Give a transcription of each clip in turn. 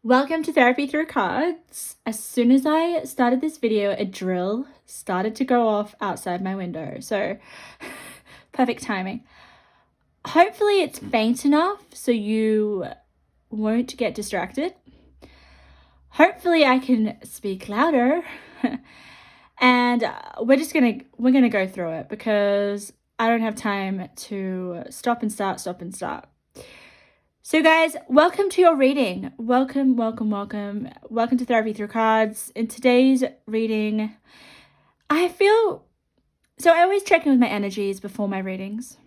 Welcome to Therapy Through Cards. As soon as I started this video, a drill started to go off outside my window. So perfect timing. Hopefully it's faint enough so you won't get distracted. Hopefully I can speak louder. And we're gonna go through it because I don't have time to stop and start. So guys, welcome to your reading. Welcome to Therapy Through Cards. In today's reading, I always check in with my energies before my readings,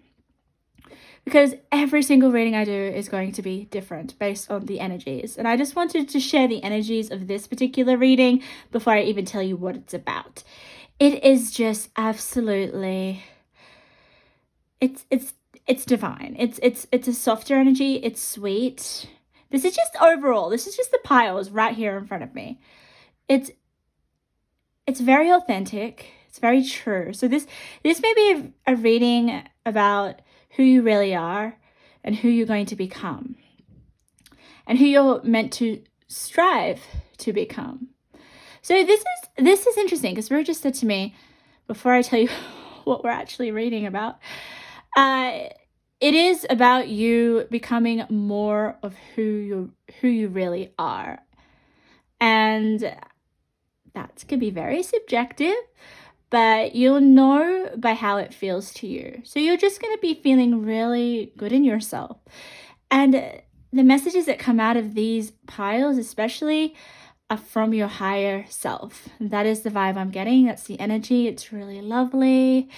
because every single reading I do is going to be different based on the energies. And I just wanted to share the energies of this particular reading before I even tell you what it's about. It is just absolutely, it's divine. It's a softer energy. It's sweet. This is just the piles right here in front of me. It's very authentic. It's very true. So this may be a reading about who you really are and who you're going to become and who you're meant to strive to become. So this is interesting because Spirit just said to me, before I tell you what we're actually reading about, it is about you becoming more of who you really are. And that can be very subjective, but you'll know by how it feels to you. So you're just going to be feeling really good in yourself. And the messages that come out of these piles especially are from your higher self. That is the vibe I'm getting. That's the energy. It's really lovely.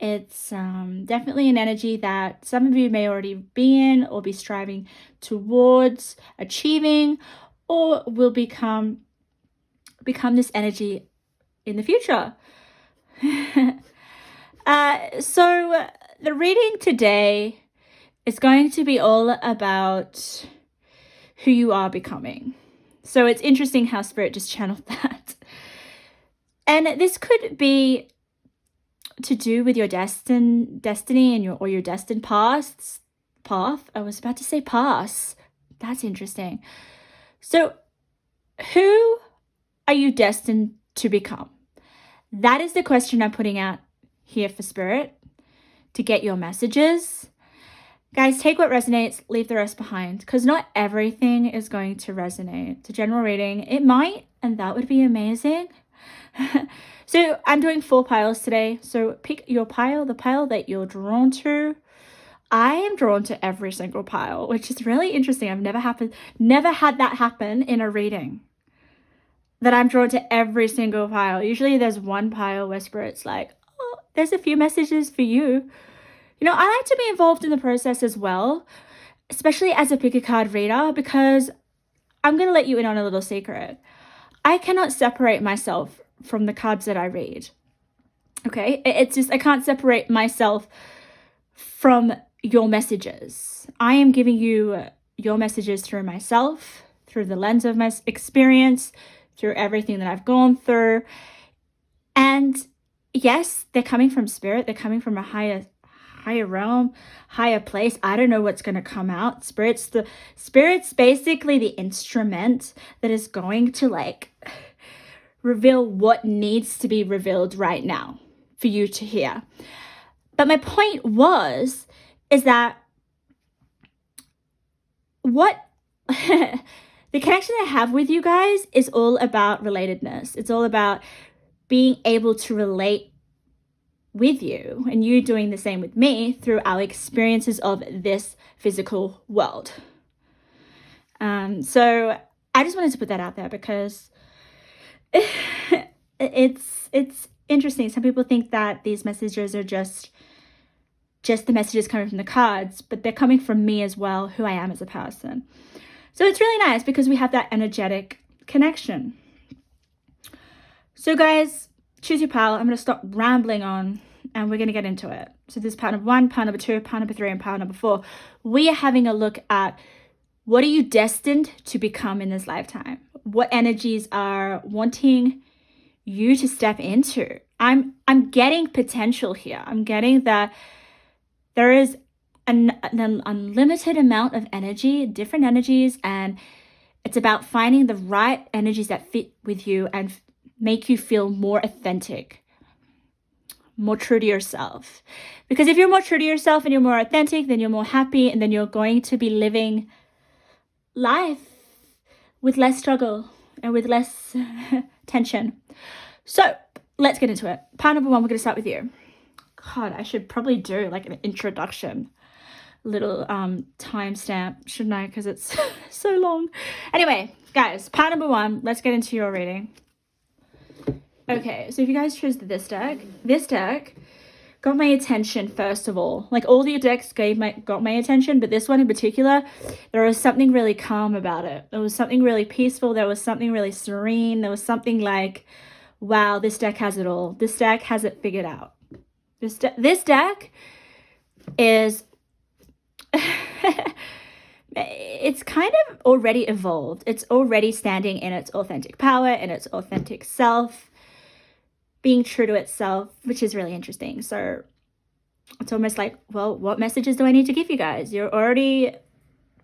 It's definitely an energy that some of you may already be in or be striving towards achieving, or will become this energy in the future. So the reading today is going to be all about who you are becoming. So it's interesting how Spirit just channeled that. And this could be to do with your destiny and your destined path. I was about to say pass. That's interesting. So who are you destined to become? That is the question I'm putting out here for Spirit to get your messages. Guys, take what resonates, leave the rest behind, because not everything is going to resonate. It's a general reading. It might, and that would be amazing. So I'm doing 4 piles today. So pick your pile, the pile that you're drawn to. I am drawn to every single pile, which is really interesting. I've never had that happen in a reading, that I'm drawn to every single pile. Usually there's one pile where Spirit's like, oh, there's a few messages for you. You know, I like to be involved in the process as well, especially as a pick a card reader, because I'm going to let you in on a little secret. I cannot separate myself from the cards that I read. Okay? It's just, I can't separate myself from your messages. I am giving you your messages through myself, through the lens of my experience, through everything that I've gone through. And yes, they're coming from Spirit. They're coming from a higher realm, higher place. I don't know what's going to come out. Spirit's basically the instrument that is going to reveal what needs to be revealed right now for you to hear. But my point is that what the connection I have with you guys is all about relatedness. It's all about being able to relate with you and you doing the same with me through our experiences of this physical world. So I just wanted to put that out there because it's interesting. Some people think that these messages are just the messages coming from the cards, but they're coming from me as well, who I am as a person. So it's really nice because we have that energetic connection. So guys, choose your pile. I'm going to stop rambling on and we're going to get into it. So this is pile number 1, pile number 2, pile number 3, and pile number 4. We are having a look at what are you destined to become in this lifetime? What energies are wanting you to step into? I'm getting potential here. I'm getting that there is an unlimited amount of energy, different energies, and It's about finding the right energies that fit with you and make you feel more authentic, more true to yourself. Because if you're more true to yourself and you're more authentic, then you're more happy, and then you're going to be living life with less struggle and with less tension. So let's get into it. Part number one, we're going to start with you. God, I should probably do like an introduction, little timestamp, shouldn't I? Because it's so long. Anyway, guys, part number one, let's get into your reading. Okay, so if you guys chose this deck got my attention first of all. Like all the decks got my attention, but this one in particular, there was something really calm about it. There was something really peaceful. There was something really serene. There was something like, wow, this deck has it all. This deck has it figured out. This deck is it's kind of already evolved. It's already standing in its authentic power, in its authentic self, being true to itself, which is really interesting. So it's almost like, well, what messages do I need to give you guys? You're already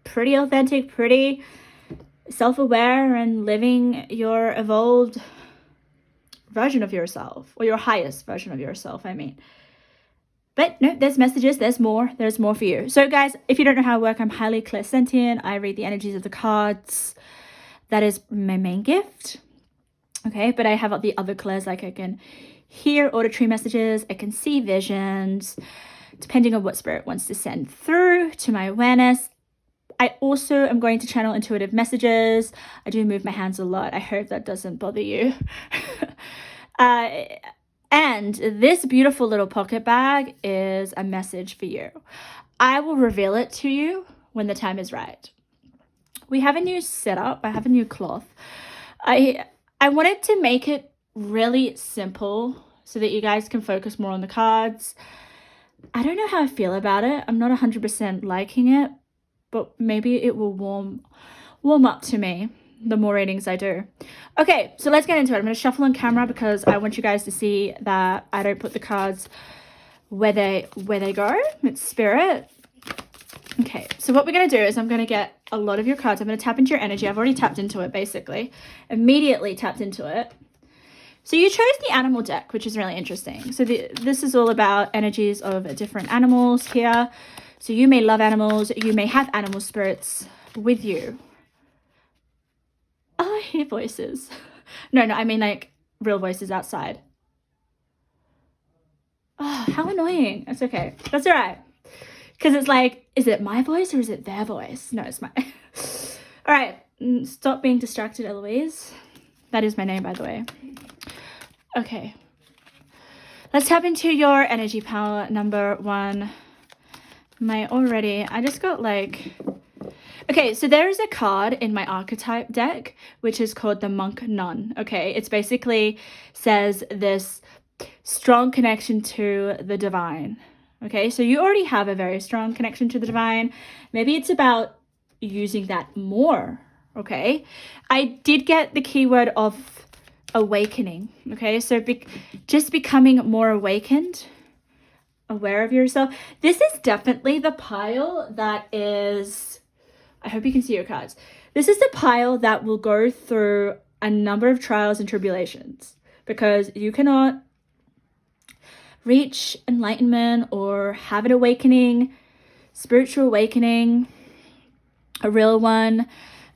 pretty authentic, pretty self-aware, and living your evolved version of yourself, or your highest version of yourself, I mean. But no, there's messages, there's more for you. So guys, if you don't know how I work, I'm highly clairsentient. I read the energies of the cards. That is my main gift. Okay, but I have the other clairs, like I can hear auditory messages, I can see visions, depending on what spirit wants to send through to my awareness. I also am going to channel intuitive messages. I do move my hands a lot. I hope that doesn't bother you. And this beautiful little pocket bag is a message for you. I will reveal it to you when the time is right. We have a new setup. I have a new cloth. I wanted to make it really simple so that you guys can focus more on the cards. I don't know how I feel about it. I'm not 100% liking it, but maybe it will warm up to me the more readings I do. Okay, so let's get into it. I'm going to shuffle on camera because I want you guys to see that I don't put the cards where they go. It's spirit. Okay, so what we're going to do is I'm going to get a lot of your cards. I'm going to tap into your energy. I've already tapped into it, basically. Immediately tapped into it. So you chose the animal deck, which is really interesting. So this is all about energies of different animals here. So you may love animals. You may have animal spirits with you. Oh, I hear voices. No, I mean like real voices outside. Oh, how annoying. That's okay. That's all right. Because it's like, is it my voice or is it their voice? No, it's my... All right. Stop being distracted, Eloise. That is my name, by the way. Okay. Let's tap into your energy power, number one. I just got like... Okay, so there is a card in my archetype deck, which is called the Monk Nun. Okay, it's basically says this strong connection to the divine. Okay, so you already have a very strong connection to the divine. Maybe it's about using that more. Okay, I did get the keyword of awakening. Okay, so just becoming more awakened, aware of yourself. This is definitely the pile that is... I hope you can see your cards. This is the pile that will go through a number of trials and tribulations, because you cannot reach enlightenment or have an awakening, spiritual awakening, a real one,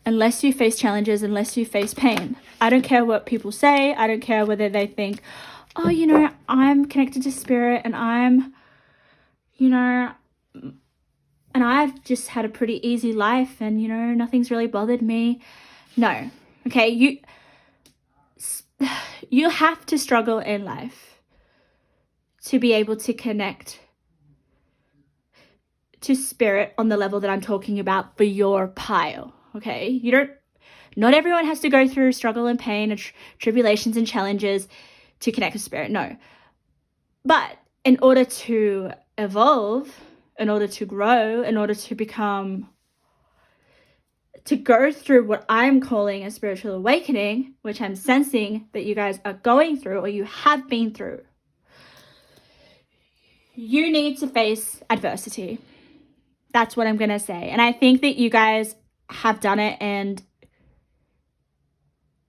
unless you face challenges, unless you face pain. I don't care what people say. I don't care whether they think, oh, you know, I'm connected to spirit and I'm, you know, and I've just had a pretty easy life and, you know, nothing's really bothered me. No. Okay, you have to struggle in life to be able to connect to spirit on the level that I'm talking about for your pile. Okay, not everyone has to go through struggle and pain and tribulations and challenges to connect with spirit. No. But in order to evolve, in order to grow, in order to go through what I'm calling a spiritual awakening, which I'm sensing that you guys are going through or you have been through, you need to face adversity. That's what I'm going to say. And I think that you guys have done it, and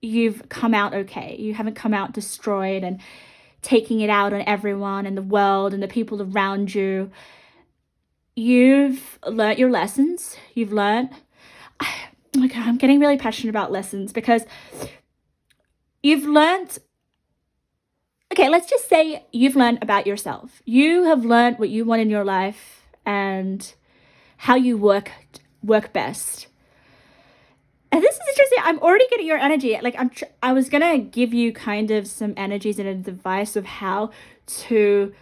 you've come out okay. You haven't come out destroyed and taking it out on everyone and the world and the people around you. You've learnt your lessons. You've learnt, okay, I'm getting really passionate about lessons because you've learnt, okay, let's just say you've learnt about yourself. You have learnt what you want in your life and how you work best. And this is interesting. I'm already getting your energy. Like I was gonna give you kind of some energies and advice of how to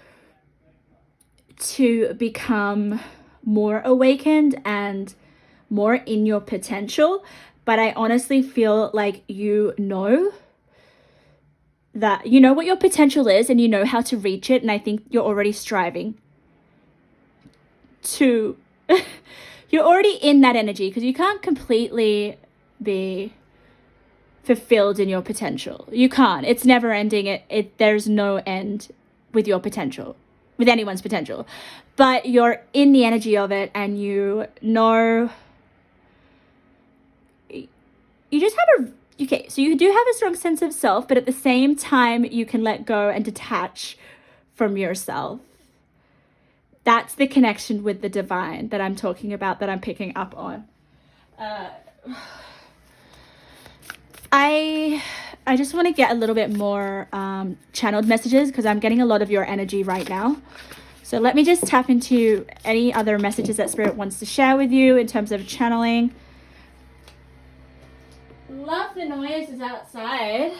become more awakened and more in your potential, but I honestly feel like you know that you know what your potential is and you know how to reach it, and I think you're already striving to you're already in that energy because you can't completely be fulfilled in your potential. You can't. It's never ending. There's no end with your potential, with anyone's potential, but you're in the energy of it and you know you just have so you do have a strong sense of self, but at the same time you can let go and detach from yourself. That's the connection with the divine that I'm talking about, that I'm picking up on. I just want to get a little bit more channeled messages because I'm getting a lot of your energy right now. So let me just tap into any other messages that Spirit wants to share with you in terms of channeling. Love the noises outside.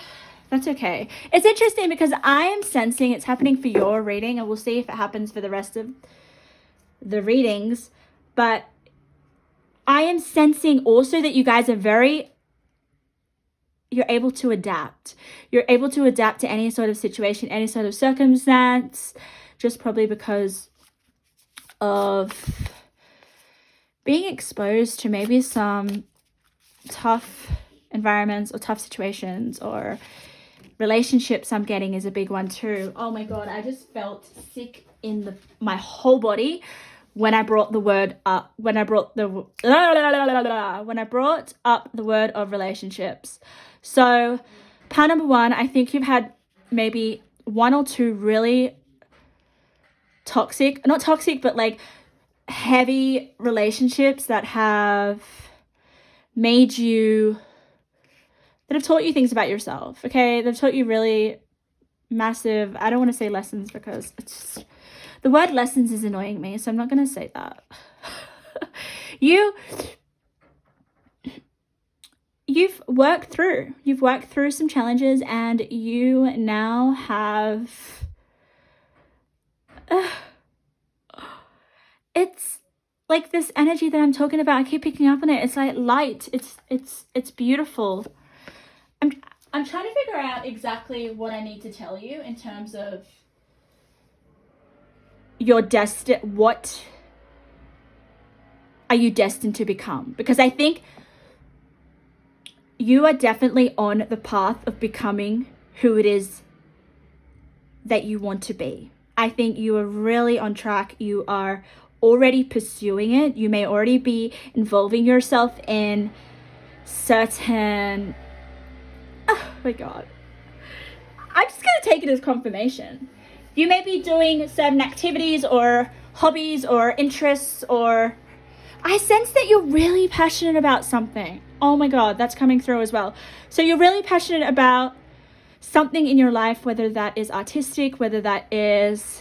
That's okay. It's interesting because I am sensing it's happening for your reading, and we'll see if it happens for the rest of the readings. But I am sensing also that you guys are you're able to adapt. You're able to adapt to any sort of situation, any sort of circumstance, just probably because of being exposed to maybe some tough environments or tough situations, or relationships. I'm getting is a big one too. Oh my God, I just felt sick in my whole body when I brought the word up, when I brought up the word of relationships. So part number one, I think you've had maybe one or two really not toxic, but like heavy relationships that have taught you things about yourself. Okay. They've taught you really massive, I don't want to say lessons because the word lessons is annoying me. So I'm not going to say that. You've worked through some challenges, and you now have, it's like this energy that I'm talking about. I keep picking up on it. It's like light. It's beautiful. I'm trying to figure out exactly what I need to tell you in terms of your what are you destined to become? Because I think you are definitely on the path of becoming who it is that you want to be. I think you are really on track. You are already pursuing it. You may already be involving yourself in certain, oh my God, I'm just going to take it as confirmation. You may be doing certain activities or hobbies or interests, or I sense that you're really passionate about something. Oh my God, that's coming through as well. So you're really passionate about something in your life, whether that is artistic, whether that is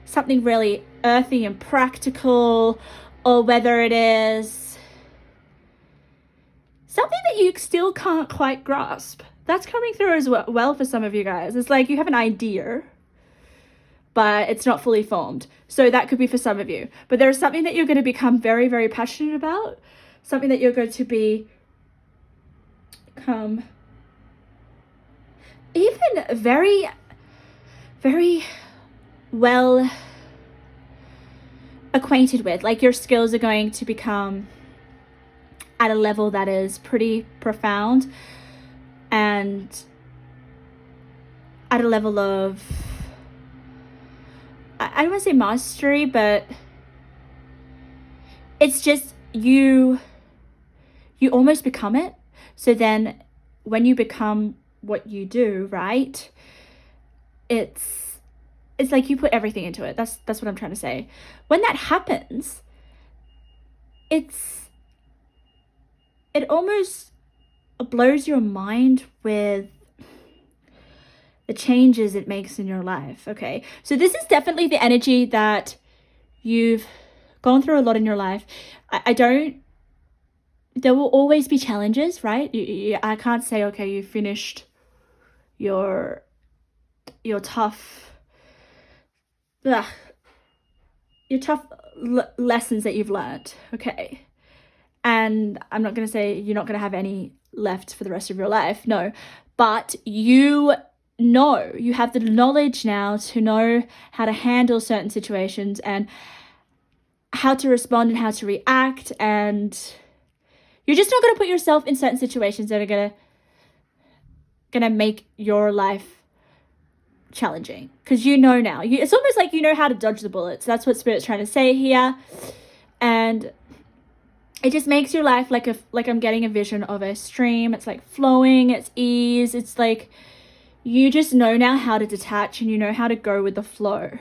something really earthy and practical, or whether it is something that you still can't quite grasp. That's coming through as well for some of you guys. It's like you have an idea, but it's not fully formed. So that could be for some of you. But there's something that you're going to become very, very passionate about, something that you're going to become even very, very well acquainted with. Like your skills are going to become at a level that is pretty profound and at a level of, I don't want to say mastery, but it's just you almost become it. So then when you become what you do, right, it's like you put everything into it. That's what I'm trying to say. When that happens, it almost blows your mind with the changes it makes in your life. Okay, so this is definitely the energy that you've gone through a lot in your life. There will always be challenges, right? I can't say, okay, you finished your tough lessons that you've learned, okay? And I'm not going to say you're not going to have any left for the rest of your life, no. But you have the knowledge now to know how to handle certain situations and how to respond and how to react, and you're just not going to put yourself in certain situations that are going to make your life challenging, because you know now. It's almost like you know how to dodge the bullets. That's what Spirit's trying to say here. And it just makes your life like I'm getting a vision of a stream. It's like flowing, it's ease. It's like you just know now how to detach, and you know how to go with the flow,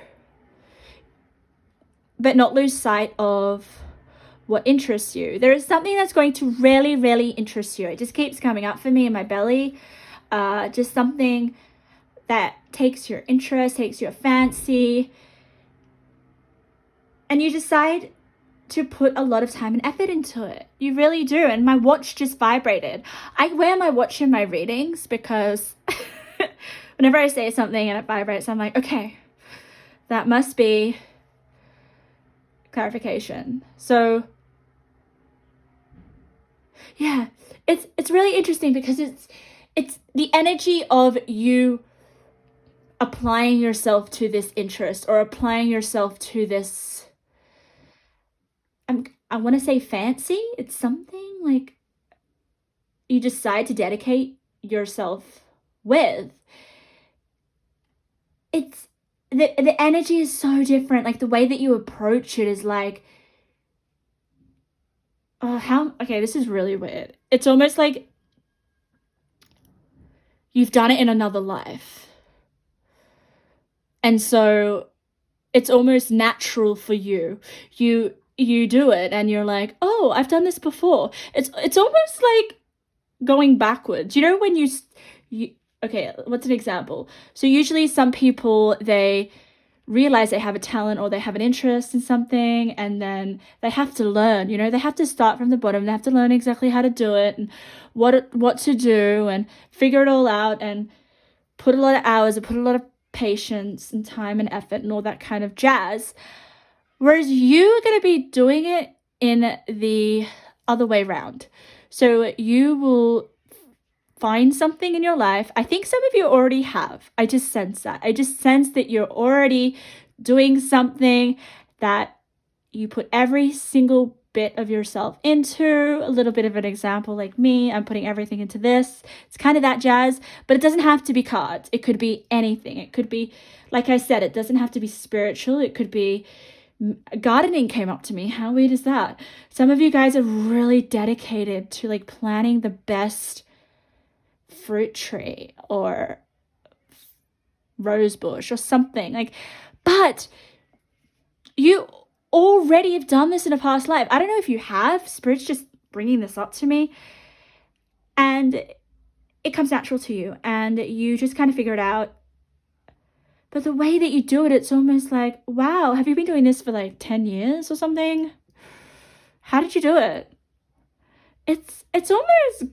but not lose sight of what interests you. There is something that's going to really, really interest you. It just keeps coming up for me in my belly. Just something that takes your interest, takes your fancy, and you decide to put a lot of time and effort into it. You really do. And my watch just vibrated. I wear my watch in my readings because whenever I say something and it vibrates, I'm like, okay, that must be clarification. So yeah, it's really interesting because it's the energy of you applying yourself to this interest, or applying yourself to this, I want to say fancy. It's something like you decide to dedicate yourself with. It's the energy is so different. Like the way that you approach it is like, okay, this is really weird. It's almost like you've done it in another life. And so it's almost natural for you. You do it and you're like, oh, I've done this before. It's almost like going backwards. You know, when you okay, what's an example? So usually some people, they realize they have a talent or they have an interest in something, and then they have to learn, you know, they have to start from the bottom. They have to learn exactly how to do it and what to do and figure it all out, and put a lot of hours and put a lot of patience and time and effort and all that kind of jazz. Whereas you are going to be doing it in the other way around. So you will find something in your life. I think some of you already have. I just sense that. I just sense that you're already doing something that you put every single bit of yourself into. A little bit of an example, like me, I'm putting everything into this. It's kind of that jazz, but it doesn't have to be cards. It could be anything. It could be, like I said, it doesn't have to be spiritual. It could be gardening came up to me. How weird is that? Some of you guys are really dedicated to like planting the best fruit tree or rose bush or something like, but you already have done this in a past life. I don't know if you have. Spirit's just bringing this up to me, and it comes natural to you and you just kind of figure it out. But the way that you do it, it's almost like, wow, have you been doing this for like 10 years or something? How did you do it? It's almost,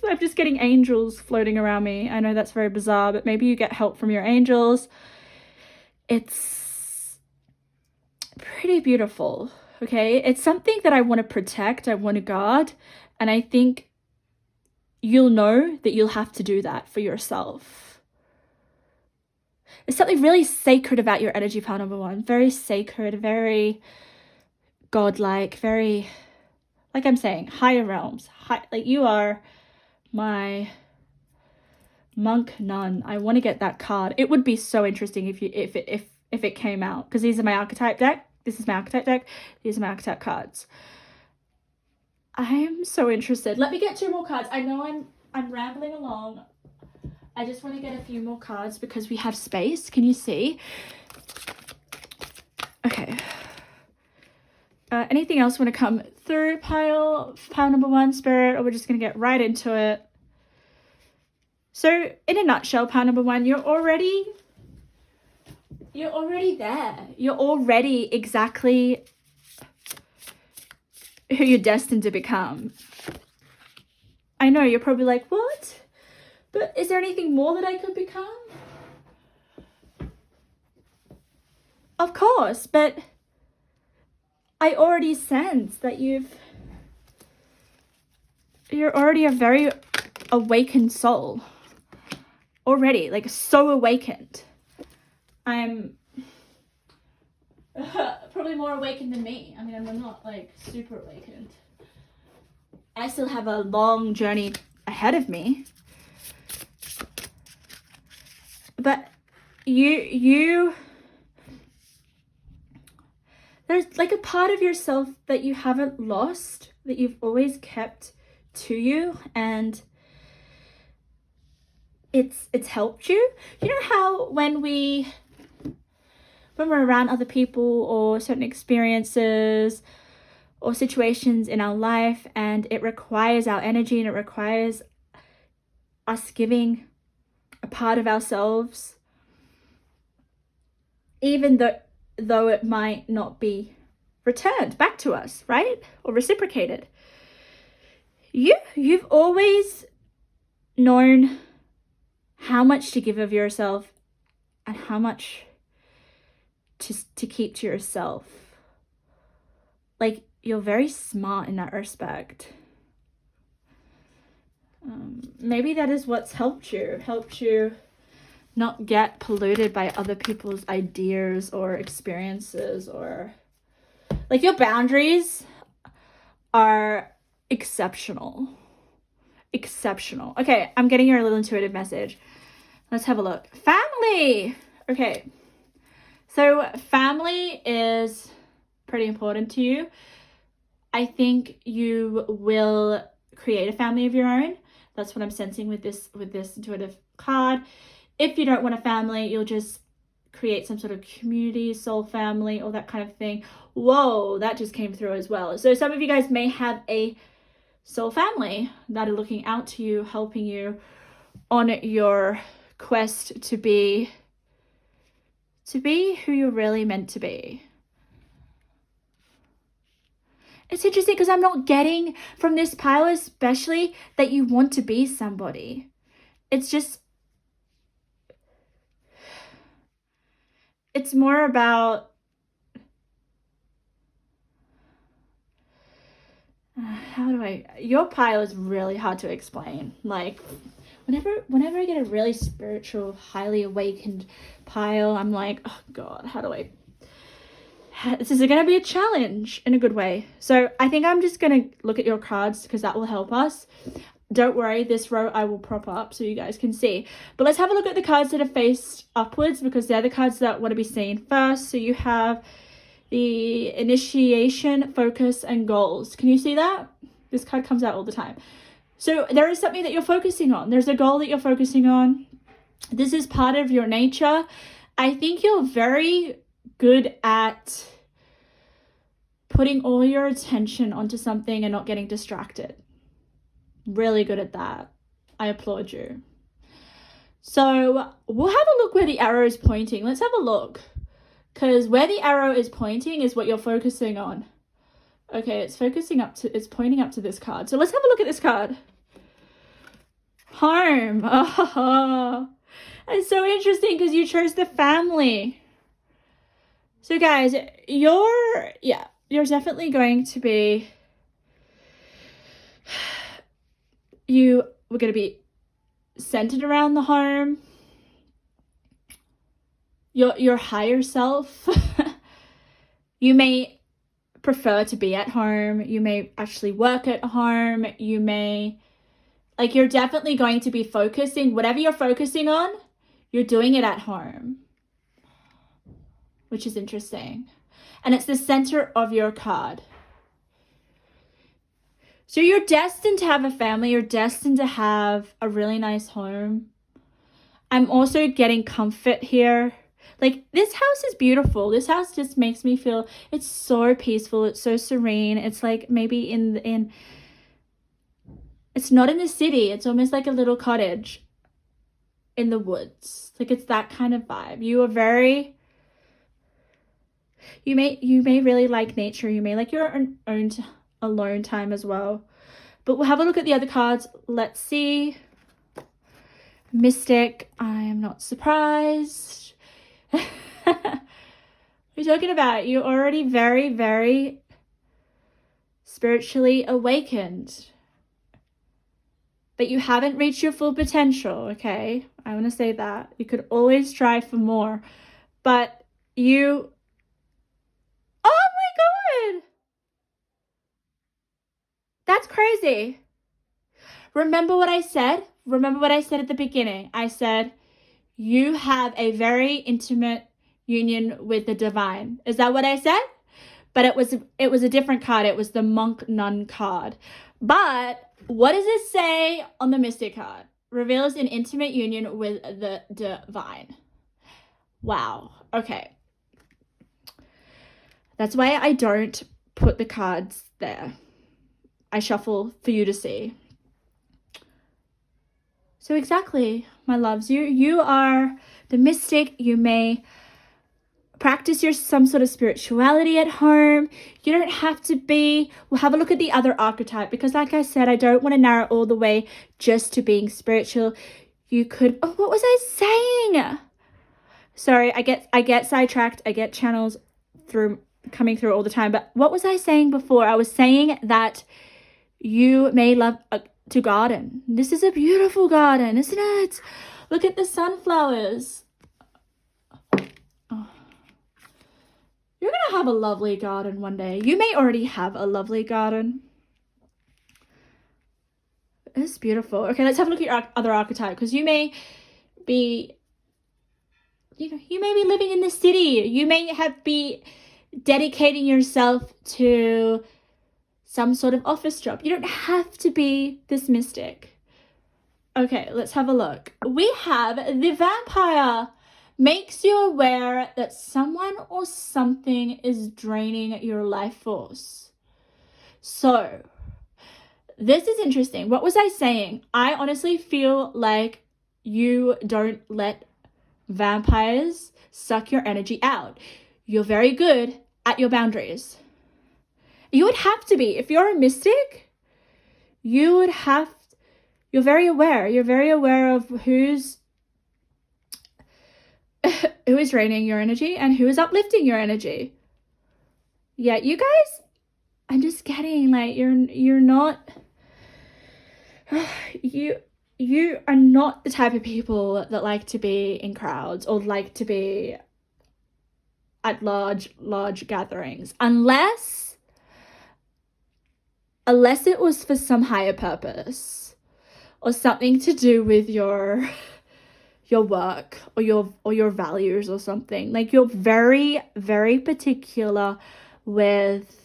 I'm just getting angels floating around me. I know that's very bizarre, but maybe you get help from your angels. It's pretty beautiful, okay? It's something that I want to protect, I want to guard, and I think you'll know that you'll have to do that for yourself. There's something really sacred about your energy pile number one. Very sacred, very godlike, very, like I'm saying, higher realms. Like you are my monk nun. I want to get that card. It would be so interesting if it came out, because these are my archetype deck. This is my archetype deck. These are my archetype cards. I'm so interested. Let me get 2 more cards. I know I'm rambling along. I just want to get a few more cards because we have space. Can you see? Okay. Anything else want to come through pile number 1, Spirit, or we're just going to get right into it? So, in a nutshell, pile number 1, you're already there. You're already exactly who you're destined to become. I know, you're probably like, what? But is there anything more that I could become? Of course, but I already sense that you're already a very awakened soul. Already, like so awakened. I'm probably more awakened than me. I mean, I'm not like super awakened. I still have a long journey ahead of me. But there's like a part of yourself that you haven't lost, that you've always kept to you, and it's helped you. You know how when we're around other people or certain experiences or situations in our life, and it requires our energy and it requires us giving a part of ourselves, even though it might not be returned back to us, right? Or reciprocated. You've always known how much to give of yourself and how much to keep to yourself. Like, you're very smart in that respect. Maybe that is what's helped you not get polluted by other people's ideas or experiences, or like your boundaries are exceptional. Okay, I'm getting your little intuitive message. Let's have a look. Family. Okay, so family is pretty important to you. I think you will create a family of your own. That's what I'm sensing with this intuitive card. If you don't want a family, you'll just create some sort of community, soul family, all that kind of thing. Whoa, that just came through as well. So some of you guys may have a soul family that are looking out to you, helping you on your quest to be who you're really meant to be. It's interesting because I'm not getting from this pile especially that you want to be somebody. It's just, it's more about your pile is really hard to explain. Like, whenever I get a really spiritual, highly awakened pile, I'm like, oh God, this is going to be a challenge in a good way. So I think I'm just going to look at your cards because that will help us. Don't worry, this row I will prop up so you guys can see. But let's have a look at the cards that are faced upwards because they're the cards that want to be seen first. So you have the initiation, focus, and goals. Can you see that? This card comes out all the time. So there is something that you're focusing on. There's a goal that you're focusing on. This is part of your nature. I think you're very good at putting all your attention onto something and not getting distracted. Really good at that. I applaud you. So we'll have a look where the arrow is pointing. Let's have a look. Because where the arrow is pointing is what you're focusing on. Okay, it's pointing up to this card. So let's have a look at this card. Home. Oh, it's so interesting because you chose the family. So guys, you're definitely going to be, we're going to be centered around the home. Your higher self. You may prefer to be at home. You may actually work at home. You may, like, you're definitely going to be focusing, whatever you're focusing on, you're doing it at home, which is interesting. And it's the center of your card. So you're destined to have a family. You're destined to have a really nice home. I'm also getting comfort here. Like, this house is beautiful. This house just makes me feel, it's so peaceful. It's so serene. It's like maybe it's not in the city. It's almost like a little cottage in the woods. Like, it's that kind of vibe. You may really like nature. You may like your own alone time as well. But we'll have a look at the other cards. Let's see. Mystic, I am not surprised. What are you talking about? You're already very, very spiritually awakened. But you haven't reached your full potential, okay? I want to say that. You could always strive for more. But you... Oh my God! That's crazy. Remember what I said? Remember what I said at the beginning? I said, you have a very intimate union with the divine. Is that what I said? But it was a different card. It was the monk nun card. But what does it say on the mystic card? Reveals an intimate union with the divine. Wow. Okay. That's why I don't put the cards there. I shuffle for you to see. So exactly, my loves, you are the mystic. You may practice some sort of spirituality at home. You don't have to be. We'll have a look at the other archetype, because like I said, I don't want to narrow all the way just to being spiritual. You could, oh, what was I saying? Sorry, I get sidetracked. I get channels coming through all the time. But what was I saying before? I was saying that you may love to garden. This is a beautiful garden, isn't it? Look at the sunflowers. Oh. You're gonna have a lovely garden one day. You may already have a lovely garden. It's beautiful. Okay, let's have a look at your other archetype, because you may be living in the city. You may be dedicating yourself to some sort of office job. You don't have to be this mystic. Okay, let's have a look. We have the vampire. Makes you aware that someone or something is draining your life force. So, this is interesting. What was I saying? I honestly feel like you don't let vampires suck your energy out. You're very good at your boundaries. You would have to be. If you're a mystic, you're very aware. You're very aware of who is draining your energy and who is uplifting your energy. Yeah, you guys, I'm just getting like you're not you are not the type of people that like to be in crowds or like to be at large gatherings, unless it was for some higher purpose or something to do with your work or your values or something. Like, you're very, very particular with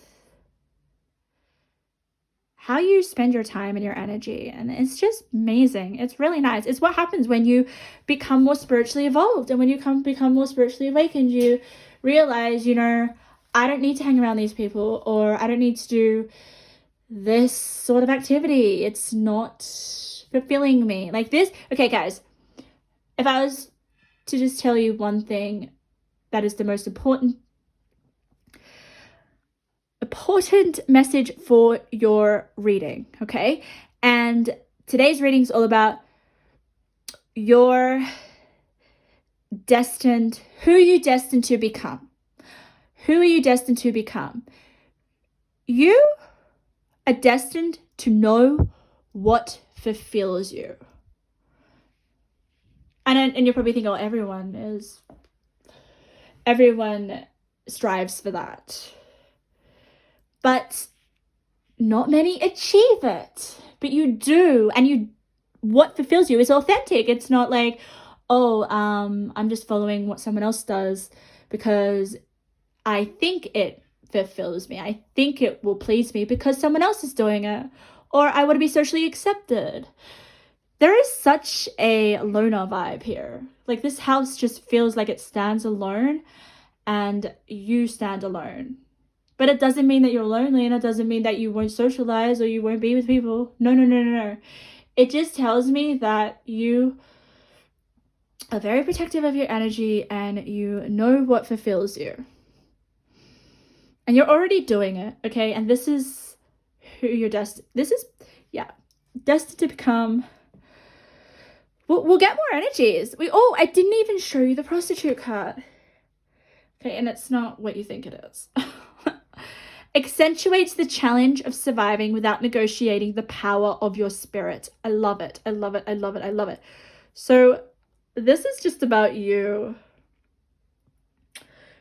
how you spend your time and your energy, and it's just amazing. It's really nice. It's what happens when you become more spiritually evolved, and when you become more spiritually awakened. You realize, I don't need to hang around these people, or I don't need to do this sort of activity. It's not fulfilling me. Like this. Okay, guys, if I was to just tell you one thing that is the most important message for your reading, okay? And today's reading is all about who you're destined to become. Who are you destined to become? You are destined to know what fulfills you. And you're probably thinking, oh, everyone strives for that. But not many achieve it. But you do, and what fulfills you is authentic. It's not like, oh, I'm just following what someone else does because I think it fulfills me. I think it will please me because someone else is doing it, or I want to be socially accepted. There is such a loner vibe here. Like, this house just feels like it stands alone and you stand alone. But it doesn't mean that you're lonely, and it doesn't mean that you won't socialize or you won't be with people. No. It just tells me that you are very protective of your energy and you know what fulfills you. And you're already doing it, okay? And this is who you're destined to become. We'll get more energies. I didn't even show you the prostitute card. Okay, and it's not what you think it is. Accentuates the challenge of surviving without negotiating the power of your spirit. I love it. I love it. I love it. I love it. So this is just about you.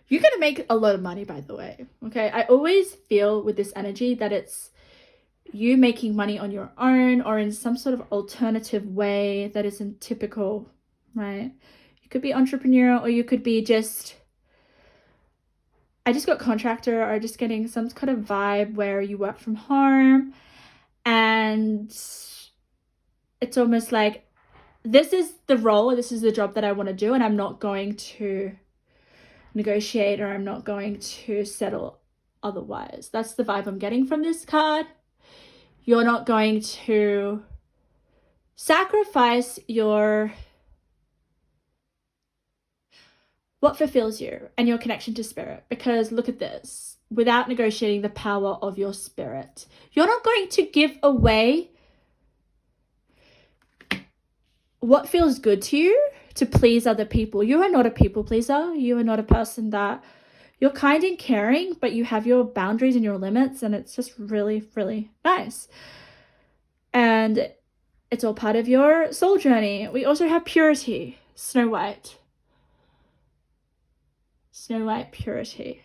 You're going to make a lot of money, by the way. Okay, I always feel with this energy that it's you making money on your own or in some sort of alternative way that isn't typical, right? You could be entrepreneurial, or you could be just, I just got contractor, or just getting some kind of vibe where you work from home and it's almost like this is the role, this is the job that I want to do, and I'm not going to negotiate, or I'm not going to settle otherwise. That's the vibe I'm getting from this card. You're not going to sacrifice what fulfills you and your connection to spirit, because look at this, without negotiating the power of your spirit. You're not going to give away what feels good to you to please other people. You are not a people pleaser. You are not a person that, you're kind and caring, but you have your boundaries and your limits, and it's just really, really nice. And it's all part of your soul journey. We also have purity, Snow White. Snow White purity.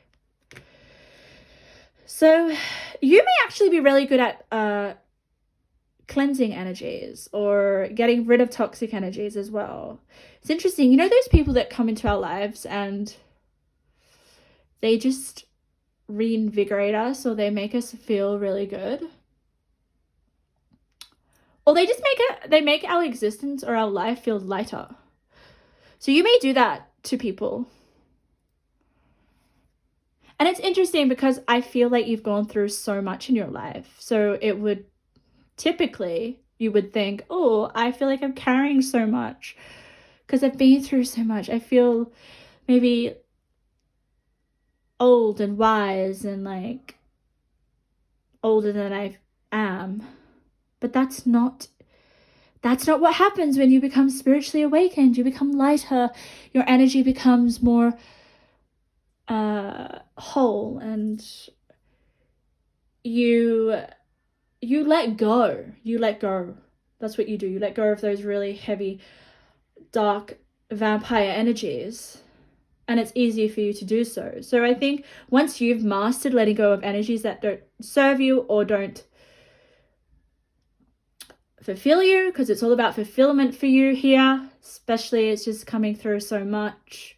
So you may actually be really good at cleansing energies or getting rid of toxic energies as well. It's interesting. You know those people that come into our lives and they just reinvigorate us, or they make us feel really good, or they just make our existence or our life feel lighter. So you may do that to people. And it's interesting because I feel like you've gone through so much in your life. So it would typically, you would think, oh, I feel like I'm carrying so much because I've been through so much. I feel maybe old and wise and like older than I am. But that's not what happens when you become spiritually awakened. You become lighter. Your energy becomes more whole, and you let go. You let go. That's what you do. You let go of those really heavy, dark vampire energies. And it's easier for you to do so. So I think once you've mastered letting go of energies that don't serve you or don't fulfill you, because it's all about fulfillment for you here, especially it's just coming through so much,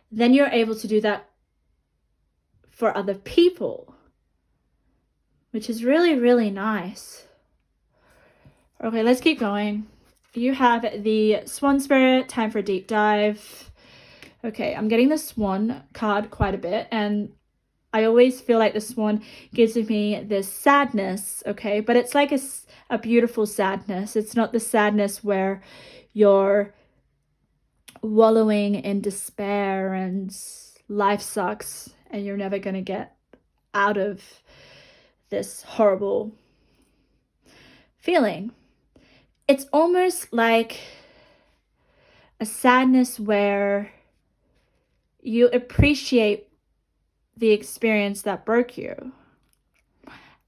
then you're able to do that for other people, which is really, really nice. Okay, let's keep going. You have the Swan Spirit, time for a deep dive. Okay, I'm getting the Swan card quite a bit, and I always feel like the Swan gives me this sadness, okay? But it's like a beautiful sadness. It's not the sadness where you're wallowing in despair and life sucks and you're never going to get out of this horrible feeling. It's almost like a sadness where you appreciate the experience that broke you,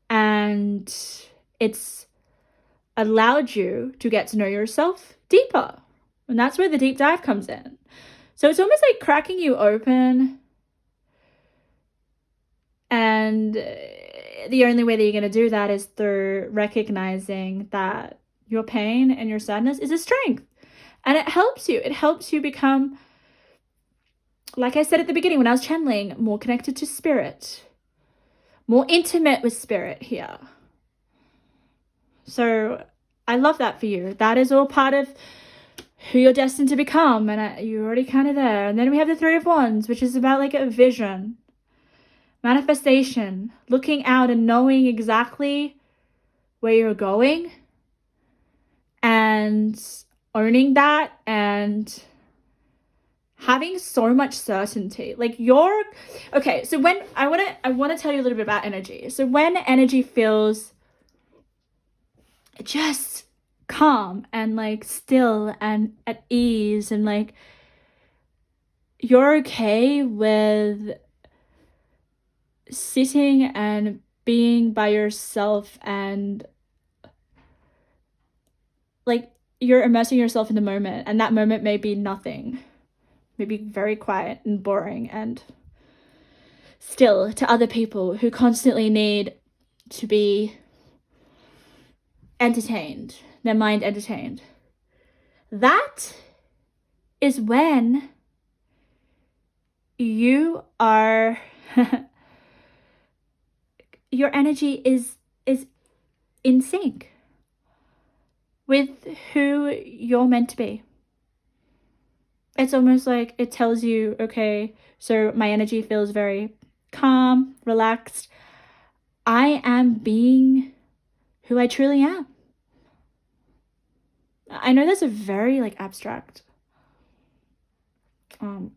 and it's allowed you to get to know yourself deeper, and that's where the deep dive comes in. So it's almost like cracking you open, and the only way that you're going to do that is through recognizing that your pain and your sadness is a strength, and it helps you become, like I said at the beginning when I was channeling, more connected to spirit. more intimate with spirit here. So I love that for you. That is all part of who you're destined to become, and you're already kind of there. And then we have the Three of Wands, which is about like a vision, manifestation, looking out and knowing exactly where you're going and owning that and having so much certainty. Like okay, so when I want to tell you a little bit about energy. So when energy feels just calm and like still and at ease, and like you're okay with sitting and being by yourself, and like you're immersing yourself in the moment, and that moment may be nothing, maybe very quiet and boring and still to other people who constantly need to be entertained, their mind entertained. That is when you are your energy is in sync with who you're meant to be. It's almost like it tells you, okay, so my energy feels very calm, relaxed. I am being who I truly am. I know that's a very like abstract thing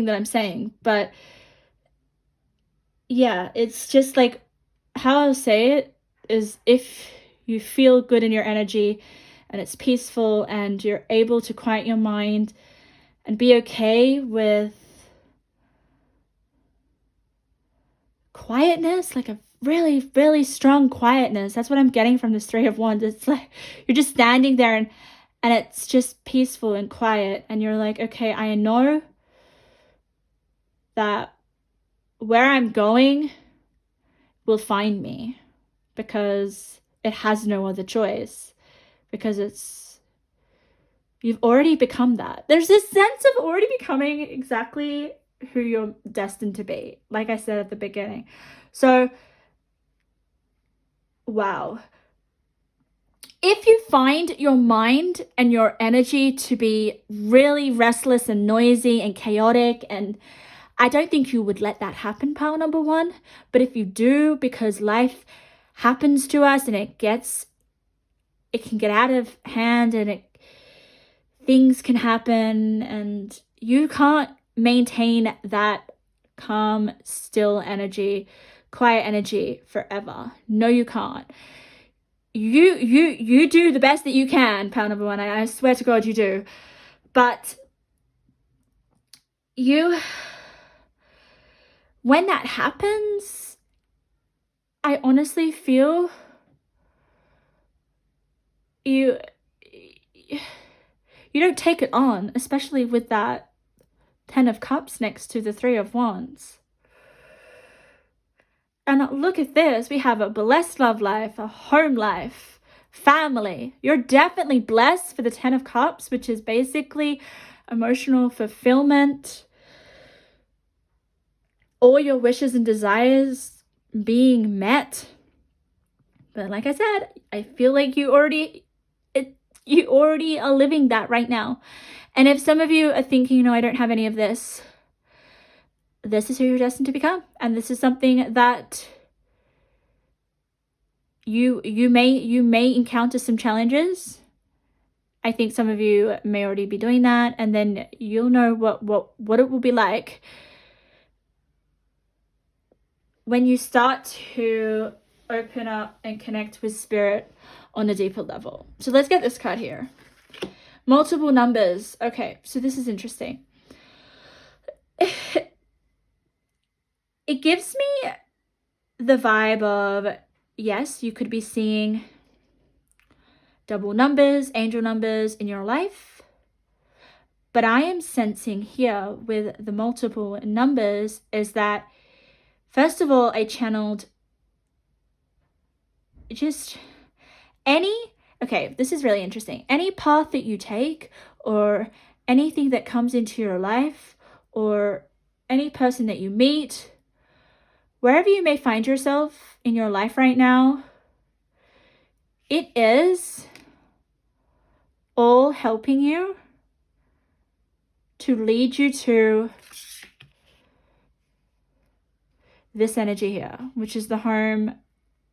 that I'm saying, but yeah, it's just like how I'll say it is, if you feel good in your energy and it's peaceful and you're able to quiet your mind and be okay with quietness, like a really, really strong quietness. That's what I'm getting from this Three of Wands. It's like you're just standing there and it's just peaceful and quiet, and you're like, okay, I know that where I'm going will find me, because it has no other choice, because you've already become that. There's this sense of already becoming exactly who you're destined to be, like I said at the beginning. So, wow. If you find your mind and your energy to be really restless and noisy and chaotic, and I don't think you would let that happen, pile number one. But if you do, because life happens to us and it can get out of hand, and things can happen, and you can't maintain that calm, still energy, quiet energy forever. No, you can't. You do the best that you can, pile number one. I swear to God you do. But when that happens, I honestly feel you don't take it on, especially with that 10 of Cups next to the 3 of Wands. And look at this. We have a blessed love life, a home life, family. You're definitely blessed for the 10 of Cups, which is basically emotional fulfillment, all your wishes and desires being met. But like I said, I feel like you already are living that right now. And if some of you are thinking, no, I don't have any of this, this is who you're destined to become. And this is something that you may encounter some challenges. I think some of you may already be doing that, and then you'll know what it will be like when you start to open up and connect with spirit on a deeper level. So let's get this card here. Multiple numbers. Okay, so this is interesting. It gives me the vibe of, yes, you could be seeing double numbers, angel numbers in your life. But I am sensing here with the multiple numbers is that, first of all, I channeled just okay, this is really interesting. Any path that you take, or anything that comes into your life, or any person that you meet, wherever you may find yourself in your life right now, it is all helping you to lead you to this energy here, which is the home,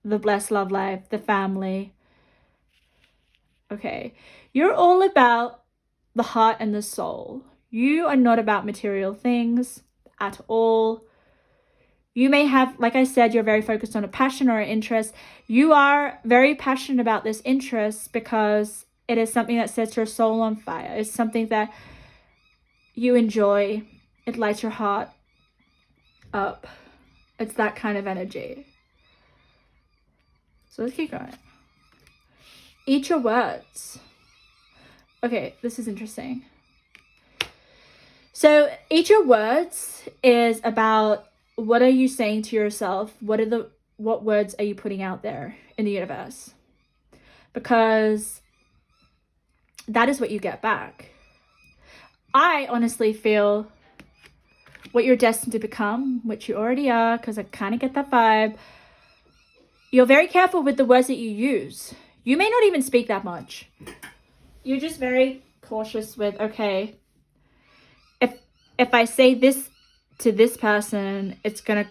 the blessed love life, the family. Okay, you're all about the heart and the soul. You are not about material things at all. You may have, like I said, you're very focused on a passion or an interest. You are very passionate about this interest because it is something that sets your soul on fire. It's something that you enjoy. It lights your heart up. It's that kind of energy. So let's keep going. Eat your words. Okay, this is interesting. So eat your words is about, what are you saying to yourself? What words are you putting out there in the universe? Because that is what you get back. I honestly feel what you're destined to become, which you already are, because I kind of get that vibe. You're very careful with the words that you use. You may not even speak that much. You're just very cautious with, okay, if I say this to this person, the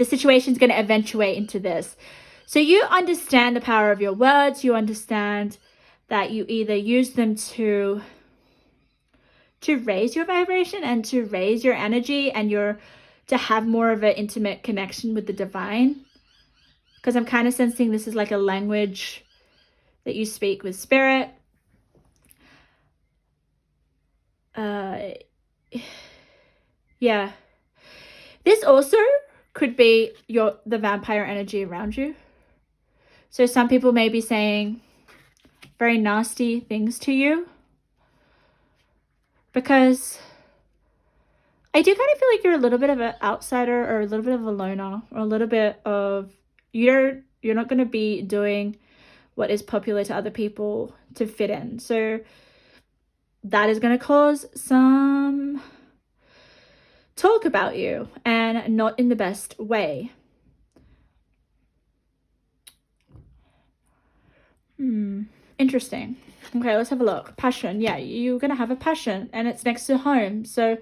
situation's gonna eventuate into this. So you understand the power of your words. You understand that you either use them to raise your vibration and to raise your energy and to have more of an intimate connection with the divine. Because I'm kind of sensing this is like a language that you speak with spirit. Yeah. This also could be the vampire energy around you. So some people may be saying very nasty things to you. Because I do kind of feel like you're a little bit of an outsider, or a little bit of a loner, or a little bit of, you're not going to be doing what is popular to other people to fit in. So that is going to cause some talk about you, and not in the best way. Interesting. Okay, let's have a look. Passion. Yeah, you're going to have a passion, and it's next to home. So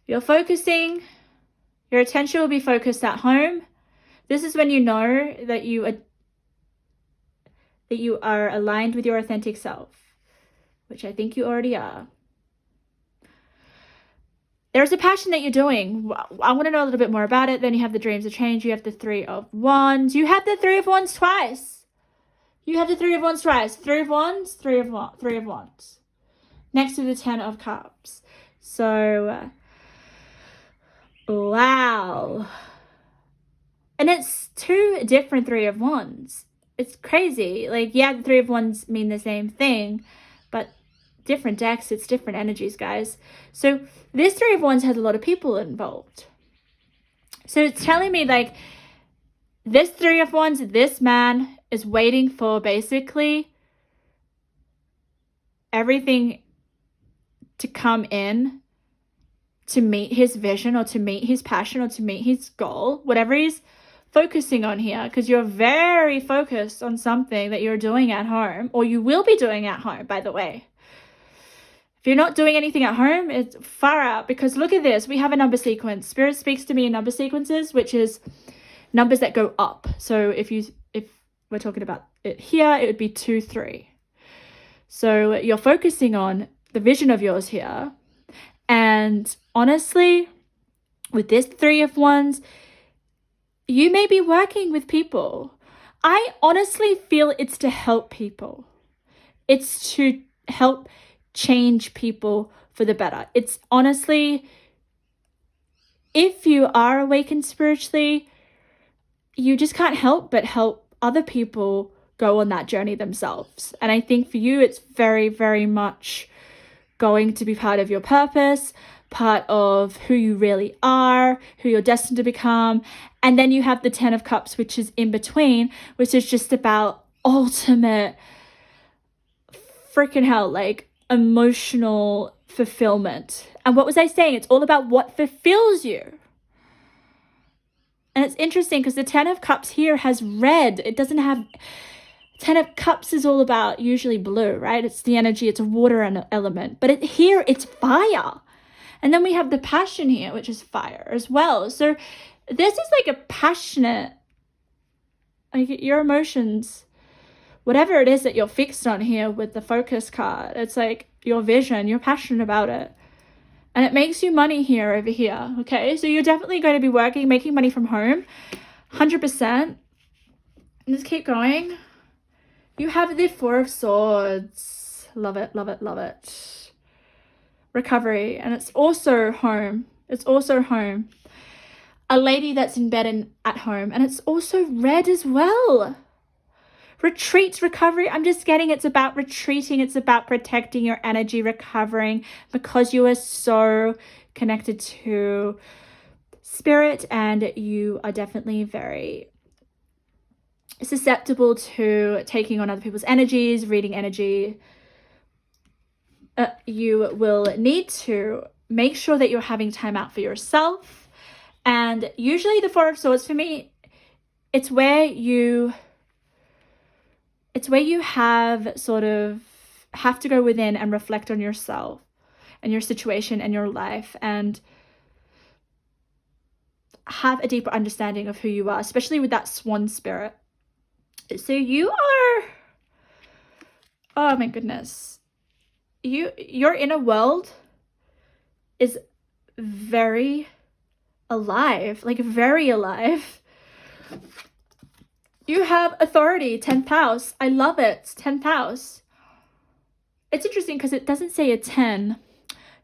you're focusing, your attention will be focused at home. This is when you know that you are aligned with your authentic self, which I think you already are. There's a passion that you're doing. I want to know a little bit more about it. Then you have the dreams of change. You have the 3 of Wands. You have the 3 of Wands twice. You have the 3 of Wands twice. 3 of Wands, 3 of Wands. Next to the 10 of Cups. So, wow. And it's 2 different 3 of Wands. It's crazy. Like, yeah, the 3 of Wands mean the same thing, but different decks, it's different energies, guys. So this 3 of Wands has a lot of people involved. So it's telling me, like, this 3 of Wands, this man is waiting for basically everything to come in to meet his vision, or to meet his passion, or to meet his goal, whatever he's focusing on here, because you're very focused on something that you're doing at home, or you will be doing at home, by the way. If you're not doing anything at home, it's far out, because look at this. We have a number sequence. Spirit speaks to me in number sequences, which is numbers that go up. So if we're talking about it here, it would be 2, 3. So you're focusing on the vision of yours here. And honestly, with this 3 of Wands, you may be working with people. I honestly feel it's to help people. It's to help change people for the better. It's honestly, if you are awakened spiritually, you just can't help but help other people go on that journey themselves. And I think for you, it's very, very much going to be part of your purpose, part of who you really are, who you're destined to become. And then you have the 10 of Cups, which is in between, which is just about ultimate freaking hell, like emotional fulfillment. And what was I saying? It's all about what fulfills you. And it's interesting because the 10 of Cups here has red. It doesn't have... 10 of Cups is all about usually blue, right? It's the energy. It's a water element. But here, it's fire. And then we have the passion here, which is fire as well. So this is like a passionate... Like your emotions, whatever it is that you're fixed on here with the focus card, it's like your vision. You're passionate about it. And it makes you money here over here, okay? So you're definitely going to be working, making money from home, 100%. And just keep going. You have the 4 of Swords. Love it, love it, love it. Recovery. And it's also home. It's also home. A lady that's in bed and at home. And it's also red as well. Retreat, recovery. I'm just getting it's about retreating. It's about protecting your energy, recovering, because you are so connected to spirit and you are definitely very susceptible to taking on other people's energies, reading energy. You will need to make sure that you're having time out for yourself. And usually the 4 of Swords for me, it's where you have to go within and reflect on yourself and your situation and your life and have a deeper understanding of who you are, especially with that swan spirit. So you are, oh my goodness, your inner world is very alive, like very alive. You have authority, 10th house. I love it, 10th house. It's interesting because it doesn't say a 10.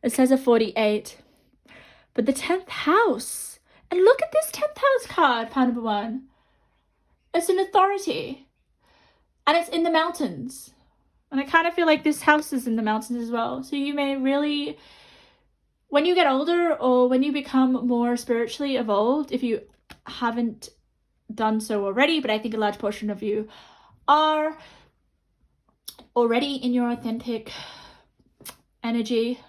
It says a 48. But the 10th house. And look at this 10th house card, pile number 1. It's an authority. And it's in the mountains. And I kind of feel like this house is in the mountains as well. So you may really, when you get older or when you become more spiritually evolved, if you haven't done so already, but I think a large portion of you are already in your authentic energy,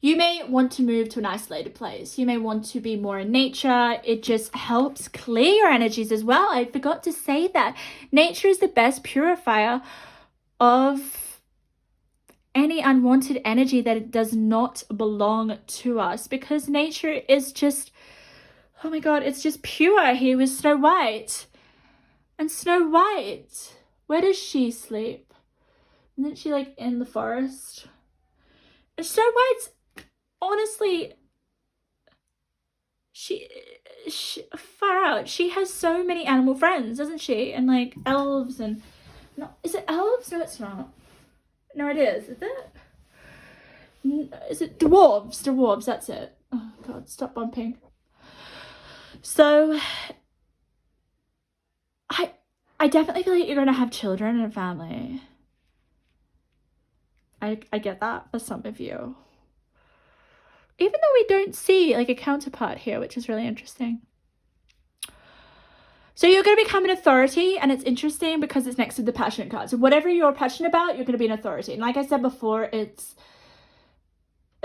you may want to move to an isolated place. You may want to be more in nature. It just helps clear your energies as well. I forgot to say that nature is the best purifier of any unwanted energy that does not belong to us, because nature is just, oh my God, it's just pure here with Snow White. And Snow White, where does she sleep? Isn't she like in the forest? And Snow White's, honestly, she far out. She has so many animal friends, doesn't she? And like elves and, no, is it elves? No, it's not. No, it is. Is it? Is it dwarves? Dwarves, that's it. Oh God, stop bumping. So I definitely feel like you're going to have children and a family. I get that for some of you. Even though we don't see like a counterpart here, which is really interesting. So you're going to become an authority, and it's interesting because it's next to the passion card. So whatever you're passionate about, you're going to be an authority. And like I said before, it's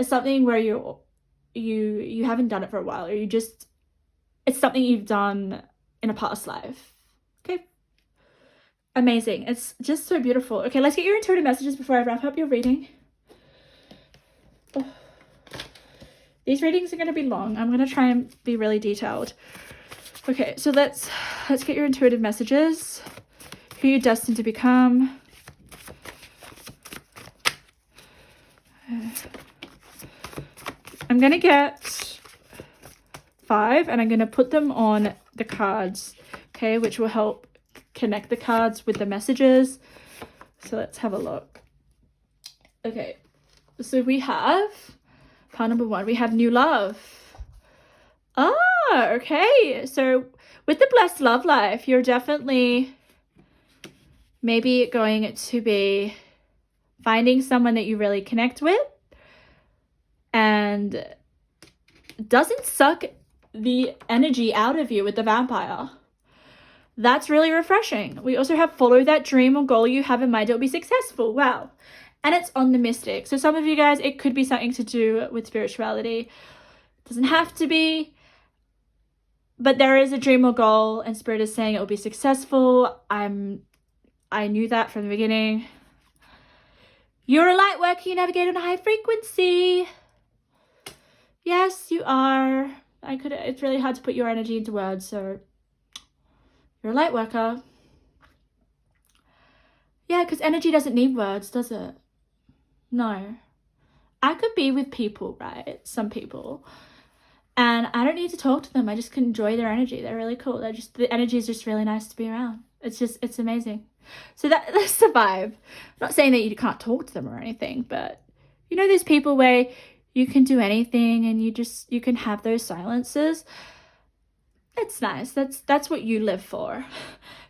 something where you haven't done it for a while, or it's something you've done in a past life. Okay. Amazing. It's just so beautiful. Okay, let's get your intuitive messages before I wrap up your reading. Oh. These readings are going to be long. I'm going to try and be really detailed. Okay, so let's get your intuitive messages. Who you're destined to become. I'm going to get 5, and I'm going to put them on the cards, okay, which will help connect the cards with the messages. So let's have a look. Okay, so we have card number 1. We have new love. Ah, okay. So with the blessed love life, you're definitely maybe going to be finding someone that you really connect with and doesn't suck the energy out of you with the vampire. That's really refreshing. We also have follow that dream or goal you have in mind. It'll be successful. Wow. and it's on the mystic. So some of you guys, it could be something to do with spirituality. It doesn't have to be, but there is a dream or goal, and Spirit is saying it will be successful. I knew that from the beginning. You're a light worker, you navigate on a high frequency. Yes, you are. It's really hard to put your energy into words, so you're a light worker. Yeah, because energy doesn't need words, does it? No. I could be with people, right? Some people. And I don't need to talk to them. I just can enjoy their energy. They're really cool. The energy is just really nice to be around. It's amazing. So that's the vibe. I'm not saying that you can't talk to them or anything, but you know, there's people where you can do anything and you can have those silences. It's nice. That's what you live for.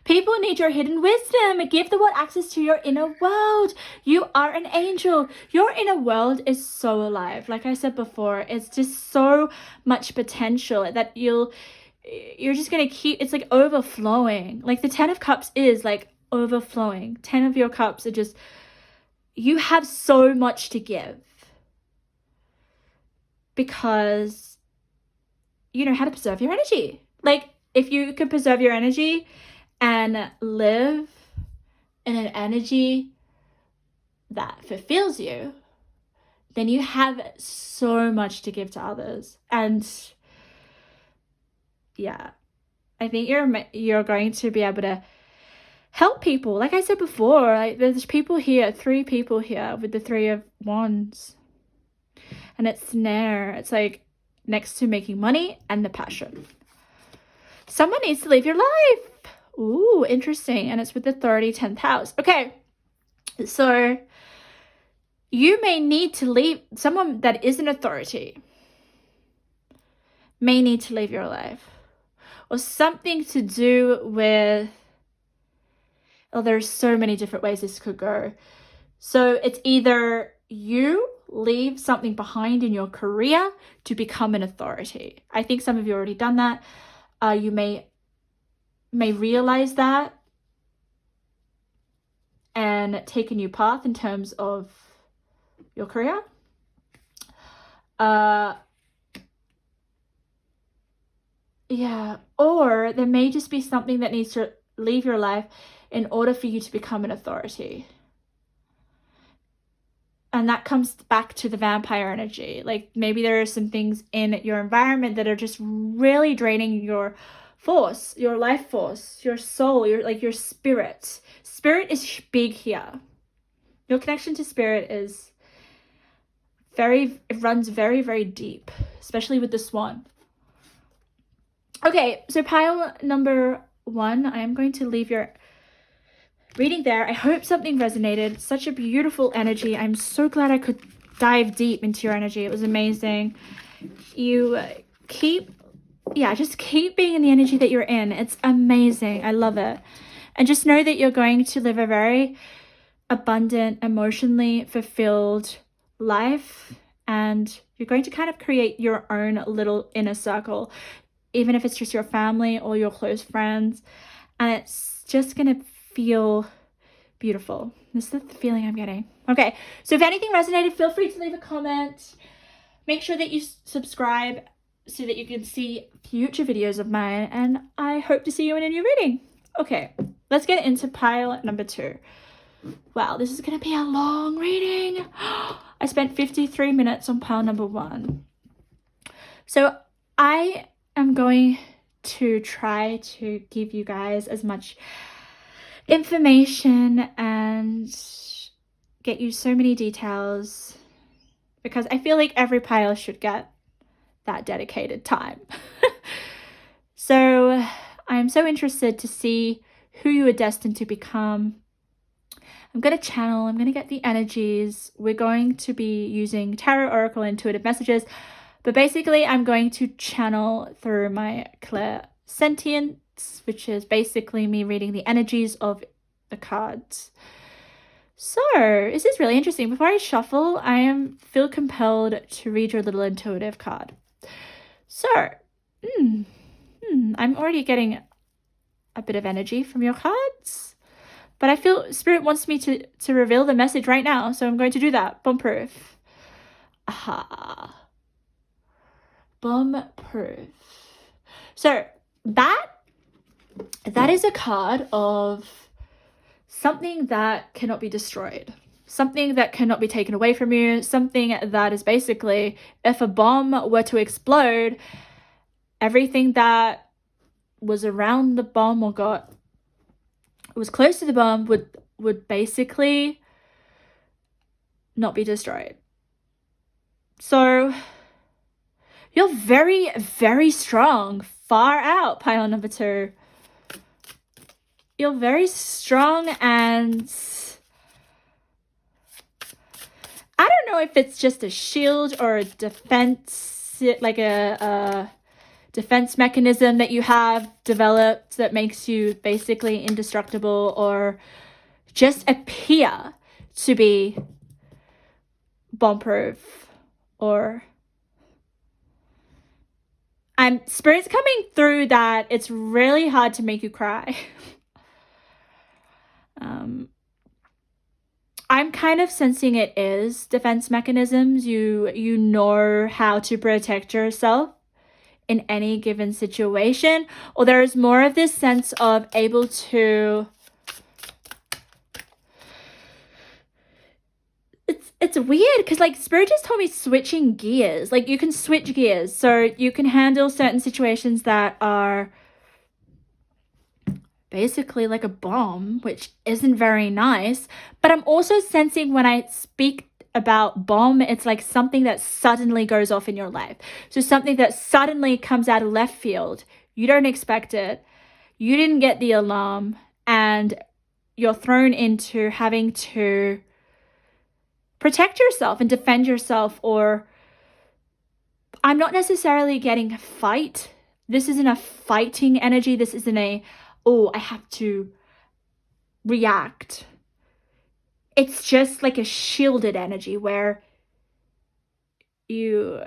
People need your hidden wisdom. Give the world access to your inner world. You are an angel. Your inner world is so alive. Like I said before, it's just so much potential that you're just going to keep, it's like overflowing. Like the 10 of Cups is like overflowing. 10 of your cups are just, you have so much to give because you know how to preserve your energy. Like if you could preserve your energy and live in an energy that fulfills you, then you have so much to give to others. And yeah, I think you're going to be able to help people. Like I said before, like there's people here, 3 people here with the 3 of Wands, and it's there. It's like next to making money and the passion. Someone needs to live your life. Ooh, interesting. And it's with the 10th house. Okay, so you may need to leave. Someone that is an authority may need to leave your life, or something to do with, oh, there's so many different ways this could go. So it's either you leave something behind in your career to become an authority. I think some of you already done that. You may realize that and take a new path in terms of your career. Yeah, or there may just be something that needs to leave your life in order for you to become an authority. And that comes back to the vampire energy. Like maybe there are some things in your environment that are just really draining your force, your life force, your soul, your spirit. Spirit is big here. Your connection to spirit is it runs very, very deep, especially with the swan. Okay, so pile number 1, I am going to leave your reading there. I hope something resonated. Such a beautiful energy. I'm so glad I could dive deep into your energy. It was amazing. You just keep being in the energy that you're in. It's amazing. I love it. And just know that you're going to live a very abundant, emotionally fulfilled life, and you're going to kind of create your own little inner circle, even if it's just your family or your close friends, and it's just going to feel beautiful. This is the feeling I'm getting. Okay, so if anything resonated, feel free to leave a comment. Make sure that you subscribe so that you can see future videos of mine, and I hope to see you in a new reading. Okay, let's get into pile number 2. Wow, this is going to be a long reading. I spent 53 minutes on pile number 1. So I am going to try to give you guys as much information and get you so many details, because I feel like every pile should get that dedicated time. So I'm so interested to see who you are destined to become. I'm going to channel, I'm going to get the energies. We're going to be using tarot, oracle, intuitive messages, but basically I'm going to channel through my clairsentient, which is basically me reading the energies of the cards. So this is really interesting. Before I shuffle, I feel compelled to read your little intuitive card. So I'm already getting a bit of energy from your cards. But I feel Spirit wants me to reveal the message right now, so I'm going to do that. Bomb proof. Aha. Bomb proof. So that is a card of something that cannot be destroyed. Something that cannot be taken away from you. Something that is basically, if a bomb were to explode, everything that was around the bomb or was close to the bomb would basically not be destroyed. So you're very, very strong. Far out, pile number 2. You're very strong, and I don't know if it's just a shield or a defense, like a defense mechanism that you have developed that makes you basically indestructible, or just appear to be bomb-proof, or Spirit's coming through that it's really hard to make you cry. I'm kind of sensing it is defense mechanisms. You know how to protect yourself in any given situation, or there is more of this sense of able to. It's weird because like Spirit just told me switching gears. Like you can switch gears, so you can handle certain situations that are basically like a bomb, which isn't very nice. But I'm also sensing when I speak about bomb, it's like something that suddenly goes off in your life. So something that suddenly comes out of left field. You don't expect it. You didn't get the alarm, and you're thrown into having to protect yourself and defend yourself. Or I'm not necessarily getting a fight. This isn't a fighting energy. This isn't a, oh, I have to react. It's just like a shielded energy where you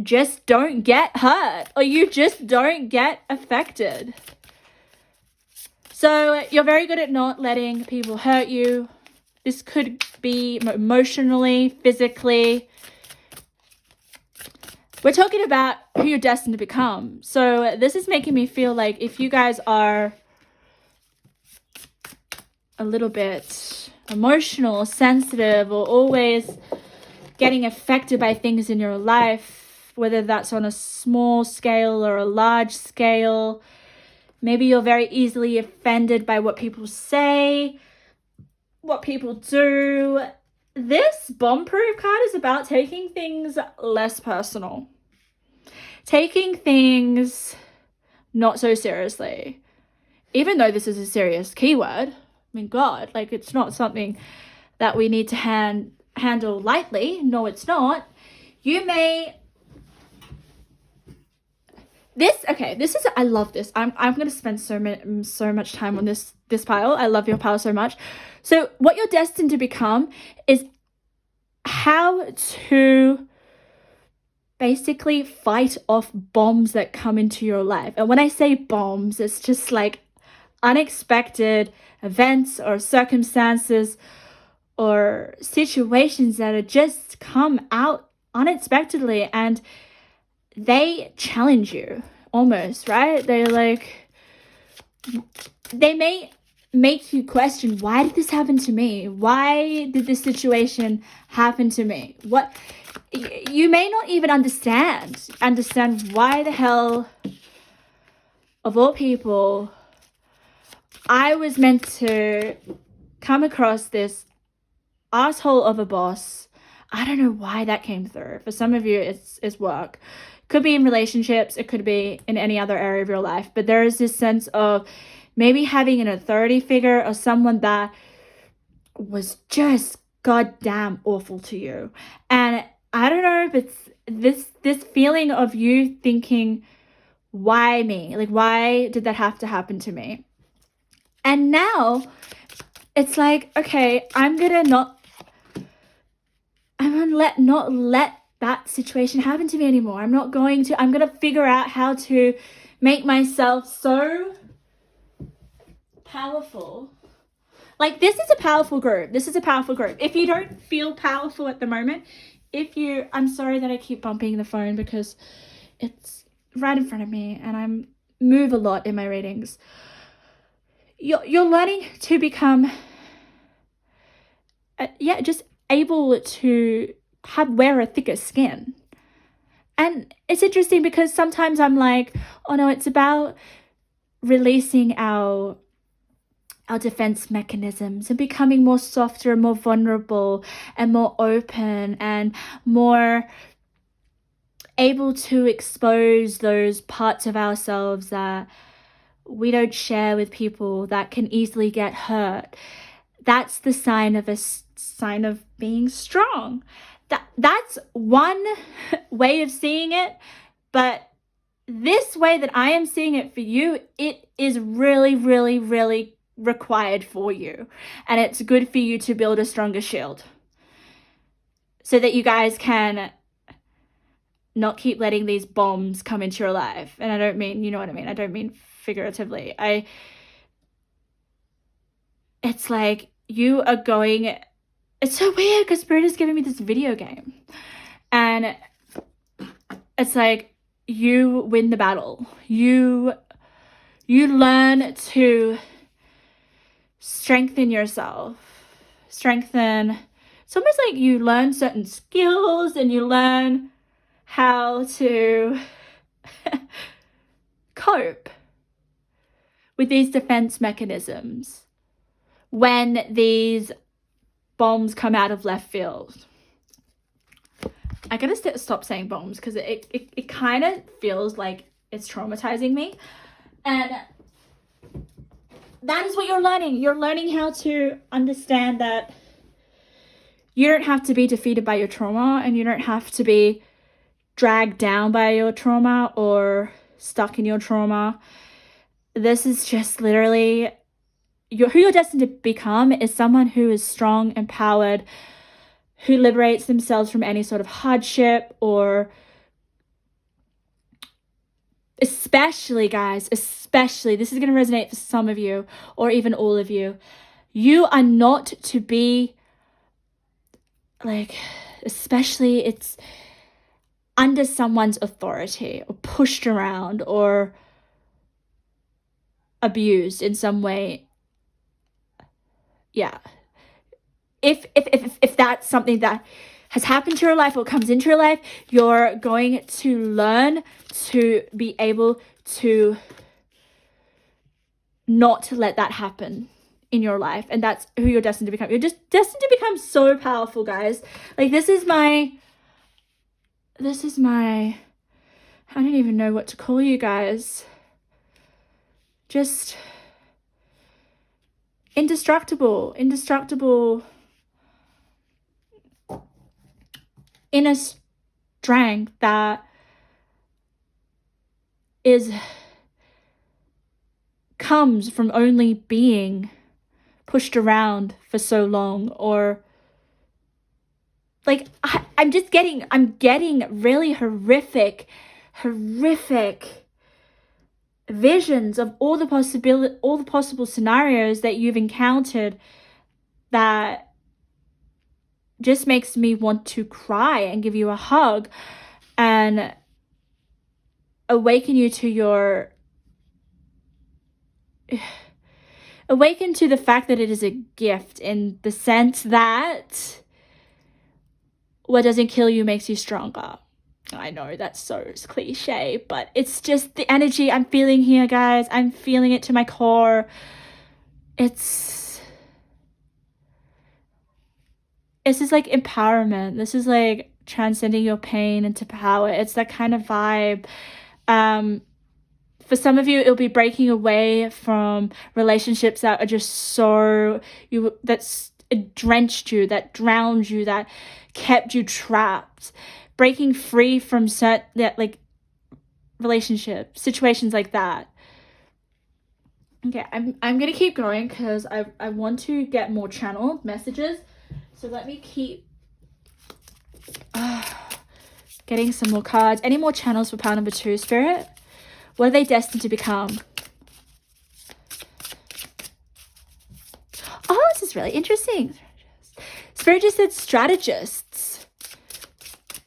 just don't get hurt, or you just don't get affected. So you're very good at not letting people hurt you. This could be emotionally, physically. We're talking about who you're destined to become. So this is making me feel like if you guys are a little bit emotional, sensitive, or always getting affected by things in your life, whether that's on a small scale or a large scale, maybe you're very easily offended by what people say, what people do. This bomb-proof card is about taking things less personal. Taking things not so seriously. Even though this is a serious keyword. I mean, God, like it's not something that we need to handle lightly. No, it's not. You may... I love this. I'm going to spend so much time on this pile. I love your pile so much. So what you're destined to become is how to basically fight off bombs that come into your life. And when I say bombs, it's just like unexpected events or circumstances or situations that are just come out unexpectedly, and they challenge you almost, right? They may make you question, why did this happen to me? Why did this situation happen to me? What you may not even understand why the hell, of all people, I was meant to come across this asshole of a boss. I don't know why that came through. For some of you, it's work. Could be in relationships. It could be in any other area of your life. But there is this sense of maybe having an authority figure or someone that was just goddamn awful to you. And I don't know if it's this feeling of you thinking, why me? Like, why did that have to happen to me? And now it's like, okay, I'm gonna not let that situation happen to me anymore. I'm gonna figure out how to make myself so powerful Like, this is a powerful group. This is a powerful group. If you don't feel powerful at the moment, I'm sorry that I keep bumping the phone because it's right in front of me and I move a lot in my readings. You're learning to become, just able to wear a thicker skin. And it's interesting because sometimes I'm like, oh no, it's about releasing our defense mechanisms and becoming more softer and more vulnerable and more open and more able to expose those parts of ourselves that we don't share with people, that can easily get hurt. That's the sign of being strong. That's one way of seeing it, but this way that I am seeing it for you, it is really, really, really required for you. And it's good for you to build a stronger shield so that you guys can not keep letting these bombs come into your life. And I don't mean, you know what I mean? I don't mean figuratively. It's like you are going, it's so weird because Spirit is giving me this video game. And it's like you win the battle. You learn to strengthen yourself. It's almost like you learn certain skills and you learn how to cope with these defense mechanisms when these bombs come out of left field. I gotta stop saying bombs because it kind of feels like it's traumatizing me. And that is what you're learning. You're learning how to understand that you don't have to be defeated by your trauma and you don't have to be dragged down by your trauma or stuck in your trauma. This is just literally who you're destined to become is someone who is strong, empowered, who liberates themselves from any sort of hardship, or especially, guys, this is going to resonate for some of you or even all of you. You are not to be like, especially it's under someone's authority or pushed around or abused in some way. Yeah. If that's something that has happened to your life or comes into your life, you're going to learn to be able to not let that happen in your life. And that's who you're destined to become. You're just destined to become so powerful, guys. Like, this is my, I don't even know what to call you guys. Just indestructible inner strength that comes from only being pushed around for so long, or like I'm getting really horrific visions of all the possible scenarios that you've encountered that just makes me want to cry and give you a hug and awaken you to the fact that it is a gift, in the sense that what doesn't kill you makes you stronger. I know that's so cliche, but it's just the energy I'm feeling here, guys. I'm feeling it to my core. This is like empowerment. This is like transcending your pain into power. It's that kind of vibe. For some of you, it'll be breaking away from relationships that are just that's drenched you, that drowned you, that kept you trapped. Breaking free from like relationships, situations like that. Okay, I'm gonna keep going because I want to get more channeled messages. So let me keep getting some more cards. Any more channels for pile number 2, Spirit? What are they destined to become? Oh, this is really interesting. Spirit just said strategists.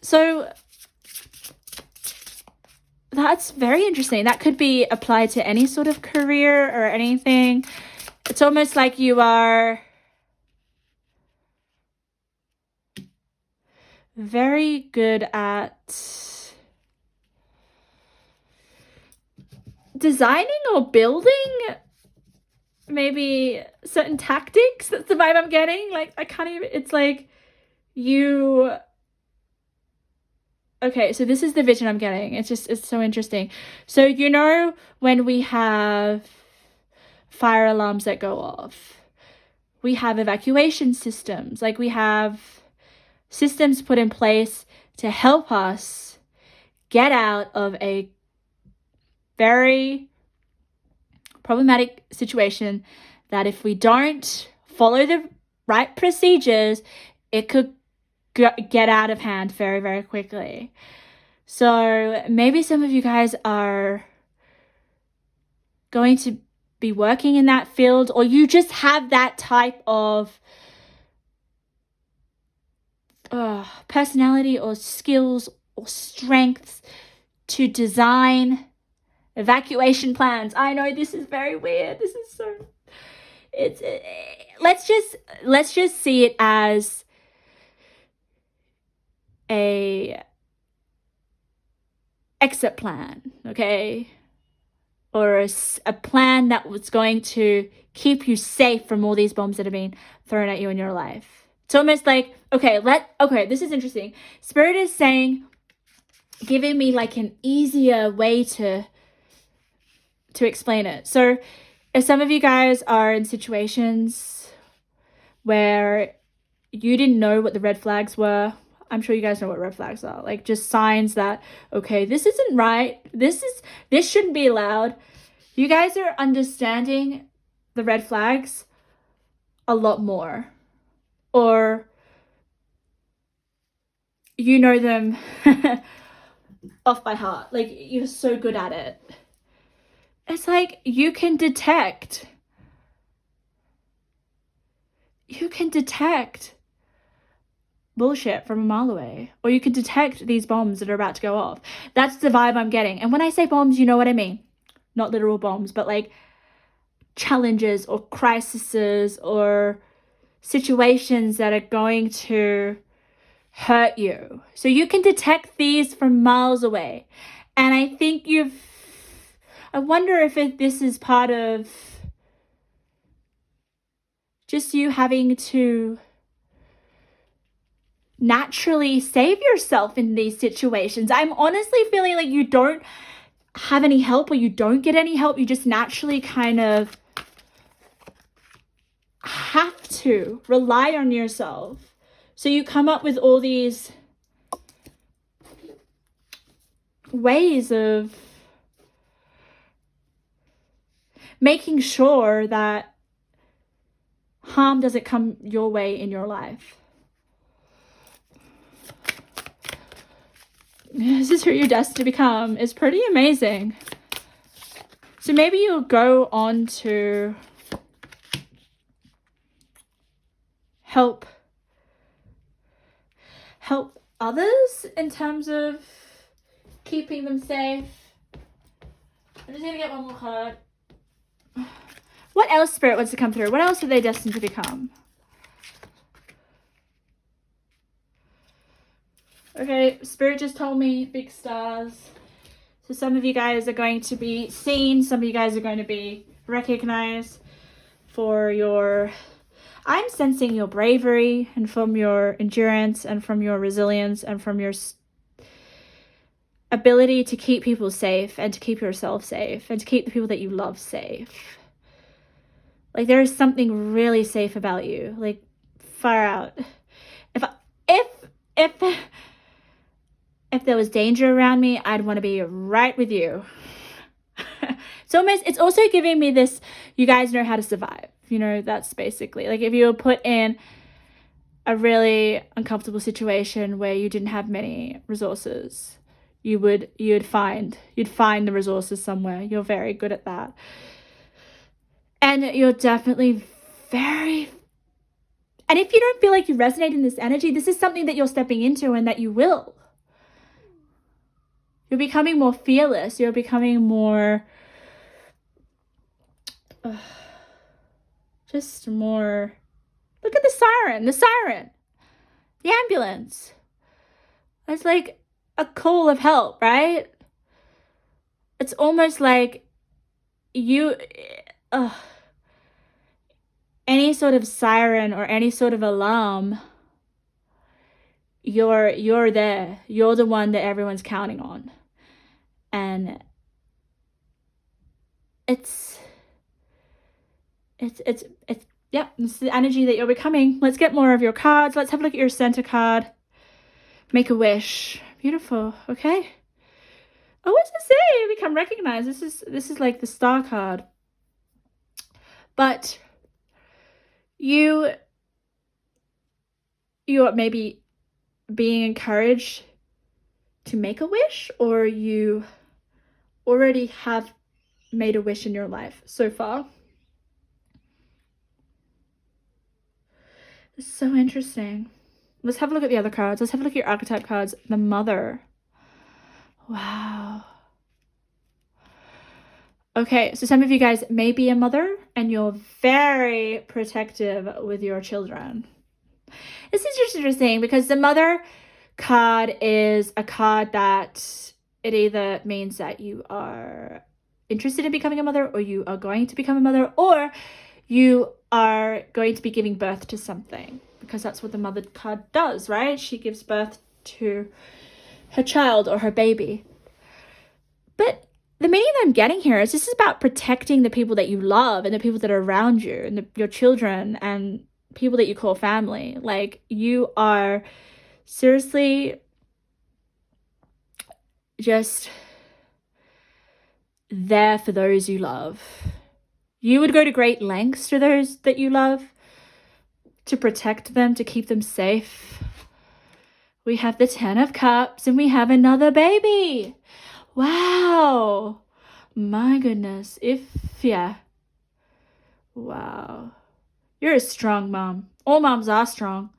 So that's very interesting. That could be applied to any sort of career or anything. It's almost like you are very good at designing or building maybe certain tactics. That's the vibe I'm getting. Like, I can't even, it's like you, okay, so this is the vision I'm getting. It's so interesting. So, you know, when we have fire alarms that go off, we have evacuation systems. Like, we have systems put in place to help us get out of a very problematic situation that if we don't follow the right procedures, it could get out of hand very, very quickly. So maybe some of you guys are going to be working in that field, or you just have that type of personality or skills or strengths to design evacuation plans. I know this is very weird. This is so, let's just see it as a exit plan, okay? Or a plan that was going to keep you safe from all these bombs that have been thrown at you in your life. It's almost like, okay, this is interesting. Spirit is saying, giving me like an easier way to explain it. So if some of you guys are in situations where you didn't know what the red flags were, I'm sure you guys know what red flags are. Like, just signs that, okay, this isn't right. This shouldn't be allowed. You guys are understanding the red flags a lot more. Or you know them off by heart. Like, you're so good at it. It's like you can detect bullshit from a mile away, or you can detect these bombs that are about to go off. That's the vibe I'm getting. And when I say bombs, you know what I mean. Not literal bombs, but like challenges or crises or situations that are going to hurt you. So you can detect these from miles away. And I think I wonder if this is part of just you having to naturally save yourself in these situations. I'm honestly feeling like you don't have any help, or you don't get any help. You just naturally kind of have to rely on yourself. So you come up with all these ways of making sure that harm doesn't come your way in your life. This is who you're destined to become. It's pretty amazing. So maybe you'll go on to help others in terms of keeping them safe. I'm just gonna get one more card. What else Spirit wants to come through? What else are they destined to become? Okay, Spirit just told me big stars. So some of you guys are going to be seen. Some of you guys are going to be recognized for your, I'm sensing your bravery, and from your endurance, and from your resilience, and from your ability to keep people safe, and to keep yourself safe, and to keep the people that you love safe. Like, there is something really safe about you. Like, far out. If there was danger around me, I'd want to be right with you. It's also giving me this, you guys know how to survive. You know, that's basically, like, if you were put in a really uncomfortable situation where you didn't have many resources, you'd find the resources somewhere. You're very good at that. And you're definitely very, and if you don't feel like you resonate in this energy, this is something that you're stepping into and that you will. You're becoming more fearless. You're becoming more, just more, look at the siren, the ambulance. It's like a call of help, right? It's almost like you, any sort of siren or any sort of alarm, you're there. You're the one that everyone's counting on. And it's yeah, it's the energy that you're becoming. Let's get more of your cards. Let's have a look at your center card. Make a wish. Beautiful. Okay. Oh, what's it say? Become recognized. This is like the star card. But you're maybe being encouraged to make a wish, or you already have made a wish in your life so far. It's so interesting. Let's have a look at the other cards. Let's have a look at your archetype cards. The Mother. Wow. Okay, so some of you guys may be a mother and you're very protective with your children. This is just interesting because the Mother card is a card that it either means that you are interested in becoming a mother, or you are going to become a mother, or you are going to be giving birth to something, because that's what the Mother card does, right? She gives birth to her child or her baby. But the meaning that I'm getting here is this is about protecting the people that you love and the people that are around you and your children and people that you call family. Like, you are seriously just there for those you love. You would go to great lengths to those that you love to protect them, to keep them safe. We have the 10 of Cups and we have another baby. Wow. My goodness. Yeah. Wow. You're a strong mom. All moms are strong.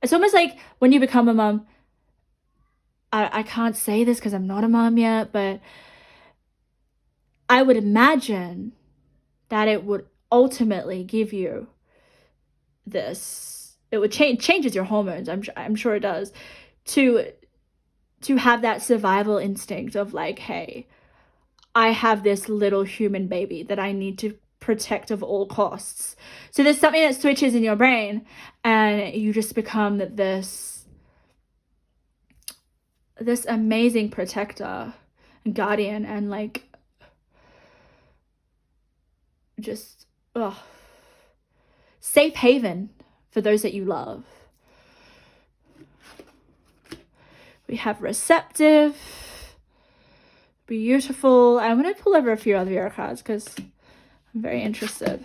It's almost like when you become a mom, I can't say this because I'm not a mom yet, but I would imagine that it would ultimately give you this. It would changes your hormones. I'm sure it does. To have that survival instinct of like, hey, I have this little human baby that I need to protect of all costs. So there's something that switches in your brain and you just become this amazing protector and guardian and like just safe haven for those that you love. We have receptive, beautiful. I'm going to pull over a few other cards because I'm very interested.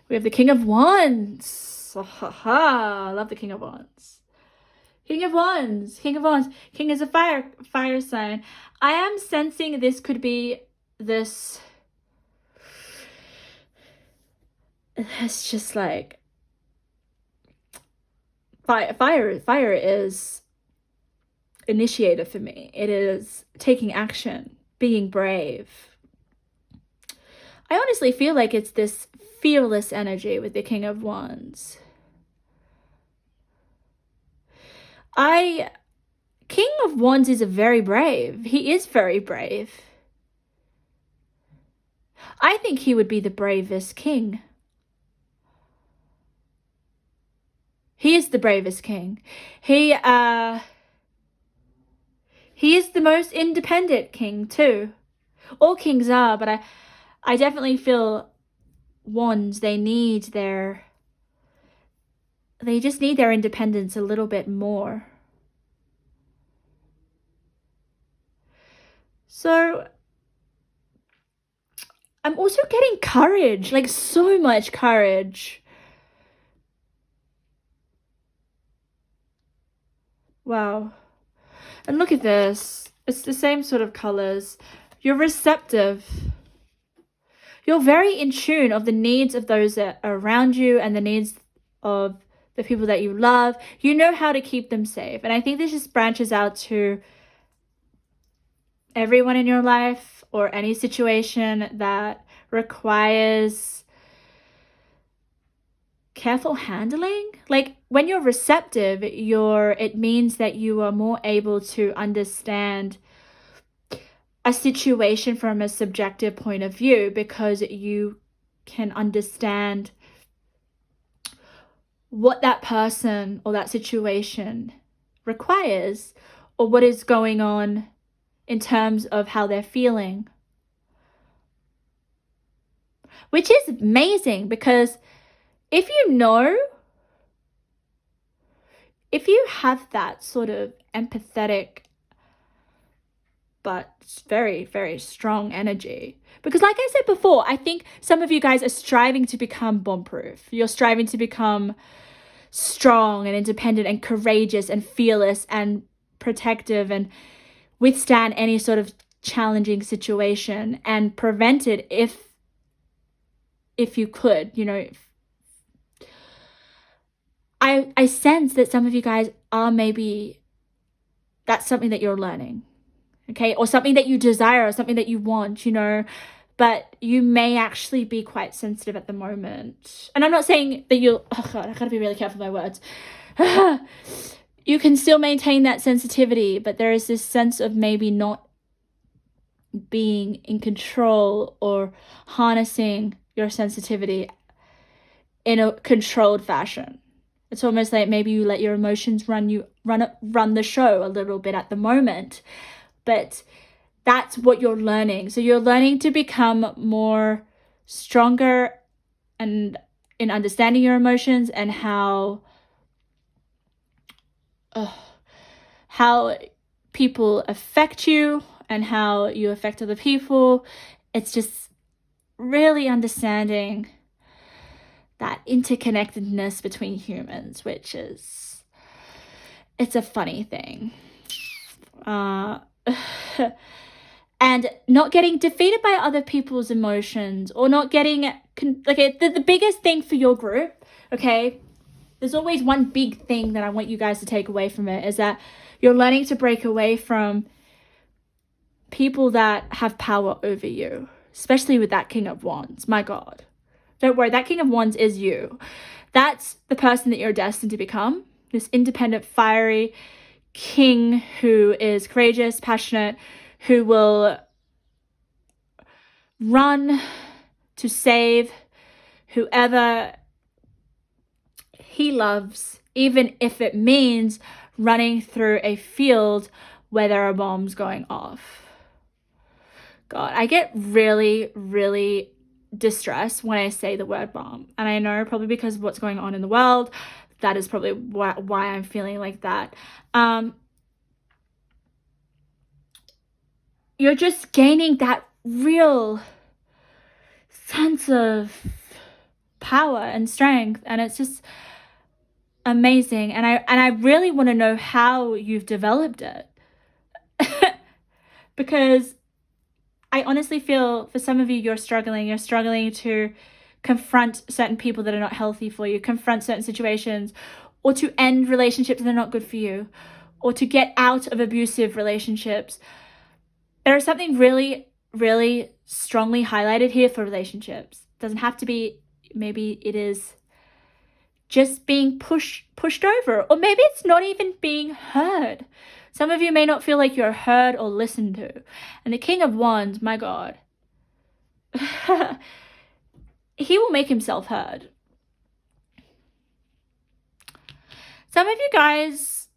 We have the King of Wands. I love the King of Wands. King of Wands. King is a fire sign. I am sensing this could be this. It's just like fire is initiator for me. It is taking action, being brave. I honestly feel like it's this fearless energy with the King of Wands. King of Wands is very brave. He is very brave. I think he would be the bravest king. He is the bravest king. He is the most independent king too. All kings are, but I definitely feel Wands, they just need their independence a little bit more. So I'm also getting courage, like so much courage. Wow. And look at this. It's the same sort of colors. You're receptive. you're very in tune of the needs of those that are around you and the needs of the people that you love. You know how to keep them safe. And I think this just branches out to everyone in your life or any situation that requires careful handling. Like when you're receptive, it means that you are more able to understand a situation from a subjective point of view, because you can understand what that person or that situation requires, or what is going on in terms of how they're feeling. Which is amazing, because if you have that sort of empathetic but very, very strong energy. Because like I said before, I think some of you guys are striving to become bomb-proof. You're striving to become strong and independent and courageous and fearless and protective and withstand any sort of challenging situation and prevent it if you could, I sense that some of you guys are, maybe that's something that you're learning. Okay, or something that you desire, or something that you want, but you may actually be quite sensitive at the moment. And I'm not saying that oh God, I gotta be really careful with my words. You can still maintain that sensitivity, but there is this sense of maybe not being in control or harnessing your sensitivity in a controlled fashion. It's almost like maybe you let your emotions run the show a little bit at the moment. But that's what you're learning. So you're learning to become more stronger and in understanding your emotions and how people affect you and how you affect other people. It's just really understanding that interconnectedness between humans, it's a funny thing. And not getting defeated by other people's emotions, or not getting the biggest thing for your group, okay, there's always one big thing that I want you guys to take away from it, is that you're learning to break away from people that have power over you, especially with that King of Wands. My God, don't worry, that King of Wands is you. That's the person that you're destined to become, this independent, fiery king who is courageous, passionate, who will run to save whoever he loves, even if it means running through a field where there are bombs going off. God, I get really, really distressed when I say the word bomb. And I know probably because of what's going on in the world, that is probably why I'm feeling like that. You're just gaining that real sense of power and strength, and it's just amazing. And I really want to know how you've developed it. Because I honestly feel for some of you, you're struggling to confront certain people that are not healthy for you, confront certain situations, or to end relationships that are not good for you, or to get out of abusive relationships. There is something really, really strongly highlighted here for relationships. It doesn't have to be, maybe it is just being pushed over, or maybe it's not even being heard. Some of you may not feel like you're heard or listened to. And the King of Wands, my God, he will make himself heard. Some of you guys,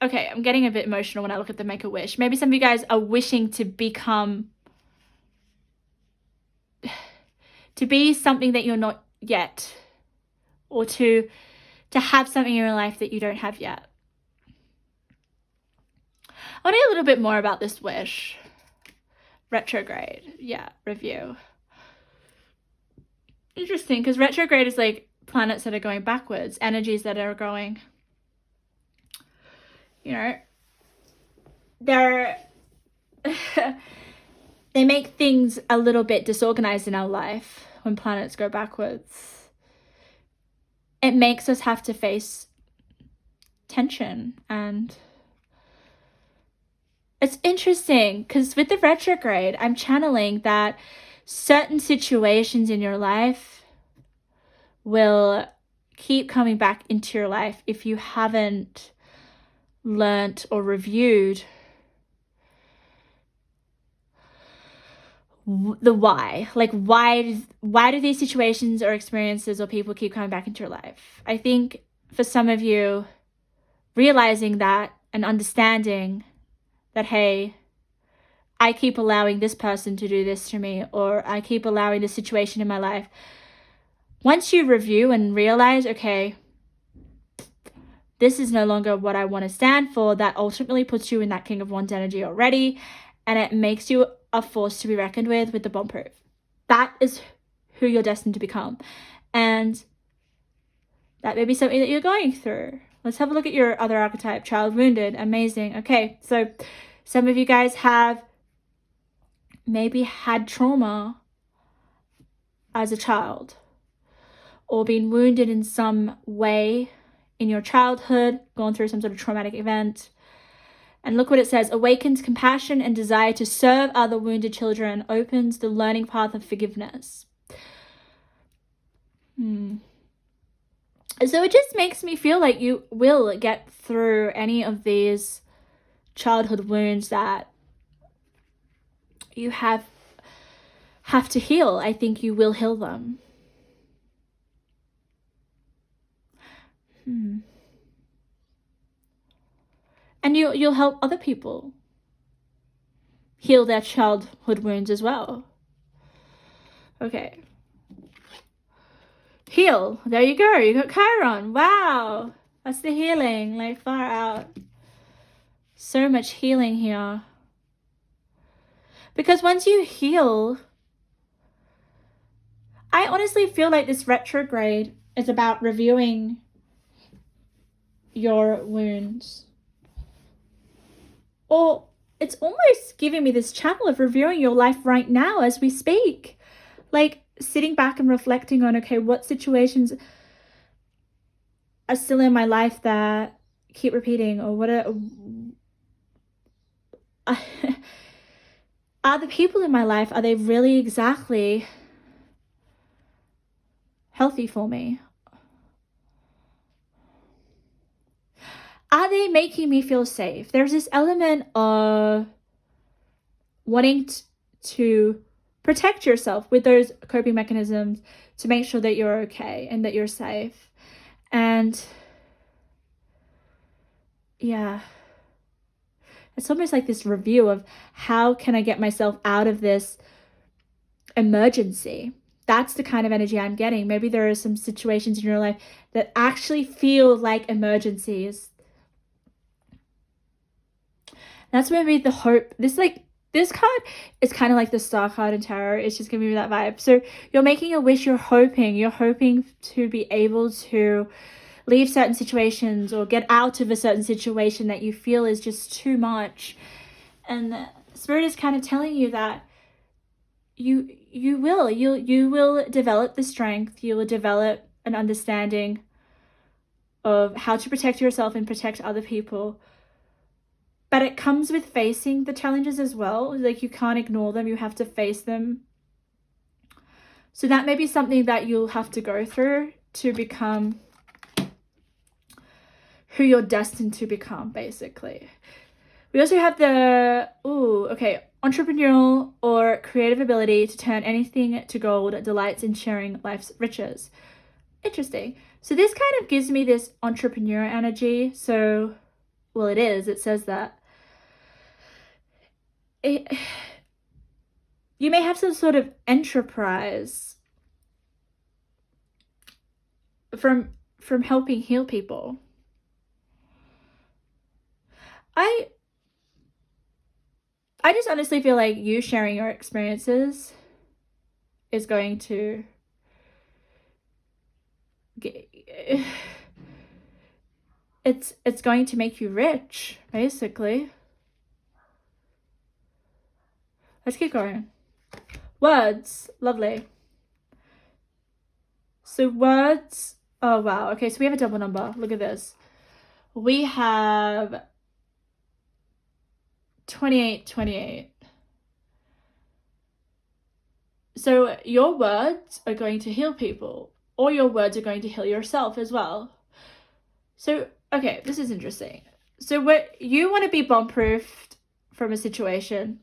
okay, I'm getting a bit emotional when I look at the Make-A-Wish. Maybe some of you guys are wishing to be something that you're not yet, or to have something in your life that you don't have yet. I want to hear a little bit more about this wish. Retrograde, review. Interesting, because retrograde is like planets that are going backwards, energies that are going, they're they make things a little bit disorganized in our life when planets go backwards. It makes us have to face tension, and it's interesting because with the retrograde, I'm channeling that certain situations in your life will keep coming back into your life if you haven't learnt or reviewed the why. Like, why do these situations or experiences or people keep coming back into your life? I think for some of you, realizing that and understanding that, hey, I keep allowing this person to do this to me, or I keep allowing this situation in my life. Once you review and realize, okay, this is no longer what I want to stand for, that ultimately puts you in that King of Wands energy already, and it makes you a force to be reckoned with the bomb-proof. That is who you're destined to become. And that may be something that you're going through. Let's have a look at your other archetype, child wounded. Amazing. Okay, so some of you guys have maybe had trauma as a child, or been wounded in some way in your childhood, gone through some sort of traumatic event. And look what it says: awakens compassion and desire to serve other wounded children, opens the learning path of forgiveness. So it just makes me feel like you will get through any of these childhood wounds that you have to heal. I think you will heal them. And you'll help other people heal their childhood wounds as well. Okay. Heal. There you go. You got Chiron. Wow. That's the healing. Like, far out. So much healing here. Because once you heal, I honestly feel like this retrograde is about reviewing your wounds. Or it's almost giving me this channel of reviewing your life right now as we speak. Like, sitting back and reflecting on, okay, what situations are still in my life that keep repeating, or what are the people in my life, are they really exactly healthy for me? Are they making me feel safe? There's this element of wanting to protect yourself with those coping mechanisms to make sure that you're okay and that you're safe. And yeah, it's almost like this review of how can I get myself out of this emergency. That's the kind of energy I'm getting. Maybe there are some situations in your life that actually feel like emergencies. That's maybe the hope. This card is kind of like the Star card in tarot. It's just giving me that vibe. So you're making a wish. You're hoping to be able to leave certain situations or get out of a certain situation that you feel is just too much. And the Spirit is kind of telling you that you will develop the strength. You will develop an understanding of how to protect yourself and protect other people. But it comes with facing the challenges as well. Like, you can't ignore them. You have to face them. So that may be something that you'll have to go through to become who you're destined to become, basically. We also have the, entrepreneurial or creative ability to turn anything to gold, delights in sharing life's riches. Interesting. So this kind of gives me this entrepreneur energy. So, well, it says that. You may have some sort of enterprise from helping heal people. I just honestly feel like you sharing your experiences is going to it's going to make you rich, basically. Let's keep going. Words. Lovely. So words. Oh, wow. Okay, so we have a double number. Look at this. We have 28. So your words are going to heal people, or your words are going to heal yourself as well. So, okay, this is interesting. So what you want to be bomb-proofed from a situation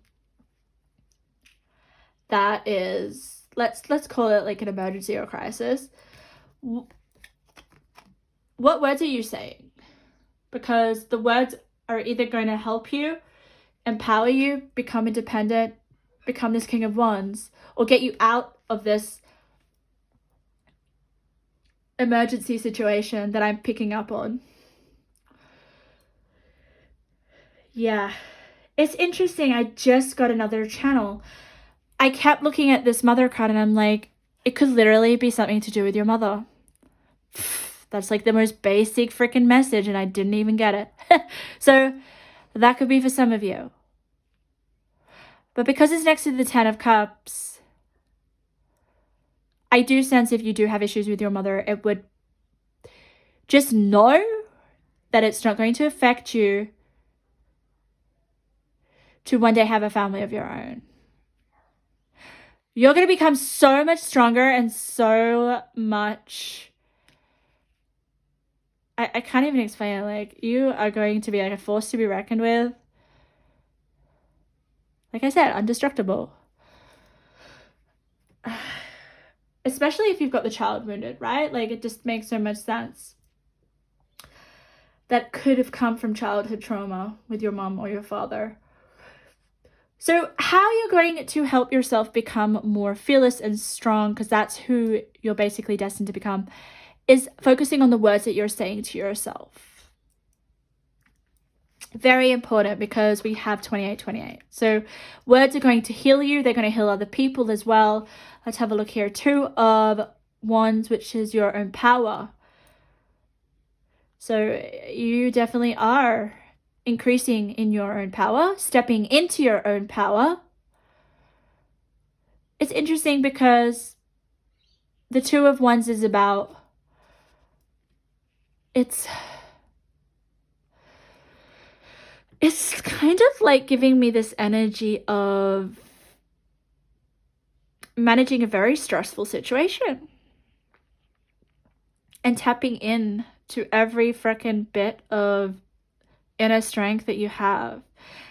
that is, let's call it like an emergency or crisis. What words are you saying? Because the words are either going to help you, empower you, become independent, become this King of Wands, or get you out of this emergency situation that I'm picking up on. Yeah, it's interesting. I just got another channel. I kept looking at this mother card and I'm like, it could literally be something to do with your mother. That's like the most basic freaking message and I didn't even get it. So that could be for some of you. But because it's next to the 10 of Cups, I do sense if you do have issues with your mother, it would just know that it's not going to affect you to one day have a family of your own. You're going to become so much stronger and so much... I can't even explain it. Like, you are going to be like a force to be reckoned with. Like I said, indestructible. Especially if you've got the child wounded, right? Like, it just makes so much sense. That could have come from childhood trauma with your mom or your father. So how you're going to help yourself become more fearless and strong, because that's who you're basically destined to become, is focusing on the words that you're saying to yourself. Very important because we have 28. So words are going to heal you. They're going to heal other people as well. Let's have a look here. 2 of Wands, which is your own power. So you definitely are increasing in your own power, stepping into your own power. It's interesting because the 2 of Wands is about, it's kind of like giving me this energy of managing a very stressful situation and tapping in to every freaking bit of inner strength that you have.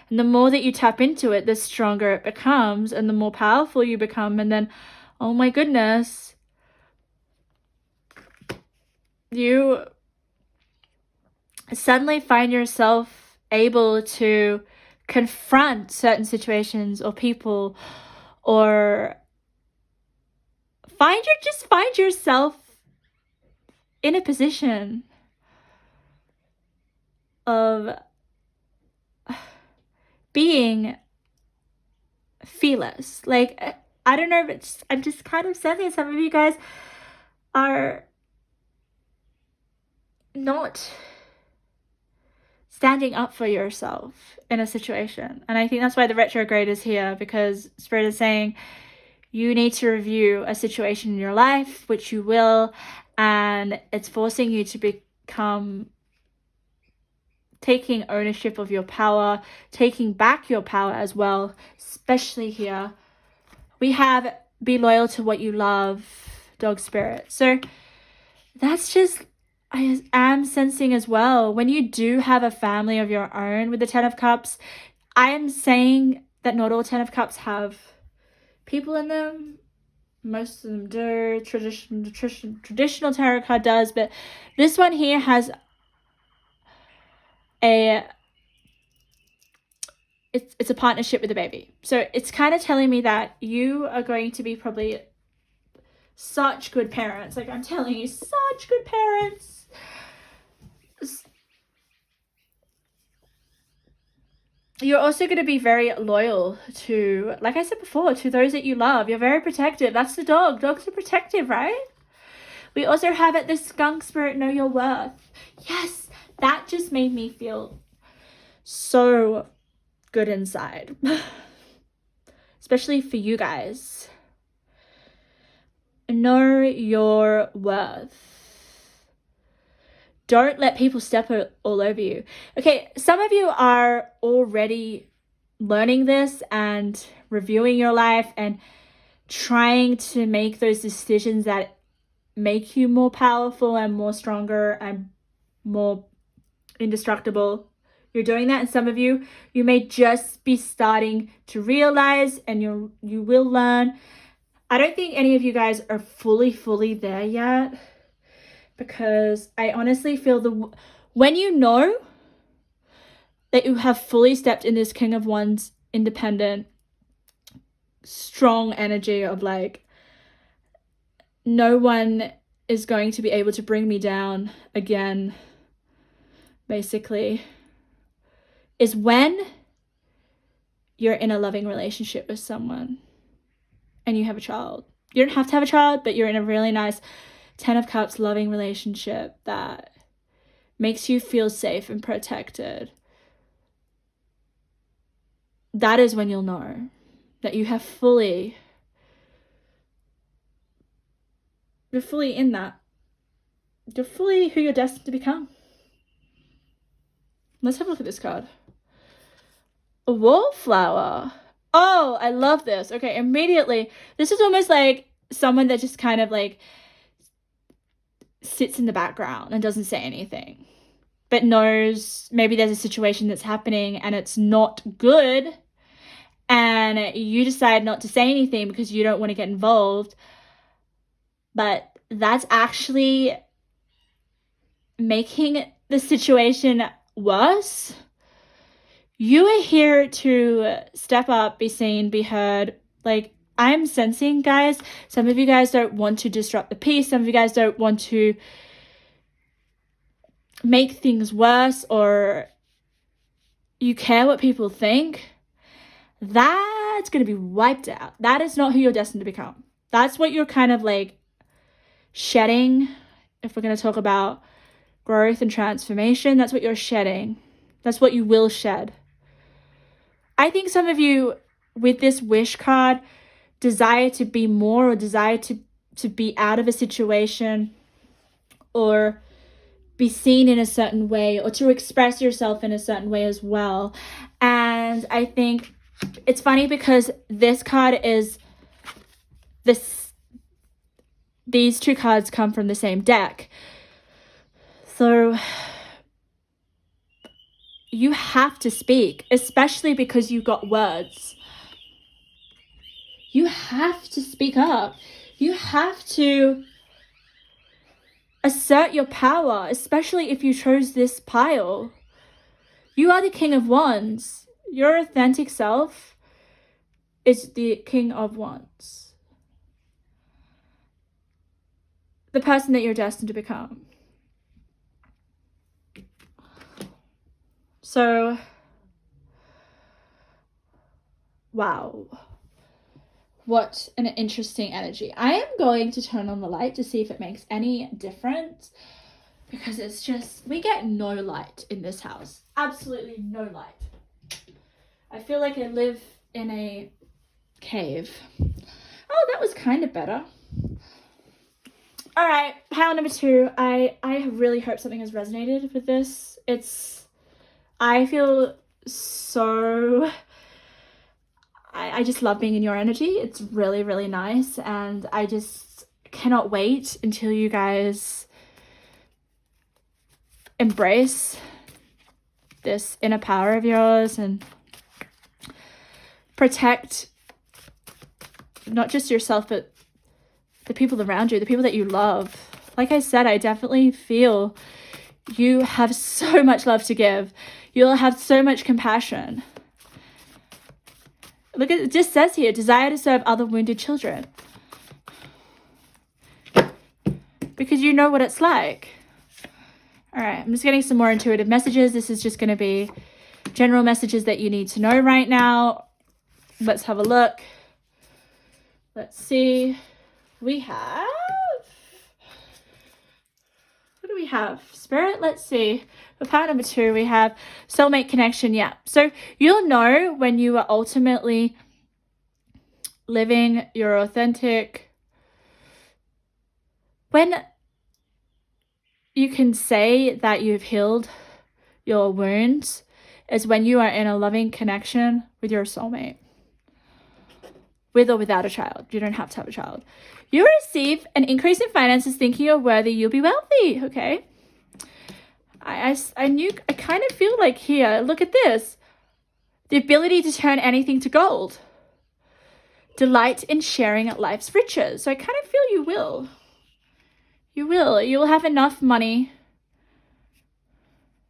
And the more that you tap into it, the stronger it becomes and the more powerful you become. And then, oh my goodness, you suddenly find yourself able to confront certain situations or people, or find yourself in a position of being fearless. Like, I don't know if I'm just kind of sensing some of you guys are not standing up for yourself in a situation. And I think that's why the retrograde is here, because Spirit is saying you need to review a situation in your life, which you will, and it's forcing you to become taking ownership of your power, taking back your power as well. Especially here we have be loyal to what you love, dog spirit. So that's just, I am sensing as well, when you do have a family of your own with the 10 of Cups, I am saying that not all 10 of Cups have people in them. Most of them do. Traditional tarot card does, but this one here has it's a partnership with a baby. So it's kind of telling me that you are going to be probably such good parents. Like, I'm telling you, such good parents. You're also going to be very loyal to, like I said before, to those that you love. You're very protective. That's the dog. Dogs are protective, right? We also have it, the skunk spirit, know your worth. Yes, that just made me feel so good inside. especially for you guys. Know your worth. Don't let people step all over you. Okay, some of you are already learning this and reviewing your life and trying to make those decisions that make you more powerful and more stronger and more indestructible. You're doing that, and some of you may just be starting to realize, and you will learn. I don't think any of you guys are fully there yet, because I honestly feel when you know that you have fully stepped in this King of Wands independent, strong energy of like, no one is going to be able to bring me down again, basically, is when you're in a loving relationship with someone and you have a child. You don't have to have a child, but you're in a really nice 10 of Cups loving relationship that makes you feel safe and protected. That is when you'll know that you have you're fully in that. You're fully who you're destined to become. Let's have a look at this card. A wallflower. Oh, I love this. Okay, immediately. This is almost like someone that just kind of like sits in the background and doesn't say anything, but knows maybe there's a situation that's happening and it's not good, and you decide not to say anything because you don't want to get involved, but that's actually making the situation worse. You are here to step up, be seen, be heard. Like, I'm sensing, guys, some of you guys don't want to disrupt the peace. Some of you guys don't want to make things worse, or you care what people think. That's going to be wiped out. That is not who you're destined to become. That's what you're kind of like shedding. If we're going to talk about growth and transformation, that's what you're shedding. That's what you will shed. I think some of you with this wish card desire to be more, or desire to be out of a situation, or be seen in a certain way, or to express yourself in a certain way as well. And I think it's funny because this card is these two cards come from the same deck. So you have to speak, especially because you got words. You have to speak up. You have to assert your power, especially if you chose this pile. You are the King of Wands. Your authentic self is the King of Wands. The person that you're destined to become. So, wow. What an interesting energy. I am going to turn on the light to see if it makes any difference, because it's just, we get no light in this house. Absolutely no light. I feel like I live in a cave. Oh, that was kind of better. All right, pile number 2. I really hope something has resonated with this. I feel so... I just love being in your energy. It's really, really nice. And I just cannot wait until you guys embrace this inner power of yours and protect not just yourself, but the people around you, the people that you love. Like I said, I definitely feel you have so much love to give. You'll have so much compassion. Look at it, just says here, desire to serve other wounded children. Because you know what it's like. All right, I'm just getting some more intuitive messages. This is just going to be general messages that you need to know right now. Let's have a look. Let's see. We have... What do we have? Spirit, let's see. For part number 2, we have soulmate connection. Yeah. So you'll know when you are ultimately living your authentic, when you can say that you've healed your wounds, is when you are in a loving connection with your soulmate. With or without a child. You don't have to have a child. You receive an increase in finances, thinking you're worthy, you'll be wealthy, okay? I kind of feel like here, look at this. The ability to turn anything to gold. Delight in sharing life's riches. So I kind of feel you will. You will. You will have enough money.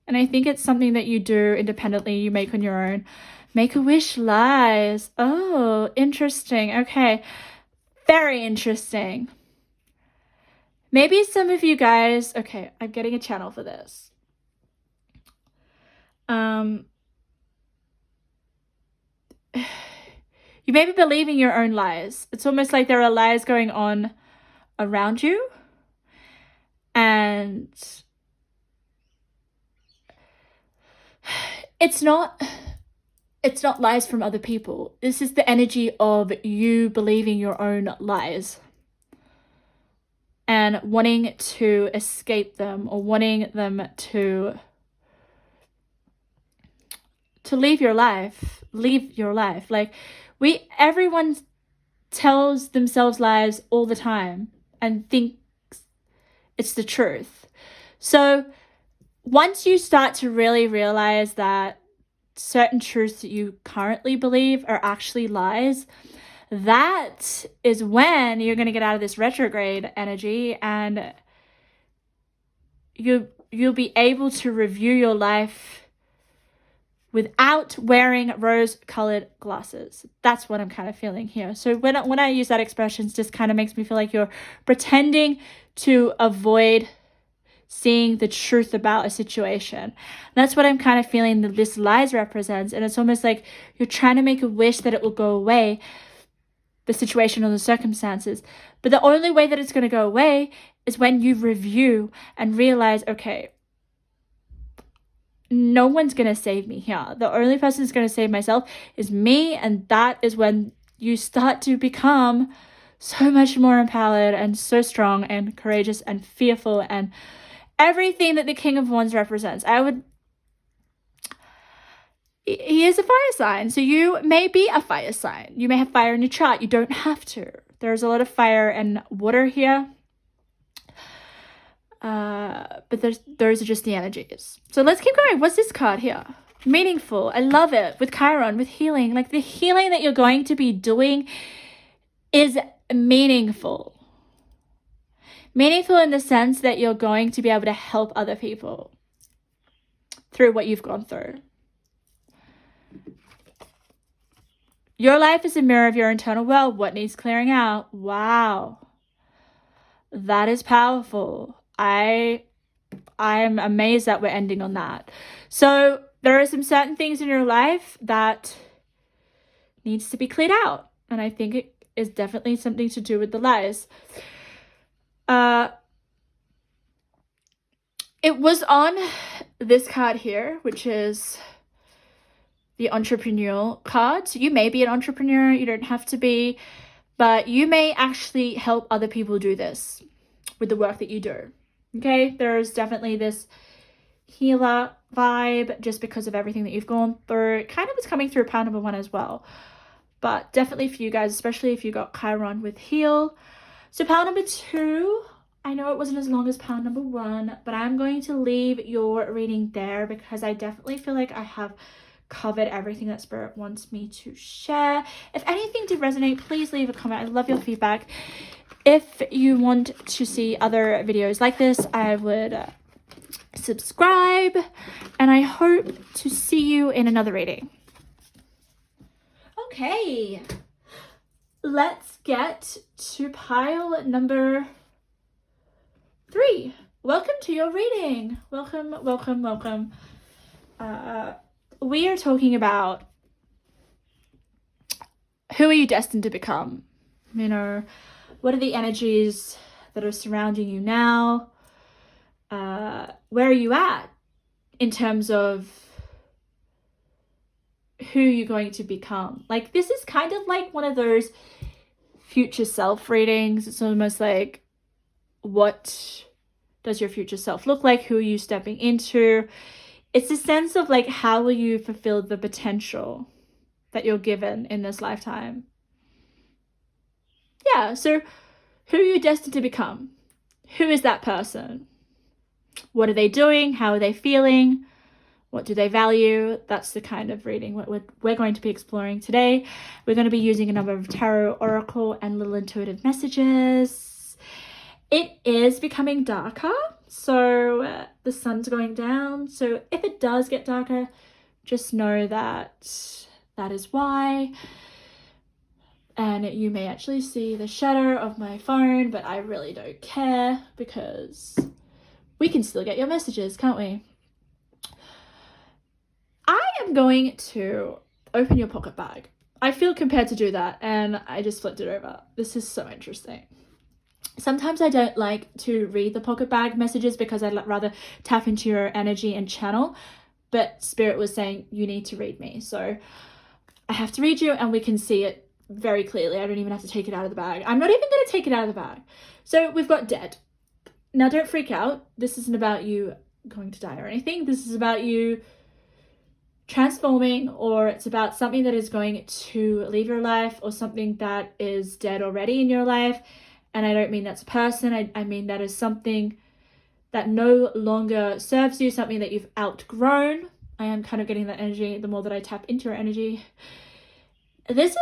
And I think it's something that you do independently, you make on your own. Make-A-Wish lies. Oh, interesting. Okay. Very interesting. Maybe some of you guys... Okay, I'm getting a channel for this. You may be believing your own lies. It's almost like there are lies going on around you. And it's not lies from other people. This is the energy of you believing your own lies and wanting to escape them, or wanting them to leave your life. Like, everyone tells themselves lies all the time and thinks it's the truth. So once you start to really realize that certain truths that you currently believe are actually lies, that is when you're going to get out of this retrograde energy, and you'll be able to review your life without wearing rose-colored glasses. That's what I'm kind of feeling here. So when I use that expression, it just kind of makes me feel like you're pretending to avoid seeing the truth about a situation. And that's what I'm kind of feeling that this lies represents. And it's almost like you're trying to make a wish that it will go away, the situation or the circumstances. But the only way that it's going to go away is when you review and realize, okay, no one's going to save me here. The only person who's going to save myself is me. And that is when you start to become so much more empowered and so strong and courageous and fearful and everything that the King of Wands represents. He is a fire sign, so you may be a fire sign. You may have fire in your chart. You don't have to. There's a lot of fire and water here. But those are just the energies. So let's keep going. What's this card here? Meaningful. I love it. With Chiron, with healing. Like, the healing that you're going to be doing is meaningful. Meaningful in the sense that you're going to be able to help other people through what you've gone through. Your life is a mirror of your internal world. What needs clearing out? Wow. That is powerful. I'm amazed that we're ending on that. So there are some certain things in your life that needs to be cleared out. And I think it is definitely something to do with the lies. It was on this card here, which is the entrepreneurial card. So you may be an entrepreneur, you don't have to be, but you may actually help other people do this with the work that you do. Okay, there's definitely this healer vibe just because of everything that you've gone through. It kind of was coming through pile number 1 as well, but definitely for you guys, especially if you got Chiron with heal. So pile number 2, I know it wasn't as long as pile number 1, but I'm going to leave your reading there because I definitely feel like I have covered everything that Spirit wants me to share. If anything did resonate, please leave a comment. I love your feedback. If you want to see other videos like this, I would subscribe, and I hope to see you in another reading. Okay, let's get to pile number 3. Welcome to your reading. Welcome, welcome, welcome. We are talking about who are you destined to become? You know, what are the energies that are surrounding you now? Where are you at in terms of who you're going to become? Like, this is kind of like one of those future self readings. It's almost like, what does your future self look like? Who are you stepping into? It's a sense of like, how will you fulfill the potential that you're given in this lifetime? Yeah, so who are you destined to become? Who is that person? What are they doing? How are they feeling? What do they value? That's the kind of reading what we're going to be exploring today. We're going to be using a number of tarot, oracle, and little intuitive messages. It is becoming darker, so the sun's going down. So if it does get darker, just know that that is why. And you may actually see the shadow of my phone, but I really don't care because we can still get your messages, can't we? I am going to open your pocket bag. I feel compelled to do that, and I just flipped it over. This is so interesting. Sometimes I don't like to read the pocket bag messages because I'd rather tap into your energy and channel, but Spirit was saying you need to read me. So I have to read you, and we can see it very clearly. I don't even have to take it out of the bag. I'm not even going to take it out of the bag. So we've got dead. Now don't freak out. This isn't about you going to die or anything. This is about you transforming, or it's about something that is going to leave your life, or something that is dead already in your life. And I don't mean that's a person. I mean that is something that no longer serves you, something that you've outgrown. I am kind of getting that energy the more that I tap into your energy. This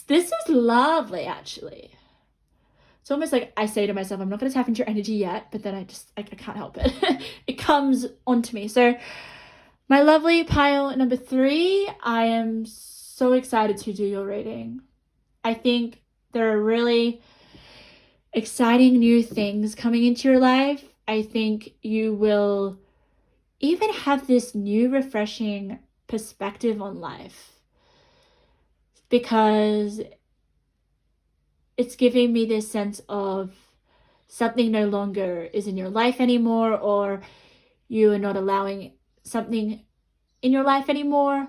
is lovely, actually. It's almost like I say to myself, I'm not going to tap into your energy yet, but then I can't help it. It comes onto me. So my lovely pile number 3, I am so excited to do your reading. I think there are really exciting new things coming into your life. I think you will even have this new refreshing perspective on life, because it's giving me this sense of something no longer is in your life anymore, or you are not allowing something in your life anymore,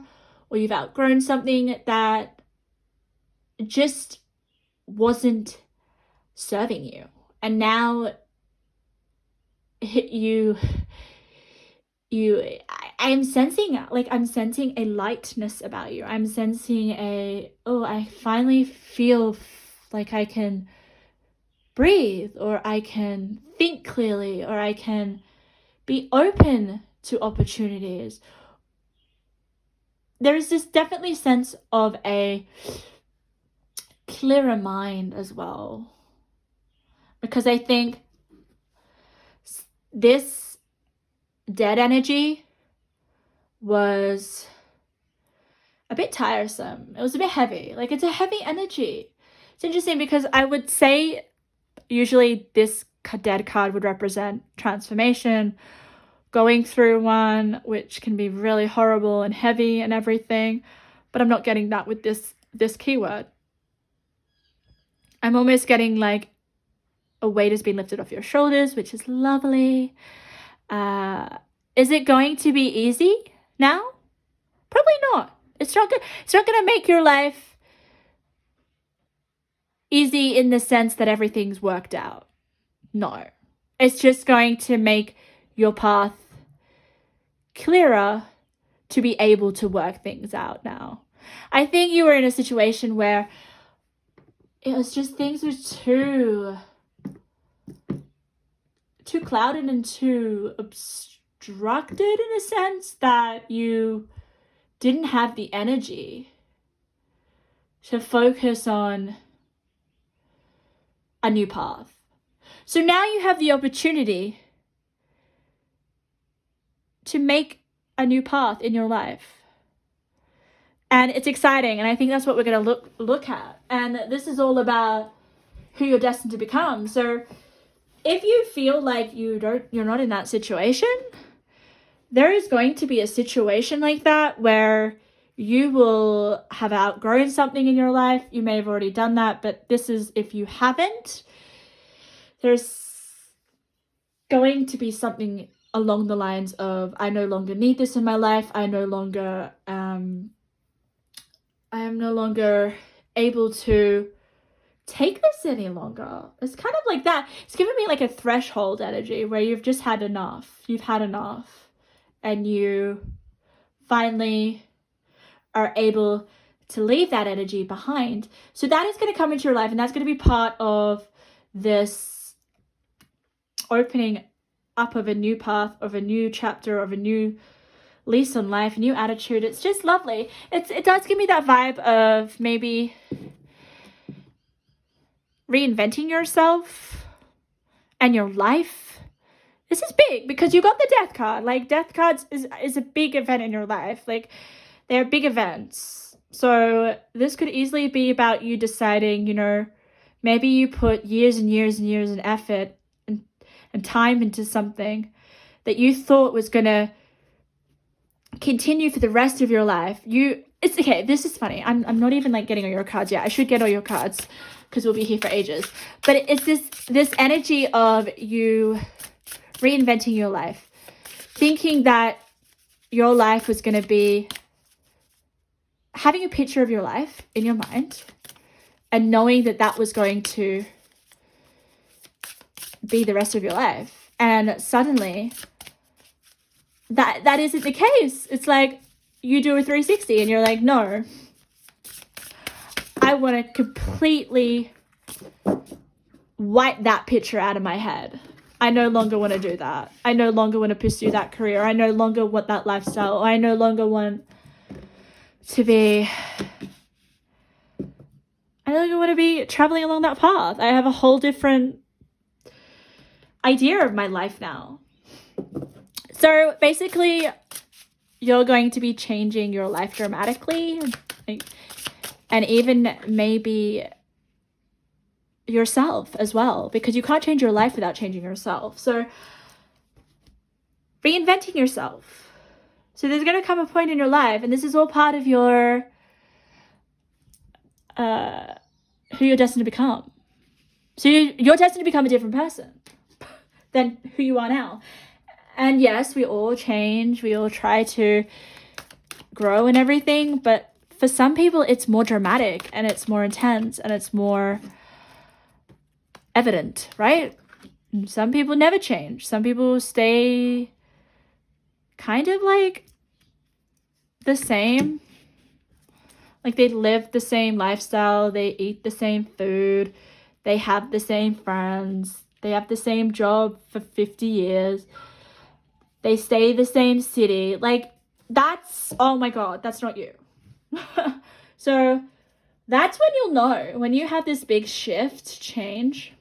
or you've outgrown something that just wasn't serving you. And now I'm sensing a lightness about you. I'm sensing I finally feel like I can breathe, or I can think clearly, or I can be open to opportunities. There is this definitely sense of a clearer mind as well, because I think this dead energy was a bit tiresome. It was a bit heavy. Like, it's a heavy energy. It's interesting because I would say usually this dead card would represent transformation, going through one, which can be really horrible and heavy and everything, but I'm not getting that with this keyword. I'm almost getting like a weight has been lifted off your shoulders, which is lovely. Is it going to be easy now? Probably not. It's not going to make your life easy in the sense that everything's worked out. No. It's just going to make your path clearer to be able to work things out now. I think you were in a situation where it was just things were too clouded and too obstructed, in a sense that you didn't have the energy to focus on a new path. So now you have the opportunity to make a new path in your life. And it's exciting, and I think that's what we're going to look at. And this is all about who you're destined to become. So if you feel like you're not in that situation, there is going to be a situation like that where you will have outgrown something in your life. You may have already done that, but this is, if you haven't, there's going to be something along the lines of, I no longer need this in my life. I am no longer able to take this any longer. It's kind of like that. It's giving me like a threshold energy where you've just had enough. You've had enough. And you finally are able to leave that energy behind. So that is going to come into your life, and that's going to be part of this opening up of a new path, of a new chapter, of a new lease on life, a new attitude. It's just lovely. It does give me that vibe of maybe reinventing yourself and your life. This is big because you got the death card. Like, death cards is a big event in your life. Like, they're big events. So this could easily be about you deciding, you know, maybe you put years and years and years and effort and time into something that you thought was going to continue for the rest of your life. It's okay. This is funny. I'm not even like getting all your cards yet. I should get all your cards because we'll be here for ages. But it's this energy of you reinventing your life, thinking that your life was going to be having a picture of your life in your mind and knowing that that was going to be the rest of your life. And suddenly that isn't the case. It's like you do a 360 and you're like, no, I want to completely wipe that picture out of my head. I no longer want to do that. I no longer want to pursue that career. I no longer want that lifestyle. I no longer want to be traveling along that path. I have a whole different idea of my life now. So basically, you're going to be changing your life dramatically, and even maybe yourself as well, because you can't change your life without changing yourself. So reinventing yourself. So there's going to come a point in your life, and this is all part of your who you're destined to become. So you're destined to become a different person than who you are now. And yes, we all change. We all try to grow and everything. But for some people, it's more dramatic and it's more intense and it's more evident, right? And some people never change. Some people stay kind of like the same. Like, they live the same lifestyle. They eat the same food. They have the same friends. They have the same job for 50 years. They stay the same city. Like, oh my God, that's not you. So that's when you'll know, when you have this big shift, change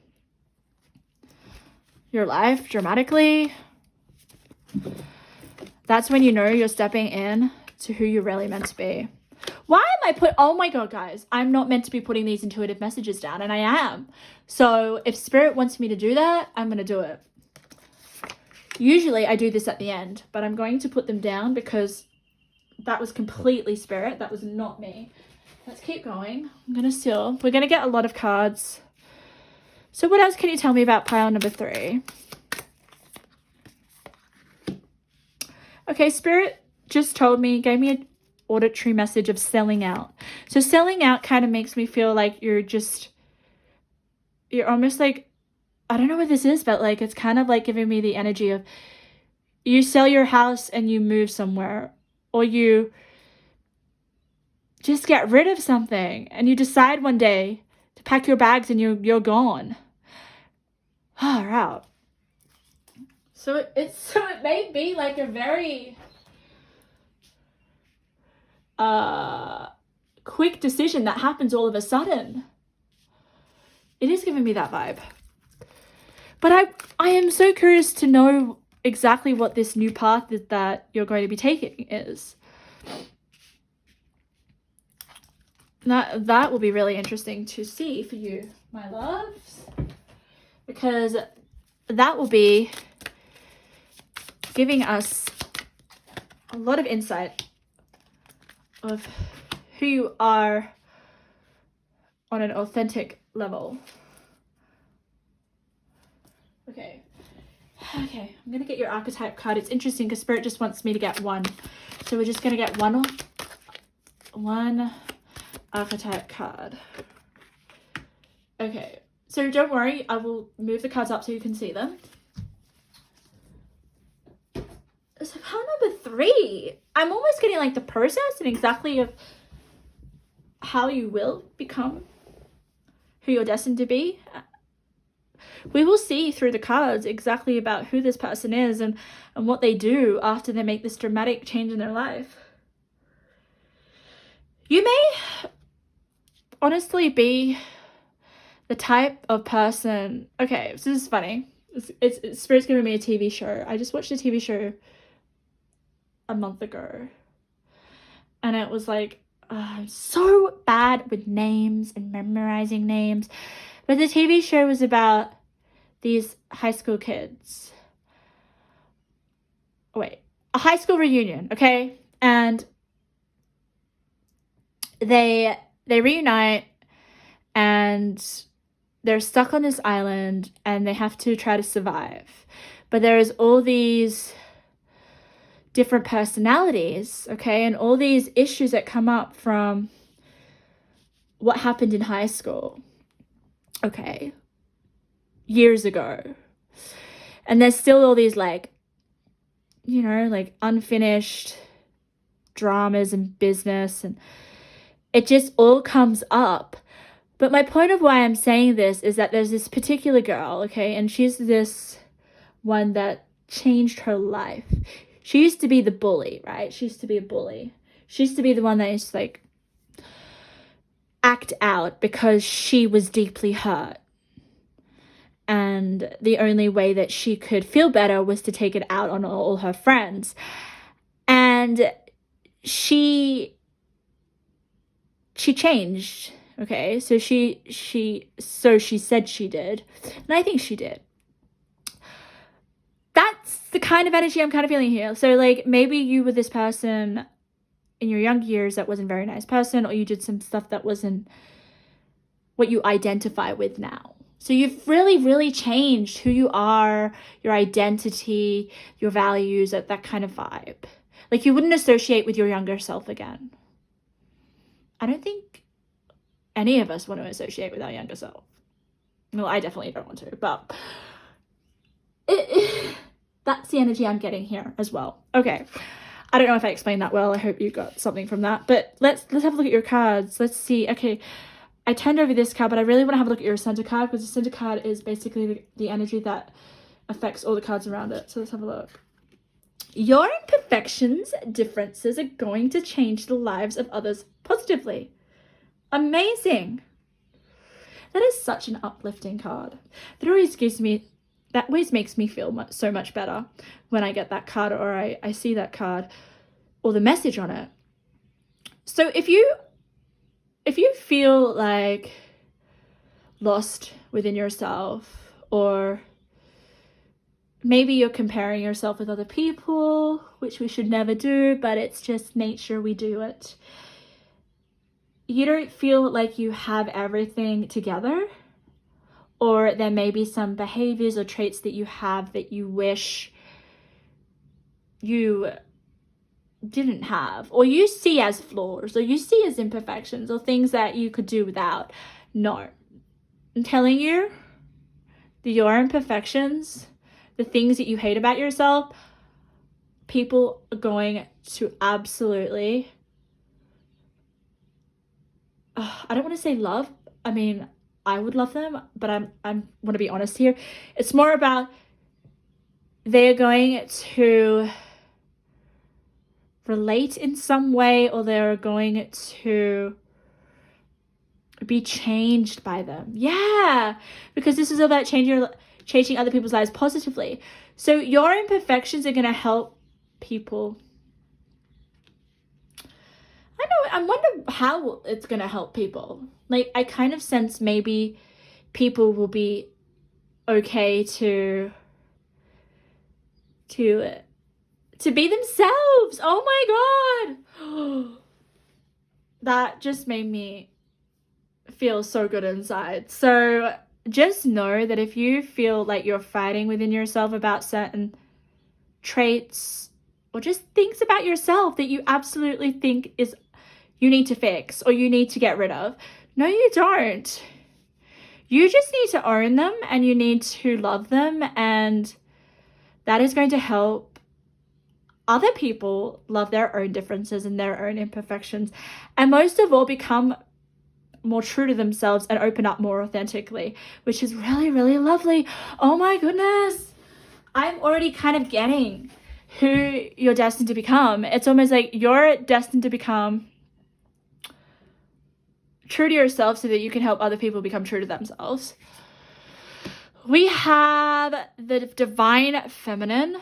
your life dramatically. That's when you know you're stepping in to who you're really meant to be. Why am I oh my God, guys, I'm not meant to be putting these intuitive messages down, and I am. So if Spirit wants me to do that, I'm going to do it. Usually I do this at the end, but I'm going to put them down because that was completely Spirit. That was not me. Let's keep going. I'm going to seal. We're going to get a lot of cards. So what else can you tell me about pile number 3? Okay, Spirit just told me, gave me an auditory message of selling out. So selling out kind of makes me feel like you're almost like, I don't know what this is, but like, it's kind of like giving me the energy of you sell your house and you move somewhere, or you just get rid of something and you decide one day to pack your bags and you're gone. All right. So it may be like a very quick decision that happens all of a sudden. It is giving me that vibe. But I am so curious to know exactly what this new path that you're going to be taking is. That will be really interesting to see for you, my loves, because that will be giving us a lot of insight of who you are on an authentic level. Okay, I'm going to get your archetype card. It's interesting because Spirit just wants me to get one. So we're just going to get one archetype card. Okay, so don't worry, I will move the cards up so you can see them. So card number 3, I'm almost getting like the process and exactly of how you will become who you're destined to be. We will see through the cards exactly about who this person is and what they do after they make this dramatic change in their life. You may honestly be the type of person... Okay, this is funny. It's Spirit's giving me a TV show. I just watched a TV show a month ago. And it was like, I'm so bad with names and memorizing names. But the TV show was about these high school kids. Wait, a high school reunion, okay? And they reunite and they're stuck on this island and they have to try to survive. But there's all these different personalities, okay? And all these issues that come up from what happened in high school, okay? Years ago. And there's still all these like, you know, like unfinished dramas and business, and it just all comes up. But my point of why I'm saying this is that there's this particular girl, okay, and she's this one that changed her life. She used to be the bully, right? She used to be a bully. She used to be the one that used to like act out because she was deeply hurt. And the only way that she could feel better was to take it out on all her friends. And she changed, okay? So she said she did. And I think she did. That's the kind of energy I'm kind of feeling here. So like maybe you were this person in your young years that wasn't a very nice person, or you did some stuff that wasn't what you identify with now. So you've really, really changed who you are, your identity, your values, that kind of vibe. Like you wouldn't associate with your younger self again. I don't think any of us want to associate with our younger self. Well, I definitely don't want to, but that's the energy I'm getting here as well. Okay. I don't know if I explained that well. I hope you got something from that. But let's have a look at your cards. Let's see. Okay. I turned over this card, but I really want to have a look at your center card, because the center card is basically the energy that affects all the cards around it. So let's have a look. Your imperfections, differences are going to change the lives of others positively. Amazing. That is such an uplifting card. That always makes me feel so much better when I get that card, or I see that card or the message on it. So if you feel like lost within yourself, or maybe you're comparing yourself with other people, which we should never do, but it's just nature, we do it. You don't feel like you have everything together, or there may be some behaviors or traits that you have that you wish you didn't have, or you see as flaws, or you see as imperfections, or things that you could do without. No, I'm telling you, your imperfections, the things that you hate about yourself, people are going to absolutely, I don't want to say love. I mean, I would love them, but I want to be honest here. It's more about they're going to relate in some way, or they're going to be changed by them. Yeah, because this is about changing other people's lives positively. So your imperfections are going to help people. I wonder how it's going to help people. Like, I kind of sense maybe people will be okay to be themselves. Oh my God. That just made me feel so good inside. So just know that if you feel like you're fighting within yourself about certain traits, or just things about yourself that you absolutely think you need to fix or you need to get rid of, no, you don't. You just need to own them and you need to love them, and that is going to help other people love their own differences and their own imperfections, and most of all, become more true to themselves and open up more authentically, which is really, really lovely. Oh my goodness. I'm already kind of getting who you're destined to become. It's almost like you're destined to become true to yourself so that you can help other people become true to themselves. We have the divine feminine.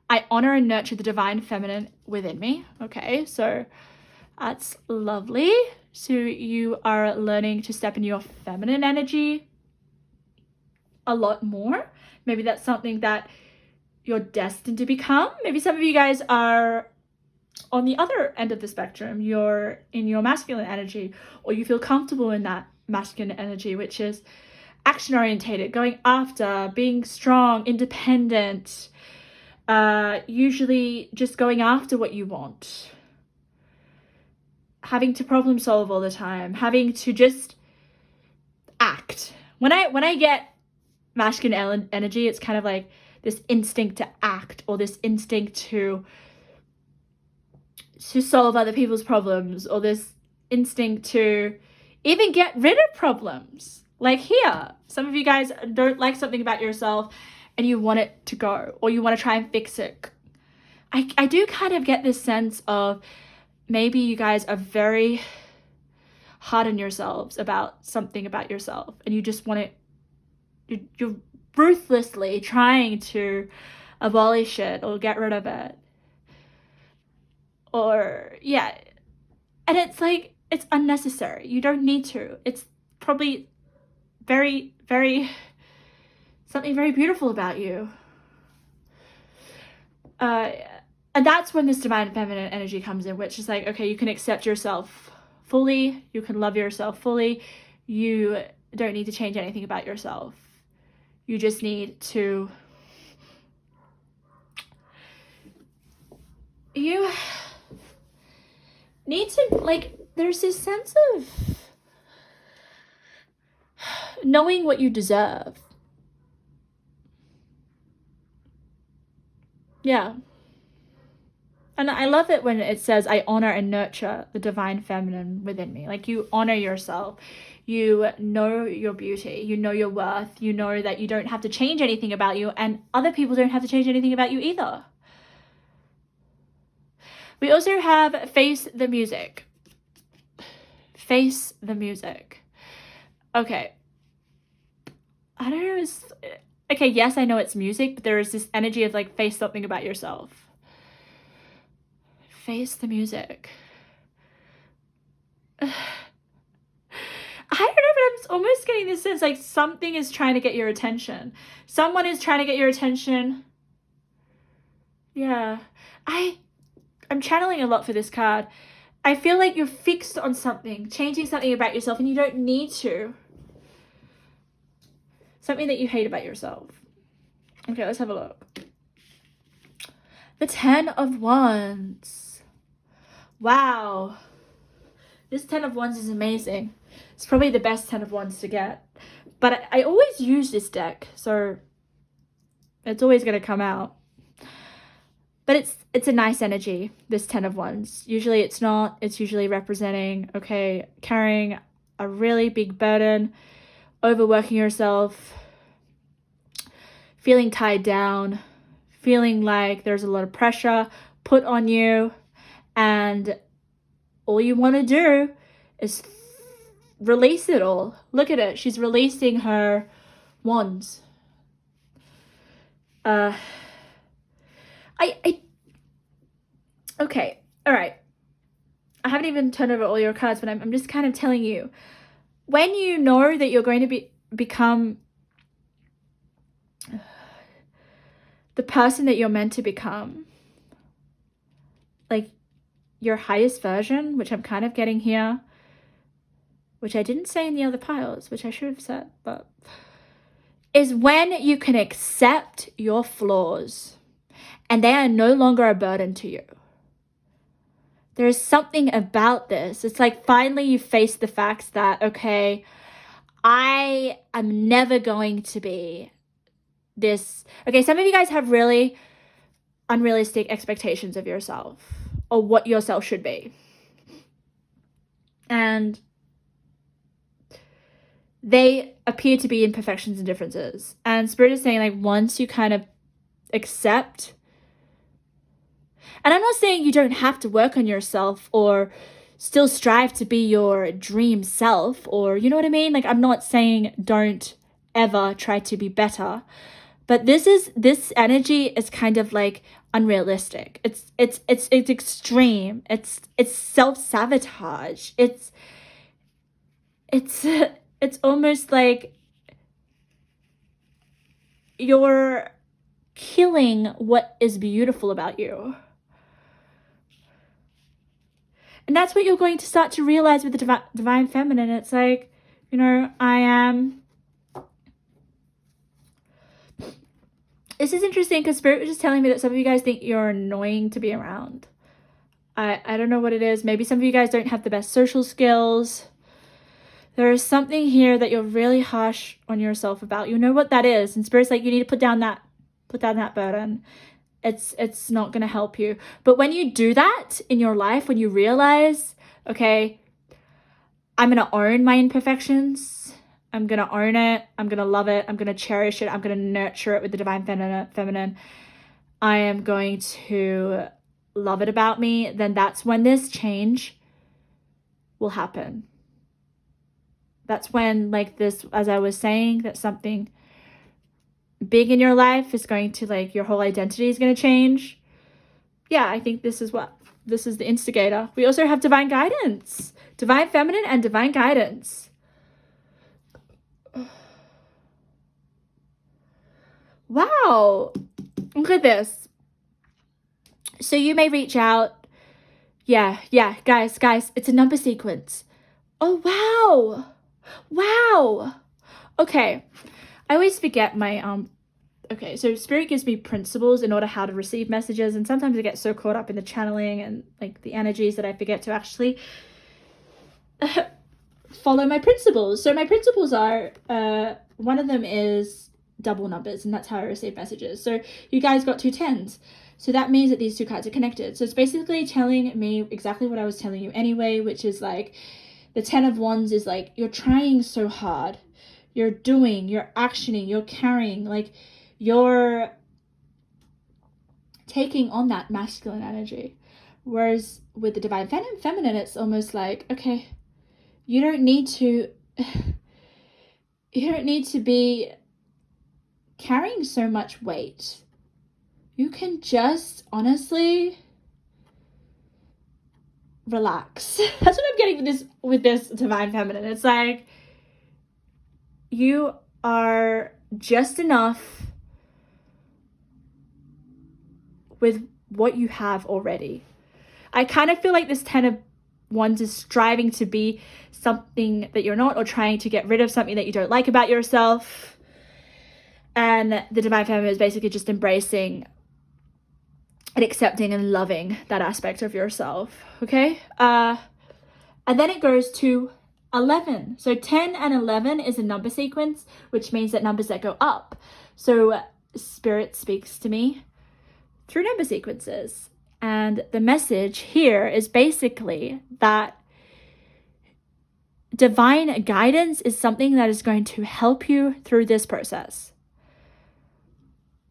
I honor and nurture the divine feminine within me. Okay, so that's lovely. So you are learning to step into your feminine energy a lot more. Maybe that's something that you're destined to become. Maybe some of you guys are on the other end of the spectrum. You're in your masculine energy, or you feel comfortable in that masculine energy, which is action orientated, going after, being strong, independent, usually just going after what you want, having to problem solve all the time, having to just act. When I get masculine energy, it's kind of like this instinct to act, or this instinct to solve other people's problems, or this instinct to even get rid of problems. Like here, some of you guys don't like something about yourself and you want it to go, or you want to try and fix it. I do kind of get this sense of maybe you guys are very hard on yourselves about something about yourself, and you just want it, you're ruthlessly trying to abolish it or get rid of it. Or, yeah. And it's like, it's unnecessary. You don't need to. It's probably very, very, something very beautiful about you. And that's when this divine feminine energy comes in, which is like, okay, you can accept yourself fully. You can love yourself fully. You don't need to change anything about yourself. You just need to, you need to, like, there's this sense of knowing what you deserve. Yeah. And I love it when it says, I honor and nurture the divine feminine within me. Like, you honor yourself. You know your beauty. You know your worth. You know that you don't have to change anything about you, and other people don't have to change anything about you either. We also have face the music. Face the music. Okay. I don't know. Okay, yes, I know it's music, but there is this energy of like, face something about yourself. Face the music. I don't know, but I'm almost getting this sense like something is trying to get your attention. Someone is trying to get your attention. Yeah. I'm channeling a lot for this card. I feel like you're fixed on something, changing something about yourself, and you don't need to. Something that you hate about yourself. Okay, let's have a look. The 10 of Wands. Wow. This 10 of Wands is amazing. It's probably the best 10 of Wands to get. But I always use this deck, so it's always going to come out. But it's a nice energy, this 10 of Wands. Usually it's not. It's usually representing, okay, carrying a really big burden, overworking yourself, feeling tied down, feeling like there's a lot of pressure put on you, and all you want to do is release it all. Look at it. She's releasing her wands. Okay, all right. I haven't even turned over all your cards, but I'm just kind of telling you, when you know that you're going to become the person that you're meant to become, like your highest version, which I'm kind of getting here, which I didn't say in the other piles, which I should have said, but is when you can accept your flaws and they are no longer a burden to you. There is something about this. It's like finally you face the facts that, okay, I am never going to be this. Okay, some of you guys have really unrealistic expectations of yourself or what yourself should be. And they appear to be imperfections and differences. And Spirit is saying, like, once you kind of accept, and I'm not saying you don't have to work on yourself or still strive to be your dream self, or, you know what I mean? Like, I'm not saying don't ever try to be better, but this energy is kind of like unrealistic. It's extreme. It's self-sabotage. It's almost like you're killing what is beautiful about you. And that's what you're going to start to realize with the divine feminine. It's like, you know, this is interesting because Spirit was just telling me that some of you guys think you're annoying to be around. I don't know what it is. Maybe some of you guys don't have the best social skills. There is something here that you're really harsh on yourself about. You know what that is. And Spirit's like, you need to put down that burden. It's not going to help you. But when you do that in your life, when you realize, okay, I'm going to own my imperfections. I'm going to own it. I'm going to love it. I'm going to cherish it. I'm going to nurture it with the divine feminine. I am going to love it about me. Then that's when this change will happen. That's when, like this, as I was saying, that something big in your life is going to, like, your whole identity is going to change. Yeah, I think this is the instigator. We also have divine guidance, divine feminine and divine guidance. Wow. Look at this. So you may reach out. Yeah, guys, it's a number sequence. Oh, wow. Okay. I always forget my, okay, so Spirit gives me principles in order how to receive messages, and sometimes I get so caught up in the channeling and, like, the energies that I forget to actually follow my principles. So my principles are, one of them is double numbers, and that's how I receive messages. So you guys got 2 10s. So that means that these two cards are connected. So it's basically telling me exactly what I was telling you anyway, which is like, the 10 of Wands is like, you're trying so hard. You're doing, you're actioning, you're carrying, like, you're taking on that masculine energy. Whereas with the divine feminine, it's almost like, okay, you don't need to be carrying so much weight. You can just honestly relax. That's what I'm getting with this divine feminine. It's like, you are just enough with what you have already. I kind of feel like this 10 of Wands is striving to be something that you're not, or trying to get rid of something that you don't like about yourself. And the divine feminine is basically just embracing and accepting and loving that aspect of yourself. Okay? And then it goes to 11. So 10 and 11 is a number sequence, which means that numbers that go up. So Spirit speaks to me through number sequences. And the message here is basically that divine guidance is something that is going to help you through this process.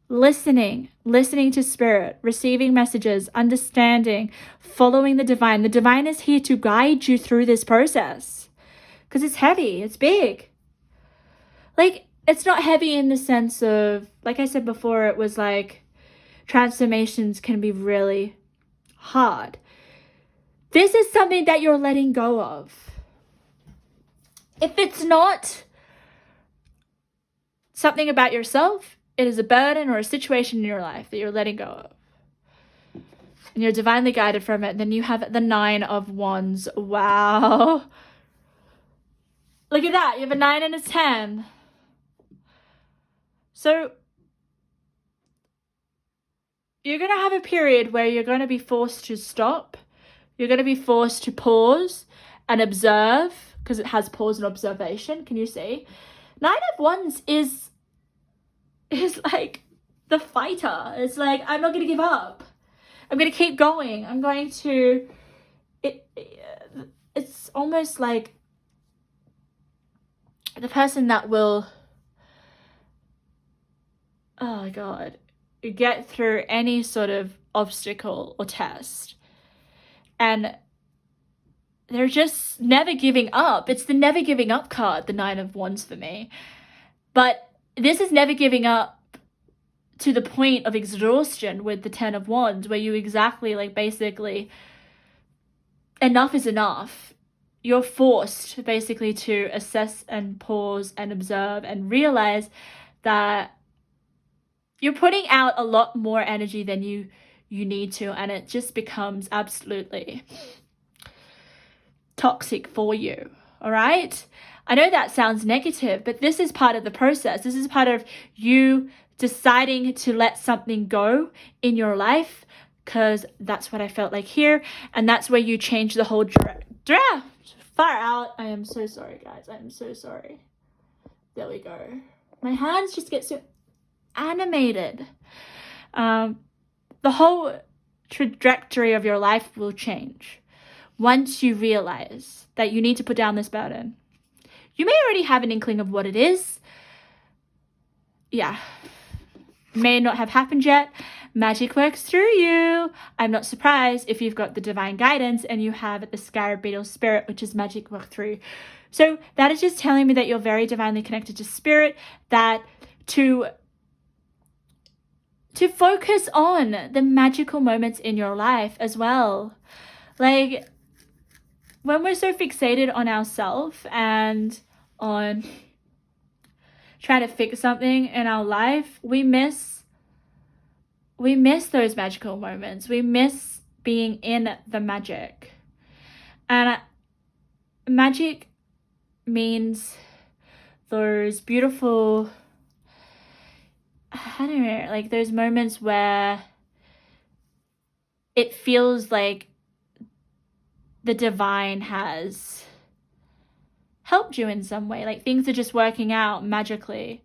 Listening to Spirit, receiving messages, understanding, following the divine. The divine is here to guide you through this process. Because it's heavy, it's big. Like, it's not heavy in the sense of, like I said before, it was like, transformations can be really hard. This is something that you're letting go of. If it's not something about yourself, it is a burden or a situation in your life that you're letting go of. And you're divinely guided from it. Then you have the 9 of Wands. Wow. Look at that. You have a 9 and a 10. So you're going to have a period where you're going to be forced to stop. You're going to be forced to pause and observe because it has pause and observation. Can you see? Nine of Wands is like the fighter. It's like, I'm not going to give up. I'm going to keep going. I'm going to... It's almost like the person that will... Oh my God. Get through any sort of obstacle or test. And they're just never giving up. It's the never giving up card, the Nine of Wands for me. But this is never giving up to the point of exhaustion with the Ten of Wands, where you exactly, like, basically, enough is enough. You're forced basically to assess and pause and observe and realize that you're putting out a lot more energy than you need to, and it just becomes absolutely toxic for you. All right? I know that sounds negative, but this is part of the process. This is part of you deciding to let something go in your life, because that's what I felt like here, and that's where you change the whole draft. Far out. I am so sorry, guys. I am so sorry. There we go. My hands just get so animated. The whole trajectory of your life will change once you realize that you need to put down this burden. You may already have an inkling of what it is. Yeah. May not have happened yet. Magic works through you. I'm not surprised if you've got the divine guidance and you have the scarab beetle spirit, which is magic work through. So that is just telling me that you're very divinely connected to spirit, that to focus on the magical moments in your life as well. Like, when we're so fixated on ourselves and on trying to fix something in our life, we miss those magical moments. We miss being in the magic. And magic means those beautiful, I don't know, like those moments where it feels like the divine has helped you in some way, like things are just working out magically.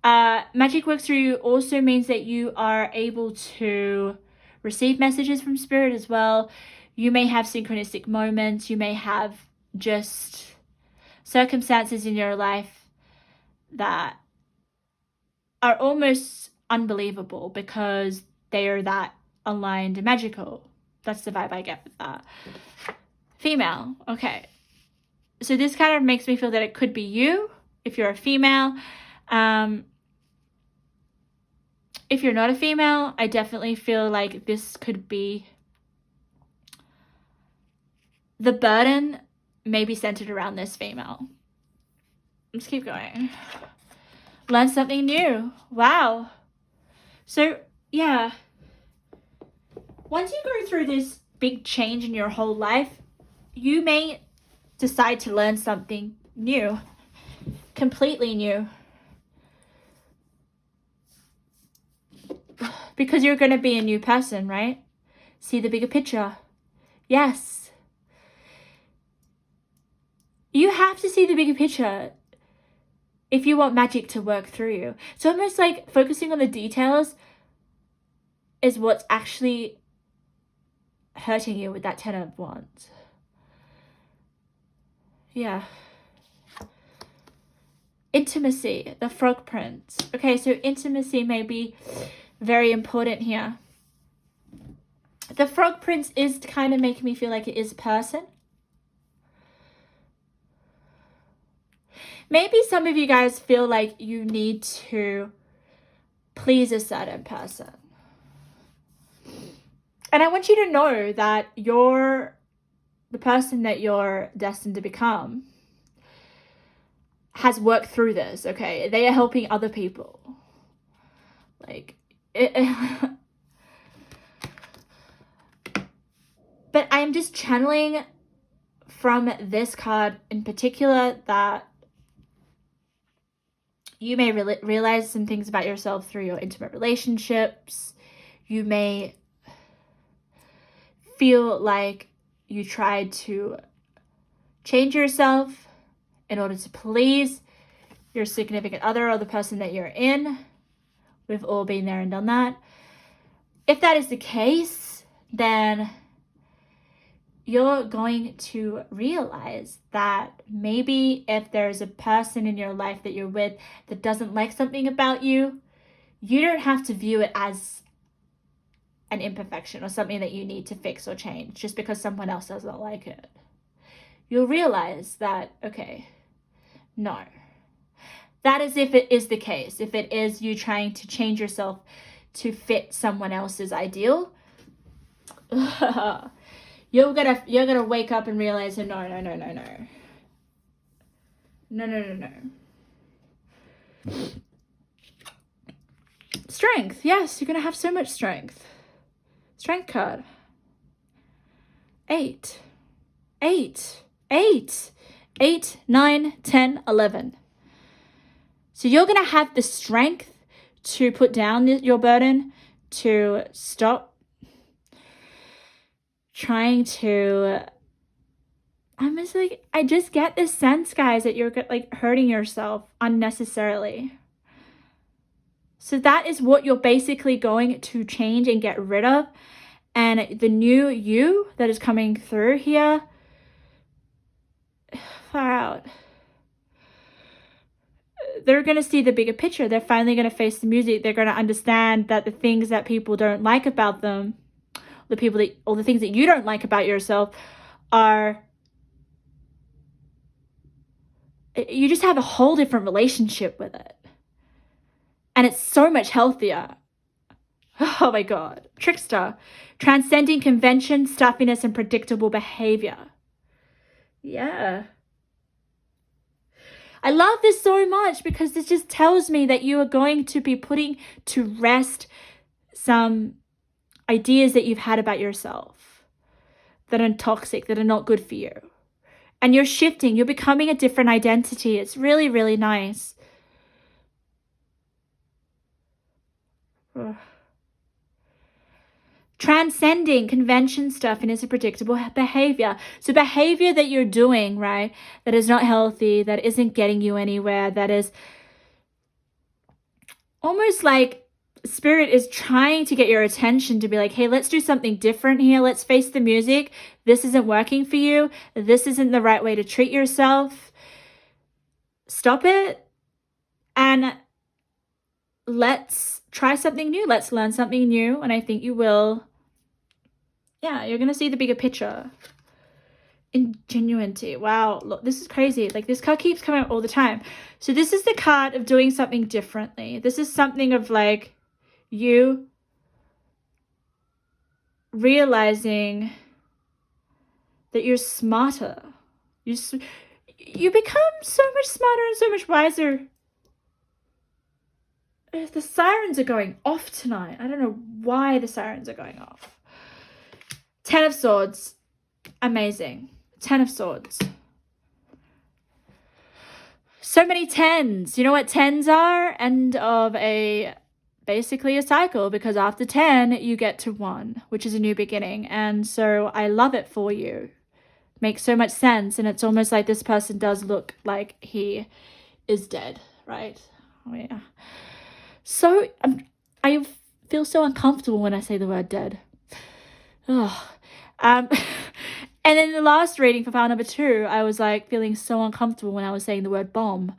Magic works through you also means that you are able to receive messages from spirit as well. You may have synchronistic moments. You may have just circumstances in your life that are almost unbelievable because they are that aligned and magical. That's the vibe I get with that. Female. Okay. So this kind of makes me feel that it could be you if you're a female. If you're not a female, I definitely feel like this could be the burden may be centered around this female. Let's keep going. Learn something new. Wow. So, yeah. Once you go through this big change in your whole life, you may decide to learn something new. Completely new. Because you're going to be a new person, right? See the bigger picture. Yes. You have to see the bigger picture if you want magic to work through you. It's almost like focusing on the details is what's actually hurting you with that Ten of Wands. Yeah. Intimacy, the frog prince. Okay, so intimacy may be very important here. The frog prince is kind of making me feel like it is a person. Maybe some of you guys feel like you need to please a certain person. And I want you to know that the person that you're destined to become has worked through this, okay? They are helping other people. Like, but I'm just channeling from this card in particular that you may realize some things about yourself through your intimate relationships. You may feel like you tried to change yourself in order to please your significant other or the person that you're in. We've all been there and done that. If that is the case, then you're going to realize that maybe if there's a person in your life that you're with that doesn't like something about you, you don't have to view it as an imperfection or something that you need to fix or change just because someone else doesn't like it. You'll realize that, okay, no. That is if it is the case. If it is you trying to change yourself to fit someone else's ideal, you're gonna wake up and realize, no. Strength. Yes, you're gonna have so much strength. Strength card. 8, 9, 10, 11. So you're going to have the strength to put down your burden, to stop trying to, I just get this sense, guys, that you're like hurting yourself unnecessarily. So that is what you're basically going to change and get rid of. And the new you that is coming through here, far out. They're going to see the bigger picture. They're finally going to face the music. They're going to understand that the things that people don't like about them, the things that you don't like about yourself are, you just have a whole different relationship with it. And it's so much healthier. Oh my God. Trickster. Transcending convention, stuffiness, and predictable behavior. Yeah. I love this so much because this just tells me that you are going to be putting to rest some ideas that you've had about yourself that are toxic, that are not good for you. And you're shifting, you're becoming a different identity. It's really, really nice. Ugh. Transcending convention stuff and it's a predictable behavior. So behavior that you're doing, right, that is not healthy, that isn't getting you anywhere, that is almost like spirit is trying to get your attention to be like, hey, let's do something different here. Let's face the music. This isn't working for you. This isn't the right way to treat yourself. Stop it. And let's try something new. Let's learn something new. And I think you will. Yeah, you're going to see the bigger picture. Ingenuity. Wow. Look, this is crazy. Like this card keeps coming up all the time. So this is the card of doing something differently. This is something of like you realizing that you're smarter. You become so much smarter and so much wiser. The sirens are going off tonight. I don't know why the sirens are going off. 10 of Swords. Amazing. 10 of Swords. So many 10s. You know what 10s are? End of basically a cycle, because after 10 you get to 1, which is a new beginning. And so I love it for you. Makes so much sense. And it's almost like this person does look like he is dead, right? Oh yeah. So I feel so uncomfortable when I say the word dead. Oh. And then the last reading for file number 2, I was like feeling so uncomfortable when I was saying the word bomb.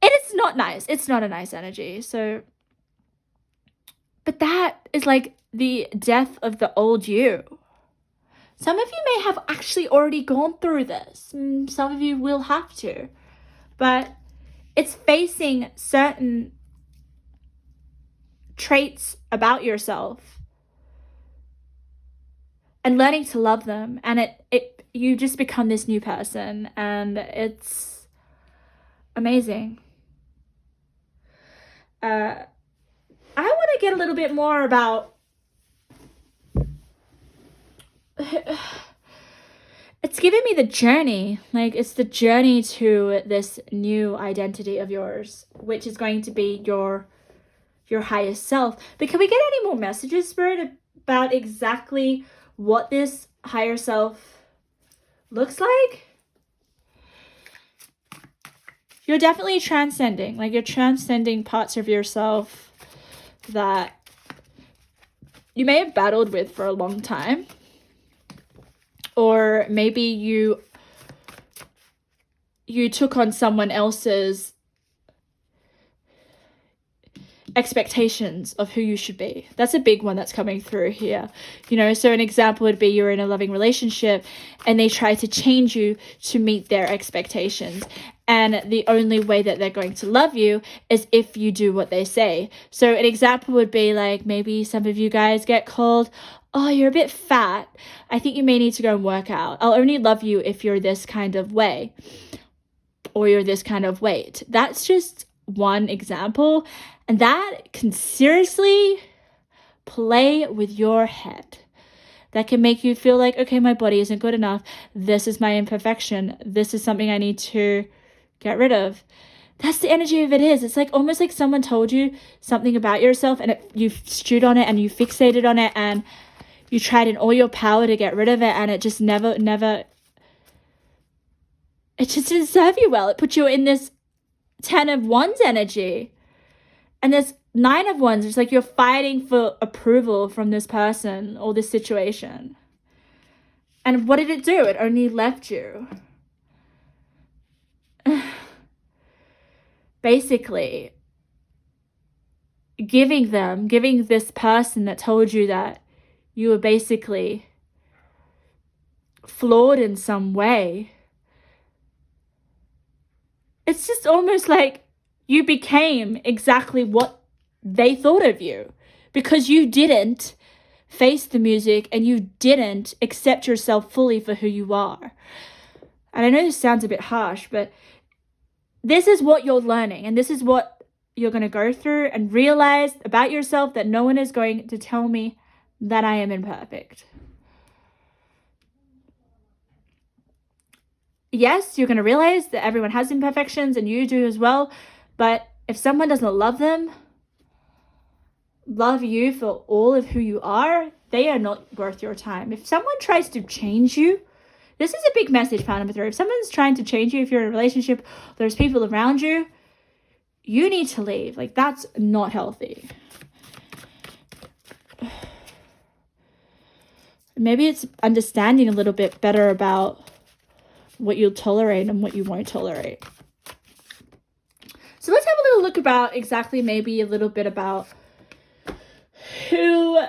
It's not nice. It's not a nice energy. So, but that is like the death of the old you. Some of you may have actually already gone through this. Some of you will have to. But it's facing certain traits about yourself and learning to love them. And you just become this new person. And it's amazing. I want to get a little bit more about... It's giving me the journey. Like, it's the journey to this new identity of yours, which is going to be your highest self. But can we get any more messages, Spirit, about exactly what this higher self looks like? you're definitely transcending. Like, you're transcending parts of yourself that you may have battled with for a long time. Or maybe you took on someone else's expectations of who you should be. That's a big one that's coming through here. You know, so an example would be you're in a loving relationship and they try to change you to meet their expectations. And the only way that they're going to love you is if you do what they say. So an example would be like, maybe some of you guys get called, oh, you're a bit fat. I think you may need to go and work out. I'll only love you if you're this kind of way or you're this kind of weight. That's just one example. And that can seriously play with your head. That can make you feel like, okay, my body isn't good enough. This is my imperfection. This is something I need to get rid of. That's the energy of it is. It's like almost like someone told you something about yourself and you stewed on it and you fixated on it and you tried in all your power to get rid of it and it just never, it just didn't serve you well. It put you in this 10 of Wands energy. And there's 9 of Wands. It's like you're fighting for approval from this person or this situation. And what did it do? It only left you. Basically, giving this person that told you that you were basically flawed in some way. It's just almost like you became exactly what they thought of you because you didn't face the music and you didn't accept yourself fully for who you are. And I know this sounds a bit harsh, but this is what you're learning and this is what you're going to go through and realize about yourself, that no one is going to tell me that I am imperfect. Yes, you're going to realize that everyone has imperfections and you do as well. But if someone doesn't love you for all of who you are, they are not worth your time. If someone tries to change you, this is a big message, pile number 3. If someone's trying to change you, if you're in a relationship, there's people around you, you need to leave. Like, that's not healthy. Maybe it's understanding a little bit better about what you'll tolerate and what you won't tolerate. So let's have a little look about exactly maybe a little bit about who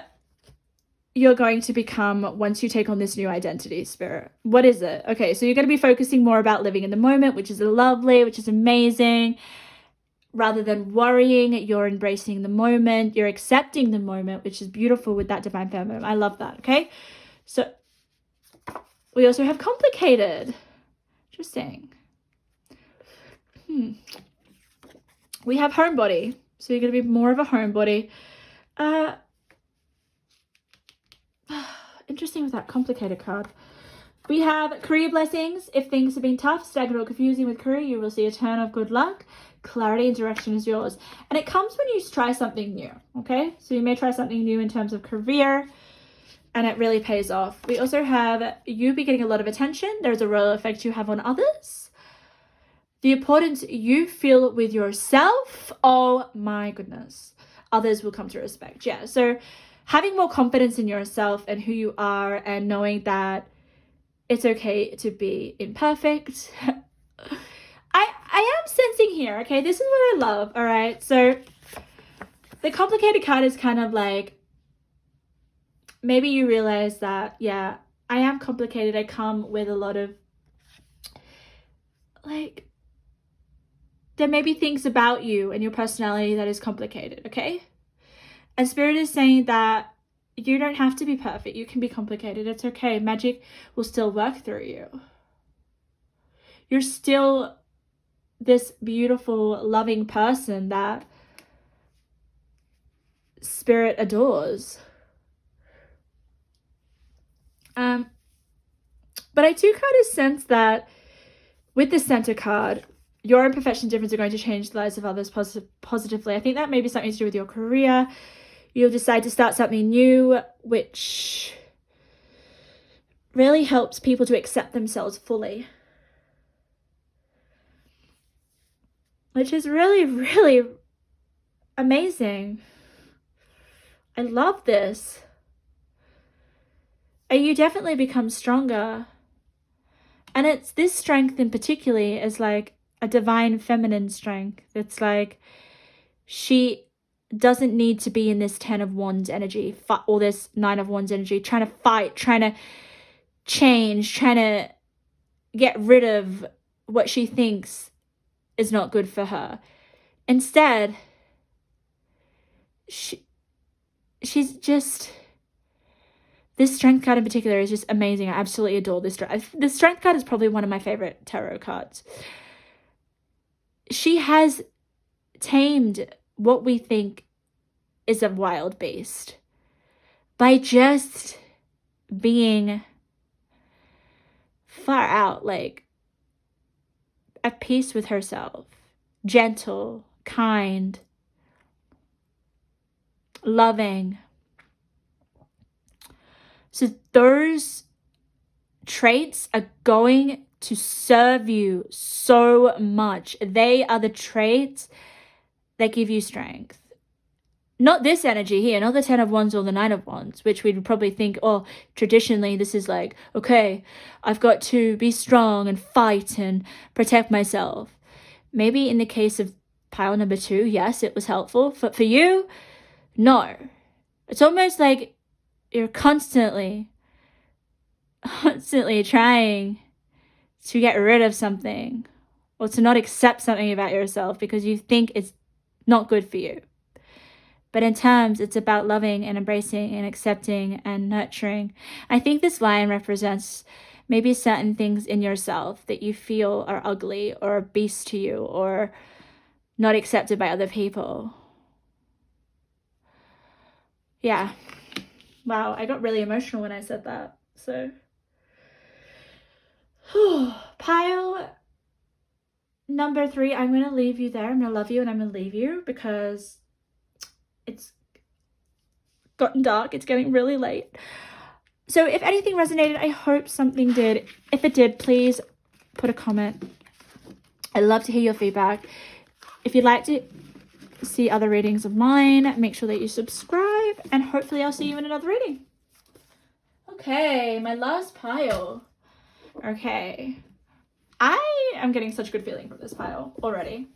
you're going to become once you take on this new identity, Spirit. What is it? Okay, so you're going to be focusing more about living in the moment, which is lovely, which is amazing. Rather than worrying, you're embracing the moment. You're accepting the moment, which is beautiful with that divine feminine. I love that, okay? So we also have complicated. Interesting. We have homebody. So you're going to be more of a homebody. Interesting with that complicated card. We have career blessings. If things have been tough, stagnant or confusing with career, you will see a turn of good luck. Clarity and direction is yours. And it comes when you try something new, okay? So you may try something new in terms of career, and it really pays off. We also have you be getting a lot of attention. There's a role effect you have on others. The importance you feel with yourself, oh my goodness. Others will come to respect. Yeah, so having more confidence in yourself and who you are and knowing that it's okay to be imperfect. I am sensing here, okay? This is what I love, all right? So the complicated card is kind of like, maybe you realize that, yeah, I am complicated. I come with a lot of, like, there may be things about you and your personality that is complicated, okay? And Spirit is saying that you don't have to be perfect. You can be complicated. It's okay. Magic will still work through you. You're still this beautiful, loving person that Spirit adores. But I do kind of sense that with the Center card, your imperfection difference are going to change the lives of others positively. I think that may be something to do with your career. You'll decide to start something new, which really helps people to accept themselves fully. which is really, really amazing. I love this. And you definitely become stronger. And it's this strength in particularly is like a divine feminine strength. It's like she doesn't need to be in this 10 of Wands energy or this 9 of Wands energy, trying to fight, trying to change, trying to get rid of what she thinks is not good for her. Instead, she's just, this strength card in particular is just amazing. I absolutely adore this. The strength card is probably one of my favorite tarot cards. She has tamed what we think is a wild beast by just being far out, like at peace with herself, gentle, kind, loving. So those traits are going to serve you so much. They are the traits that give you strength. Not this energy here, not the 10 of Wands or the 9 of Wands, which we'd probably think, oh, traditionally this is like, okay, I've got to be strong and fight and protect myself. Maybe in the case of pile number 2, yes, it was helpful. But for you, no. It's almost like you're constantly trying to get rid of something or to not accept something about yourself because you think it's not good for you. But in terms, it's about loving and embracing and accepting and nurturing. I think this lion represents maybe certain things in yourself that you feel are ugly or a beast to you or not accepted by other people. Yeah. Wow, I got really emotional when I said that. So, pile number 3, I'm going to leave you there. I'm going to love you and I'm going to leave you because it's gotten dark. It's getting really late. So if anything resonated, I hope something did. If it did, please put a comment. I'd love to hear your feedback. If you'd like to see other readings of mine, make sure that you subscribe and hopefully I'll see you in another reading. Okay, my last pile. Okay. I am getting such a good feeling from this pile already.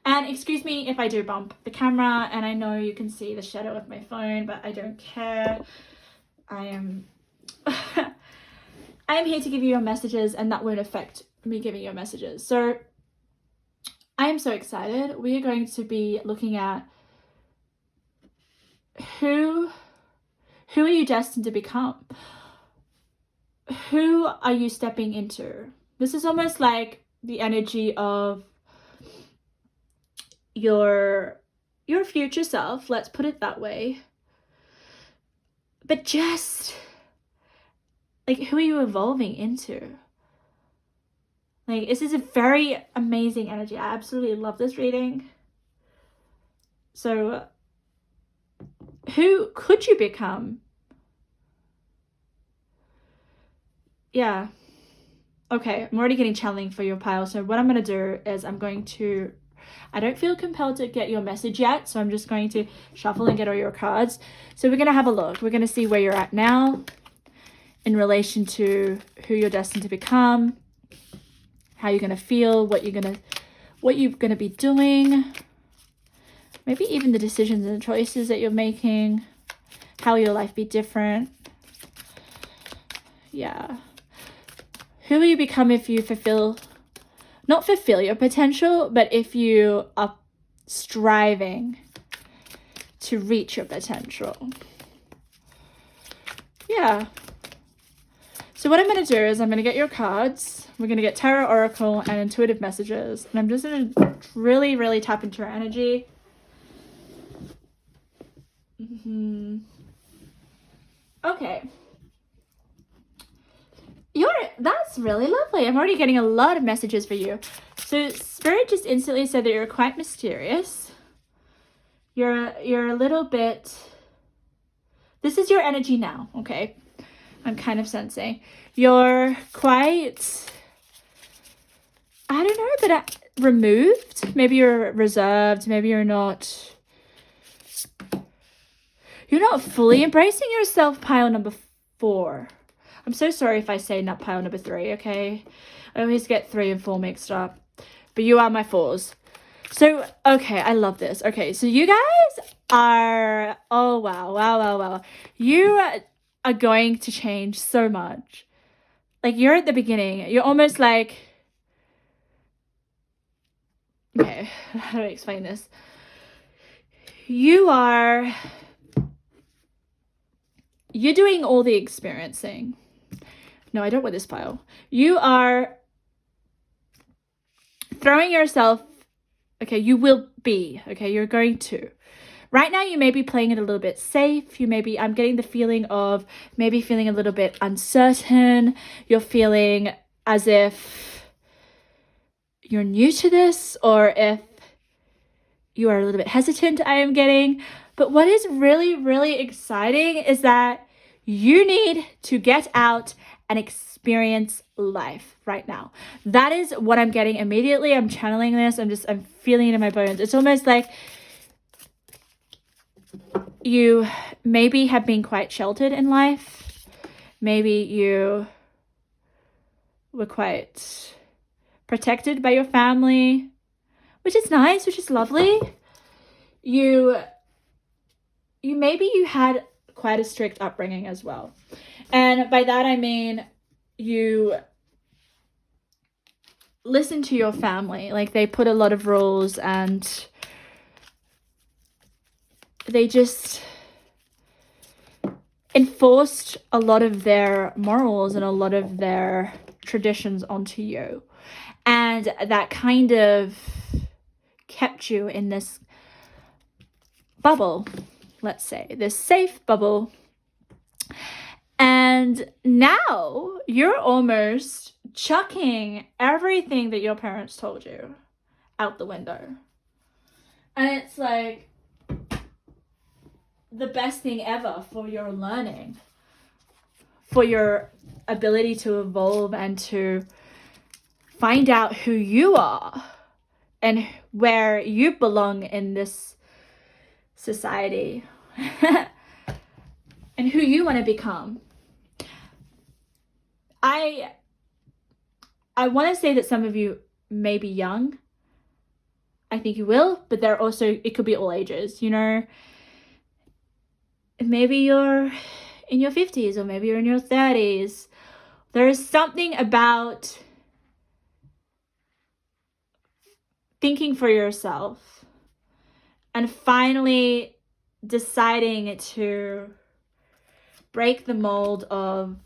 And excuse me if I do bump the camera, and I know you can see the shadow of my phone, but I don't care. I am here to give you your messages, and that won't affect me giving you messages. So I am so excited. We are going to be looking at who are you destined to become? Who are you stepping into? This is almost like the energy of your future self, let's put it that way. But just like, who are you evolving into? Like, this is a very amazing energy. I absolutely love this reading. So who could you become? Yeah. Okay, I'm already getting channeling for your pile. So what I'm going to do is I don't feel compelled to get your message yet, so I'm just going to shuffle and get all your cards. So we're going to have a look. We're going to see where you're at now in relation to who you're destined to become, how you're going to feel, what you're going to be doing, maybe even the decisions and the choices that you're making, how will your life be different. Yeah. Who will you become if you not fulfill your potential, but if you are striving to reach your potential? Yeah. So what I'm going to do is I'm going to get your cards. We're going to get Tarot, Oracle, and Intuitive Messages. And I'm just going to really, really tap into your energy. Okay. That's really lovely. I'm already getting a lot of messages for you. So Spirit just instantly said that you're quite mysterious. You're a little bit, this is your energy now, okay? I'm kind of sensing. You're quite, I don't know, but removed. Maybe you're reserved. Maybe you're not fully embracing yourself, pile number 4. I'm so sorry if I say not pile number 3, okay? I always get 3 and 4 mixed up. But you are my 4s. So, okay, I love this. Okay, so you guys are, oh, wow. You are going to change so much. Like, you're at the beginning. You're almost like, okay, how do I explain this? You're doing all the experiencing. No, I don't want this file. You are throwing yourself, okay, you will be, okay, you're going to. Right now, you may be playing it a little bit safe. I'm getting the feeling of maybe feeling a little bit uncertain. You're feeling as if you're new to this, or if you are a little bit hesitant, I am getting. But what is really, really exciting is that you need to get out and experience life right now. That is what I'm getting immediately. I'm channeling this. I'm feeling it in my bones. It's almost like you maybe have been quite sheltered in life. Maybe you were quite protected by your family, which is nice, which is lovely. You had quite a strict upbringing as well. And by that I mean you listen to your family. Like, they put a lot of rules and they just enforced a lot of their morals and a lot of their traditions onto you. And that kind of kept you in this bubble, let's say, this safe bubble. And now you're almost chucking everything that your parents told you out the window. And it's like the best thing ever for your learning, for your ability to evolve and to find out who you are and where you belong in this society and who you want to become. I want to say that some of you may be young. I think you will, but it could be all ages, you know. Maybe you're in your 50s or maybe you're in your 30s. There is something about thinking for yourself and finally deciding to break the mold of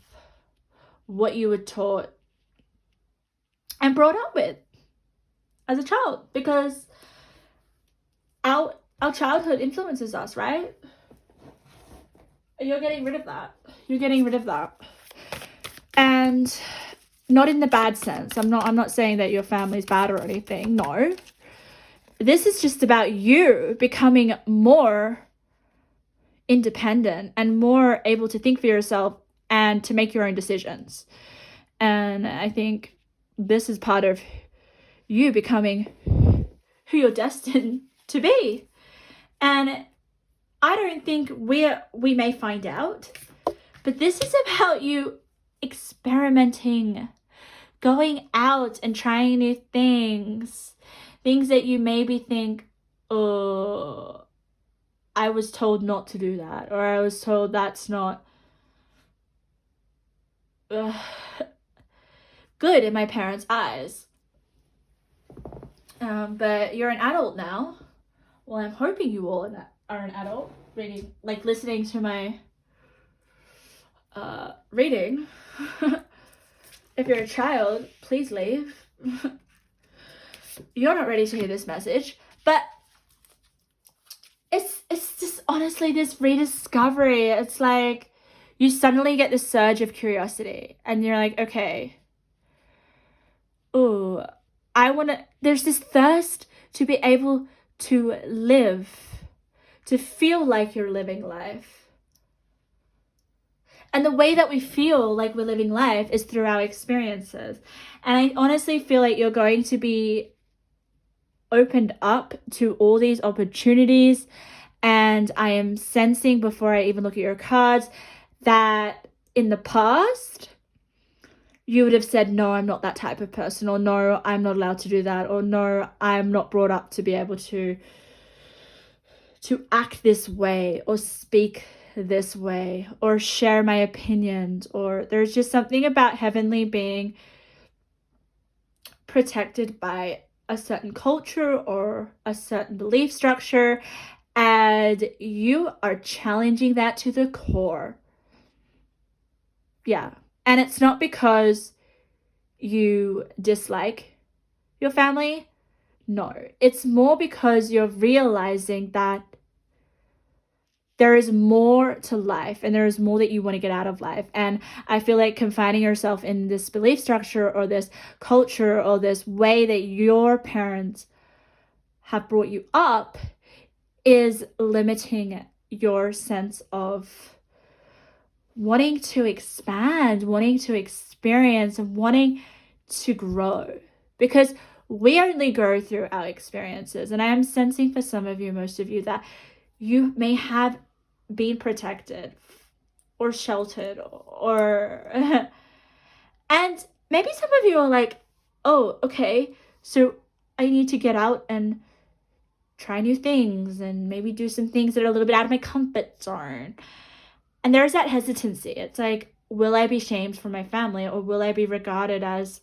what you were taught and brought up with as a child, because our childhood influences us, right? You're getting rid of that. And not in the bad sense. I'm not saying that your family's bad or anything. No. This is just about you becoming more independent and more able to think for yourself and to make your own decisions. And I think this is part of you becoming who you're destined to be. And I don't think we may find out, but this is about you experimenting, going out and trying new things that you maybe think, oh, I was told not to do that, or I was told that's not good in my parents' eyes. But you're an adult now. Well, I'm hoping you all are an adult, reading, like listening to my reading. If you're a child, please leave. You're not ready to hear this message, but it's just honestly this rediscovery. It's like you suddenly get this surge of curiosity and you're like, okay, oh, there's this thirst to be able to live, to feel like you're living life. And the way that we feel like we're living life is through our experiences. And I honestly feel like you're going to be opened up to all these opportunities, and I am sensing, before I even look at your cards, that in the past you would have said, no, I'm not that type of person, or no, I'm not allowed to do that, or no, I'm not brought up to be able to act this way, or speak this way, or share my opinions. Or there's just something about Heavenly being protected by a certain culture or a certain belief structure, and you are challenging that to the core. Yeah. And it's not because you dislike your family. No, it's more because you're realizing that there is more to life, and there is more that you want to get out of life. And I feel like confining yourself in this belief structure or this culture or this way that your parents have brought you up is limiting your sense of wanting to expand, wanting to experience, and wanting to grow. Because we only go through our experiences. And I am sensing for some of you, most of you, that you may have been protected or sheltered, or and maybe some of you are like, oh, okay, so I need to get out and try new things and maybe do some things that are a little bit out of my comfort zone. And there's that hesitancy. It's like, will I be shamed from my family, or will I be regarded as,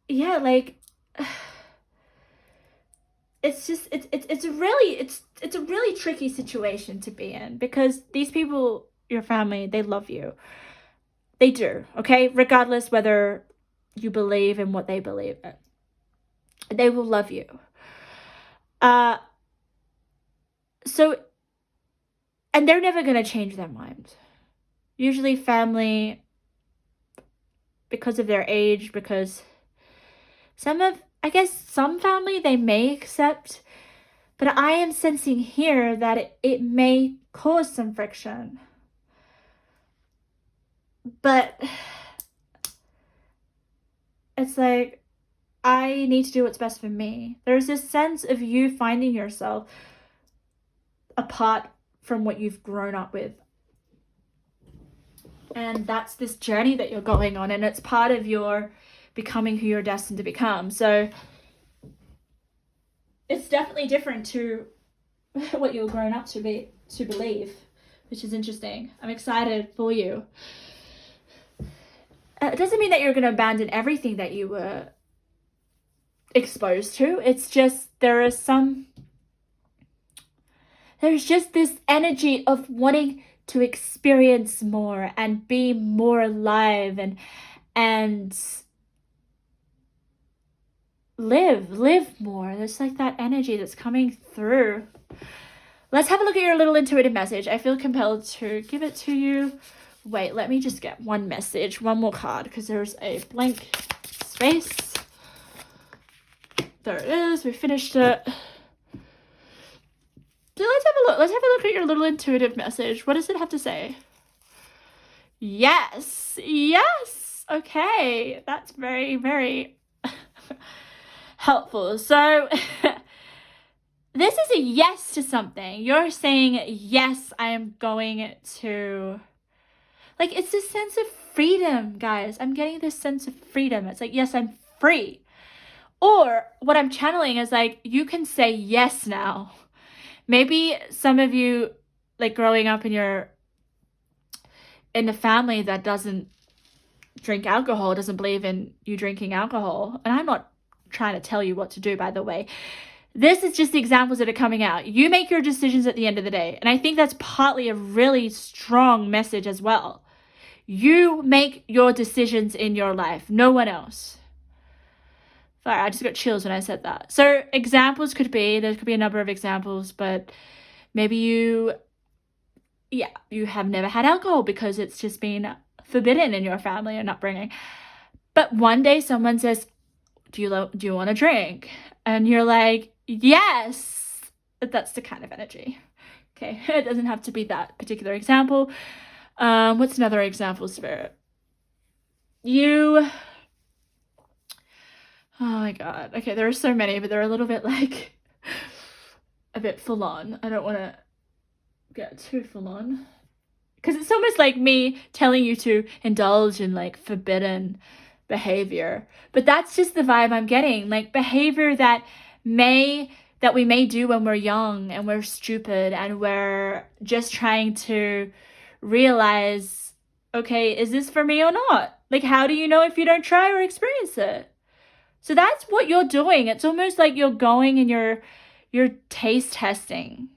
yeah, like, it's just, it's a really tricky situation to be in, because these people, your family, they love you. They do, okay? Regardless whether you believe in what they believe in, they will love you. So, and they're never going to change their mind. Usually family, because of their age, because I guess some family they may accept, but I am sensing here that it may cause some friction. But it's like, I need to do what's best for me. There's this sense of you finding yourself apart from what you've grown up with. And that's this journey that you're going on, and it's part of your becoming who you're destined to become. So it's definitely different to what you're grown up to believe, which is interesting. I'm excited for you. It doesn't mean that you're going to abandon everything that you were exposed to. It's just there's just this energy of wanting to experience more and be more alive and live more. There's like that energy that's coming through. Let's have a look at your little intuitive message. I feel compelled to give it to you. Wait, let me just get one message, one more card, because there's a blank space. There it is. We finished it. So let's have a look. Let's have a look at your little intuitive message. What does it have to say? Yes. Yes. Okay. That's very, very helpful. So this is a yes to something. You're saying, yes, I am going to... Like, it's this sense of freedom, guys. I'm getting this sense of freedom. It's like, yes, I'm free. Or what I'm channeling is like, you can say yes now. Maybe some of you, like, growing up in a family that doesn't drink alcohol, doesn't believe in you drinking alcohol. And I'm not trying to tell you what to do, by the way. This is just the examples that are coming out. You make your decisions at the end of the day. And I think that's partly a really strong message as well. You make your decisions in your life, no one else. Sorry, I just got chills when I said that. So examples there could be a number of examples, but maybe you have never had alcohol because it's just been forbidden in your family and upbringing. But one day someone says, do you want to drink? And you're like, yes. That's the kind of energy. Okay, it doesn't have to be that particular example. What's another example, Spirit? Oh my god. Okay, there are so many, but they're a little bit like a bit full on. I don't want to get too full on because it's almost like me telling you to indulge in like forbidden behavior. But that's just the vibe I'm getting, like behavior that we may do when we're young and we're stupid and we're just trying to realize, okay, is this for me or not? Like, how do you know if you don't try or experience it? So that's what you're doing. It's almost like you're going and you're taste testing.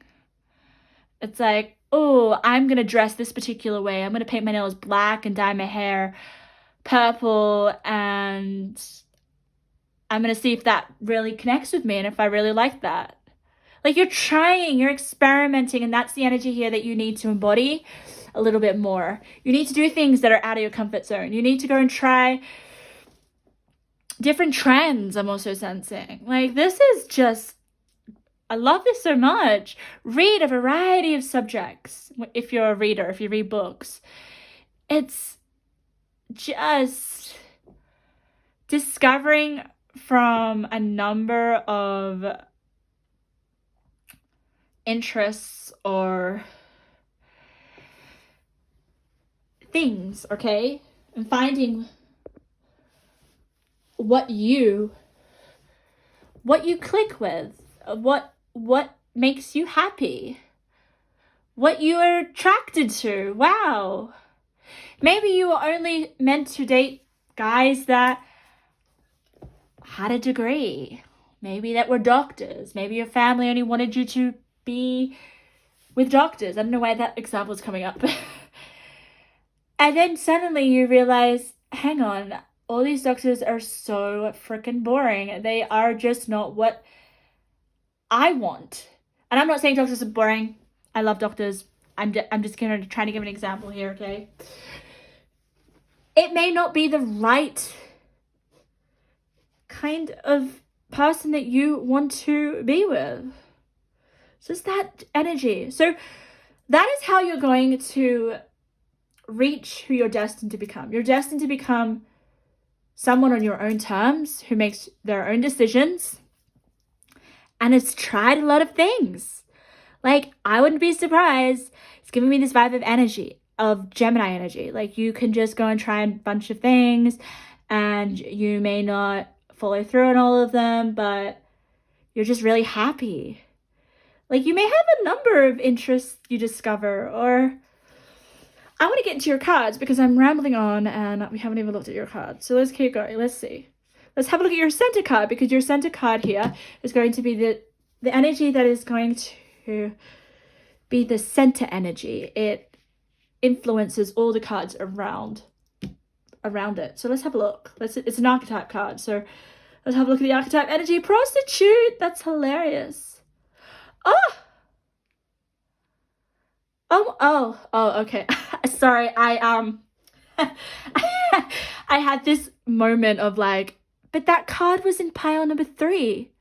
It's like, oh, I'm going to dress this particular way. I'm going to paint my nails black and dye my hair purple, and I'm going to see if that really connects with me and if I really like that. Like, you're trying, you're experimenting, and that's the energy here that you need to embody a little bit more. You need to do things that are out of your comfort zone. You need to go and try different trends, I'm also sensing. Like, this is just, I love this so much. Read a variety of subjects if you're a reader, if you read books. It's just discovering from a number of interests or things, okay? And finding what you click with, what makes you happy, what you are attracted to. Wow. Maybe you were only meant to date guys that had a degree, maybe that were doctors, maybe your family only wanted you to be with doctors. I don't know why that example is coming up. And then suddenly you realize, hang on, all these doctors are so freaking boring. They are just not what I want. And I'm not saying doctors are boring. I love doctors. I'm just trying to give an example here, okay? It may not be the right kind of person that you want to be with. So it's that energy. So that is how you're going to reach who you're destined to become. You're destined to become someone on your own terms who makes their own decisions and has tried a lot of things. Like, I wouldn't be surprised. It's giving me this vibe of energy, of Gemini energy. Like, you can just go and try a bunch of things and you may not follow through on all of them, but you're just really happy. Like, you may have a number of interests you discover, or I want to get into your cards because I'm rambling on and we haven't even looked at your cards. So let's keep going. Let's see. Let's have a look at your center card, because your center card here is going to be the energy that is going to be the center energy. It influences all the cards around it. So let's have a look. It's an archetype card. So let's have a look at the archetype energy. Prostitute. That's hilarious. Oh, okay. Sorry, I had this moment of like, but that card was in pile number 3.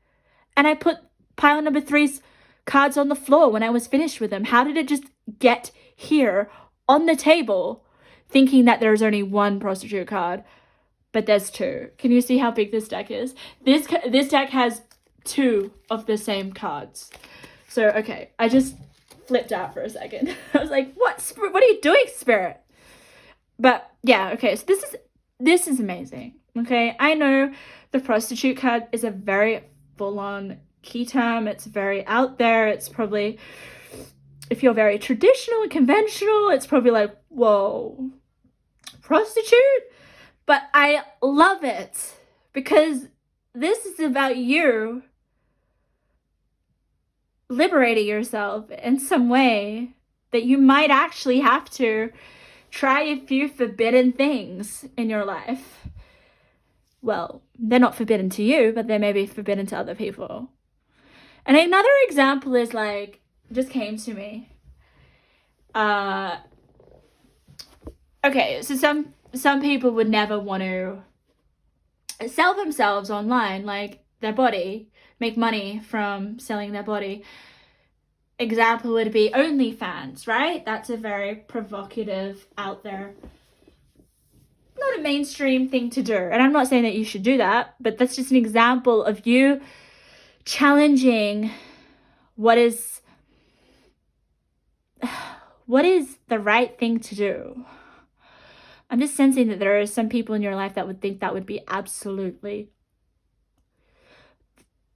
And I put pile number 3's cards on the floor when I was finished with them. How did it just get here on the table, thinking that there's only one prostitute card, but there's 2? Can you see how big this deck is? This deck has 2 of the same cards. So, okay, I just flipped out for a second. I was like, what are you doing, Spirit? But yeah, okay, so this is amazing. Okay, I know the prostitute card is a very full-on key term. It's very out there. It's probably, if you're very traditional and conventional, it's probably like, whoa, prostitute? But I love it because this is about you liberating yourself in some way that you might actually have to try a few forbidden things in your life. Well, they're not forbidden to you, but they may be forbidden to other people. And another example is like, just came to me. Okay, so some people would never want to sell themselves online, like their body, make money from selling their body. Example would be OnlyFans, right? That's a very provocative, out there not a mainstream thing to do. And I'm not saying that you should do that, but that's just an example of you challenging what is the right thing to do. I'm just sensing that there are some people in your life that would think that would be absolutely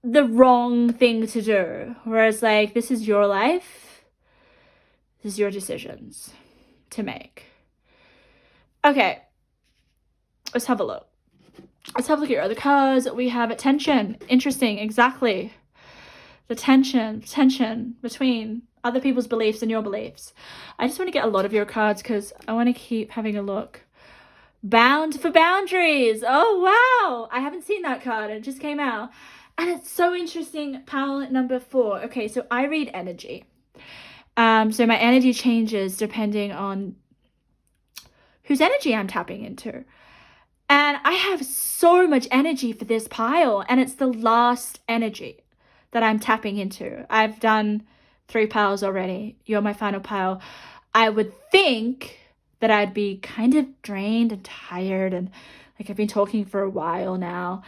the wrong thing to do. Whereas, like, this is your life. This is your decisions to make. Okay. Let's have a look. Let's have a look at your other cards. We have attention. Interesting. Exactly. The tension between other people's beliefs and your beliefs. I just want to get a lot of your cards because I want to keep having a look. Bound for boundaries. Oh, wow. I haven't seen that card. It just came out. And it's so interesting. Pile number 4. Okay, so I read energy. So my energy changes depending on whose energy I'm tapping into. And I have so much energy for this pile, and it's the last energy that I'm tapping into. I've done 3 piles already. You're my final pile. I would think that I'd be kind of drained and tired, and like I've been talking for a while now.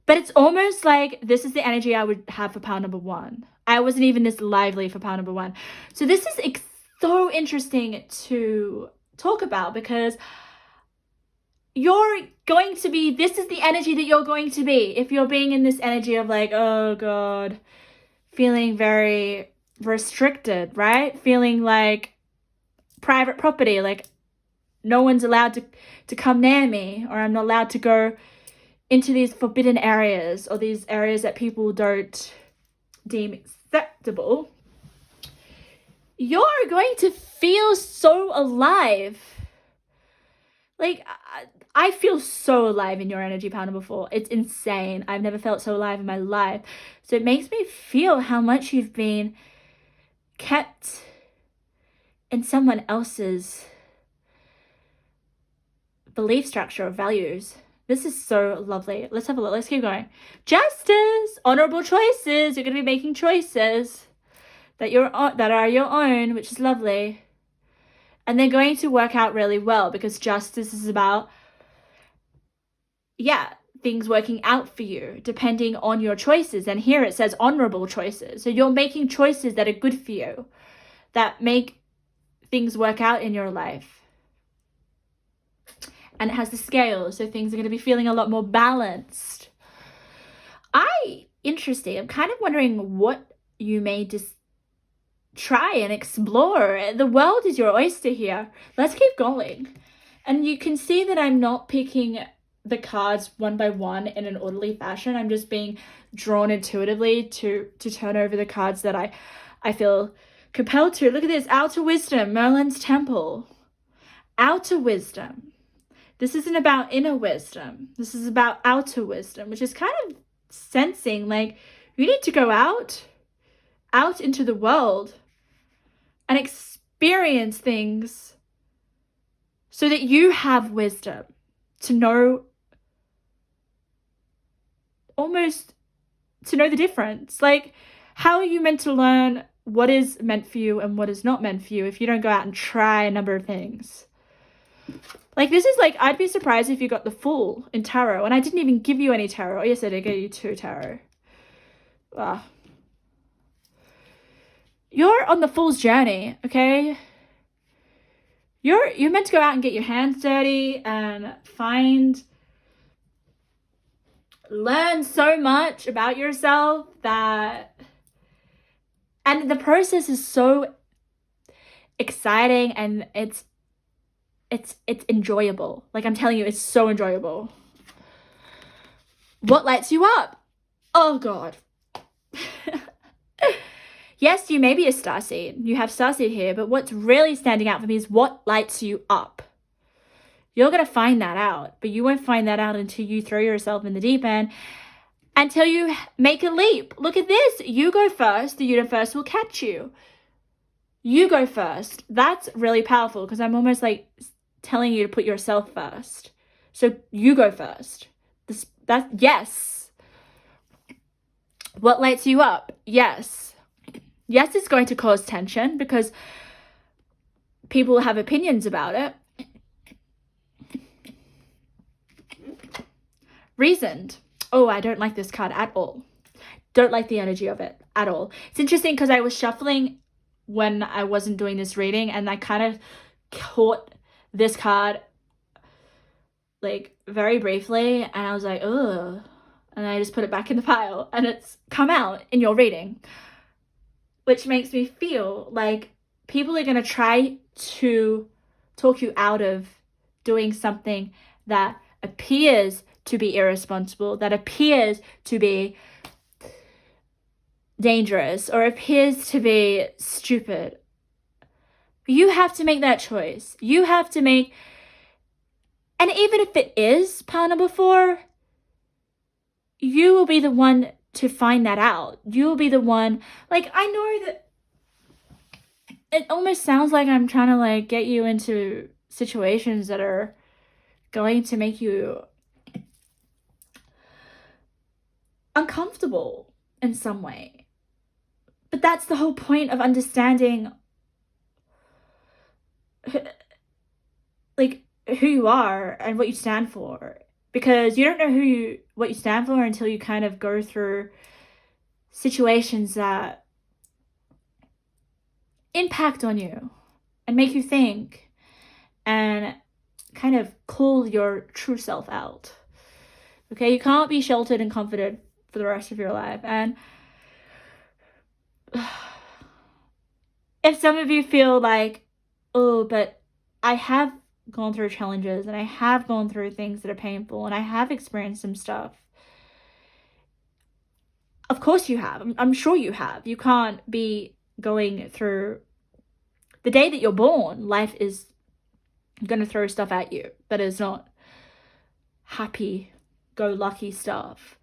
But it's almost like this is the energy I would have for pile number 1. I wasn't even this lively for pile number 1. So this is so interesting to talk about because you're going to be, this is the energy that you're going to be. If you're being in this energy of like, oh God, feeling very restricted, right? Feeling like private property, like no one's allowed to come near me, or I'm not allowed to go into these forbidden areas or these areas that people don't deem acceptable. You're going to feel so alive. Like, I feel so alive in your energy, pile number 4. It's insane. I've never felt so alive in my life. So it makes me feel how much you've been kept in someone else's belief structure or values. This is so lovely. Let's have a look. Let's keep going. Justice, honorable choices. You're going to be making choices that are your own, which is lovely. And they're going to work out really well because justice is about, things working out for you depending on your choices. And here it says honorable choices. So you're making choices that are good for you, that make things work out in your life. And it has the scale, so things are going to be feeling a lot more balanced. Interesting. I'm kind of wondering what you may just try and explore. The world is your oyster here. Let's keep going. And you can see that I'm not picking the cards one by one in an orderly fashion. I'm just being drawn intuitively to turn over the cards that I feel compelled to. Look at this. Outer wisdom, Merlin's temple. Outer wisdom. This isn't about inner wisdom. This is about outer wisdom, which is kind of sensing like you need to go out into the world and experience things so that you have wisdom to know, almost to know the difference. Like, how are you meant to learn what is meant for you and what is not meant for you if you don't go out and try a number of things? Like, this is like, I'd be surprised if you got the Fool in tarot, and I didn't even give you any tarot. Oh, yes, I did give you 2 tarot. You're on the Fool's journey, okay? You're meant to go out and get your hands dirty and learn so much about yourself and the process is so exciting and it's enjoyable. Like, I'm telling you, it's so enjoyable. What lights you up? Oh God. Yes, you may be a starseed. You have starseed here, but what's really standing out for me is what lights you up. You're going to find that out, but you won't find that out until you throw yourself in the deep end, until you make a leap. Look at this. You go first. The universe will catch you. You go first. That's really powerful because I'm almost like telling you to put yourself first. So you go first. Yes. What lights you up? Yes. Yes, it's going to cause tension because people have opinions about it. Reasoned. Oh, I don't like this card at all. Don't like the energy of it at all. It's interesting because I was shuffling when I wasn't doing this reading, and I kind of caught this card like very briefly, and I was like, ugh. And I just put it back in the pile, and it's come out in your reading, which makes me feel like people are going to try to talk you out of doing something that appears to be irresponsible, that appears to be dangerous, or appears to be stupid. You have to make that choice. You have to make, and even if it is pile number 4, you will be the one to find that out. You will be the one, like, I know that it almost sounds like I'm trying to like get you into situations that are going to make you uncomfortable in some way. But that's the whole point of understanding like who you are and what you stand for, because you don't know what you stand for until you kind of go through situations that impact on you and make you think and kind of call your true self out. Okay, you can't be sheltered and comforted for the rest of your life. And if some of you feel like, oh, but I have gone through challenges and I have gone through things that are painful and I have experienced some stuff. Of course you have. I'm sure you have. You can't be going through the day that you're born. Life is going to throw stuff at you that is not happy-go-lucky stuff.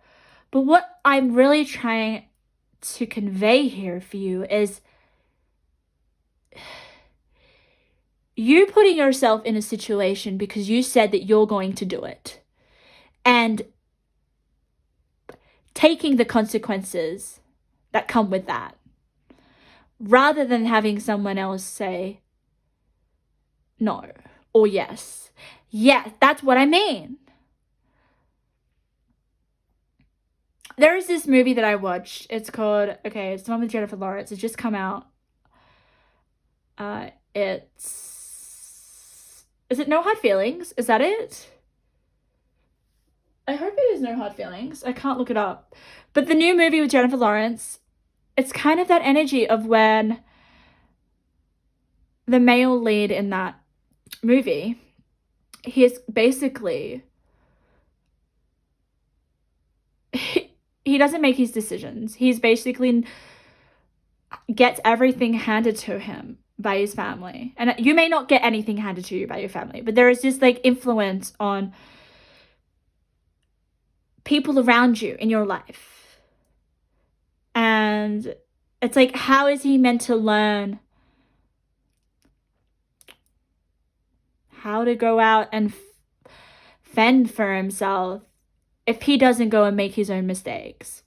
But what I'm really trying to convey here for you is you putting yourself in a situation because you said that you're going to do it, and taking the consequences that come with that, rather than having someone else say no or yes. Yeah, that's what I mean. There is this movie that I watched. It's called, it's the one with Jennifer Lawrence. It's just come out. Is it No Hard Feelings? Is that it? I hope it is No Hard Feelings. I can't look it up. But the new movie with Jennifer Lawrence, it's kind of that energy of when the male lead in that movie, he is basically, he doesn't make his decisions. He's basically gets everything handed to him by his family. And you may not get anything handed to you by your family, but there is this like influence on people around you in your life. And it's like, how is he meant to learn how to go out and fend for himself if he doesn't go and make his own mistakes?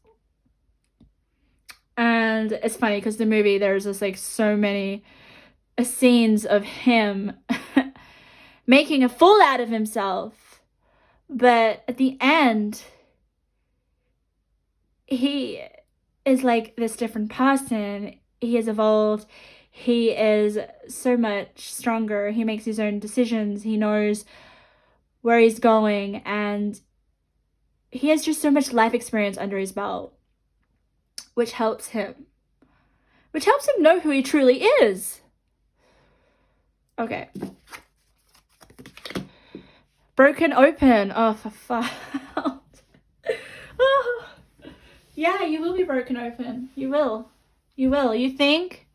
And it's funny because the movie, there's just like so many scenes of him making a fool out of himself, but at the end he is like this different person. He has evolved. He is so much stronger. He makes his own decisions. He knows where he's going, and he has just so much life experience under his belt, which helps him know who he truly is. Okay. Broken open. Oh, for fuck. Oh. Yeah, you will be broken open. You will. You think?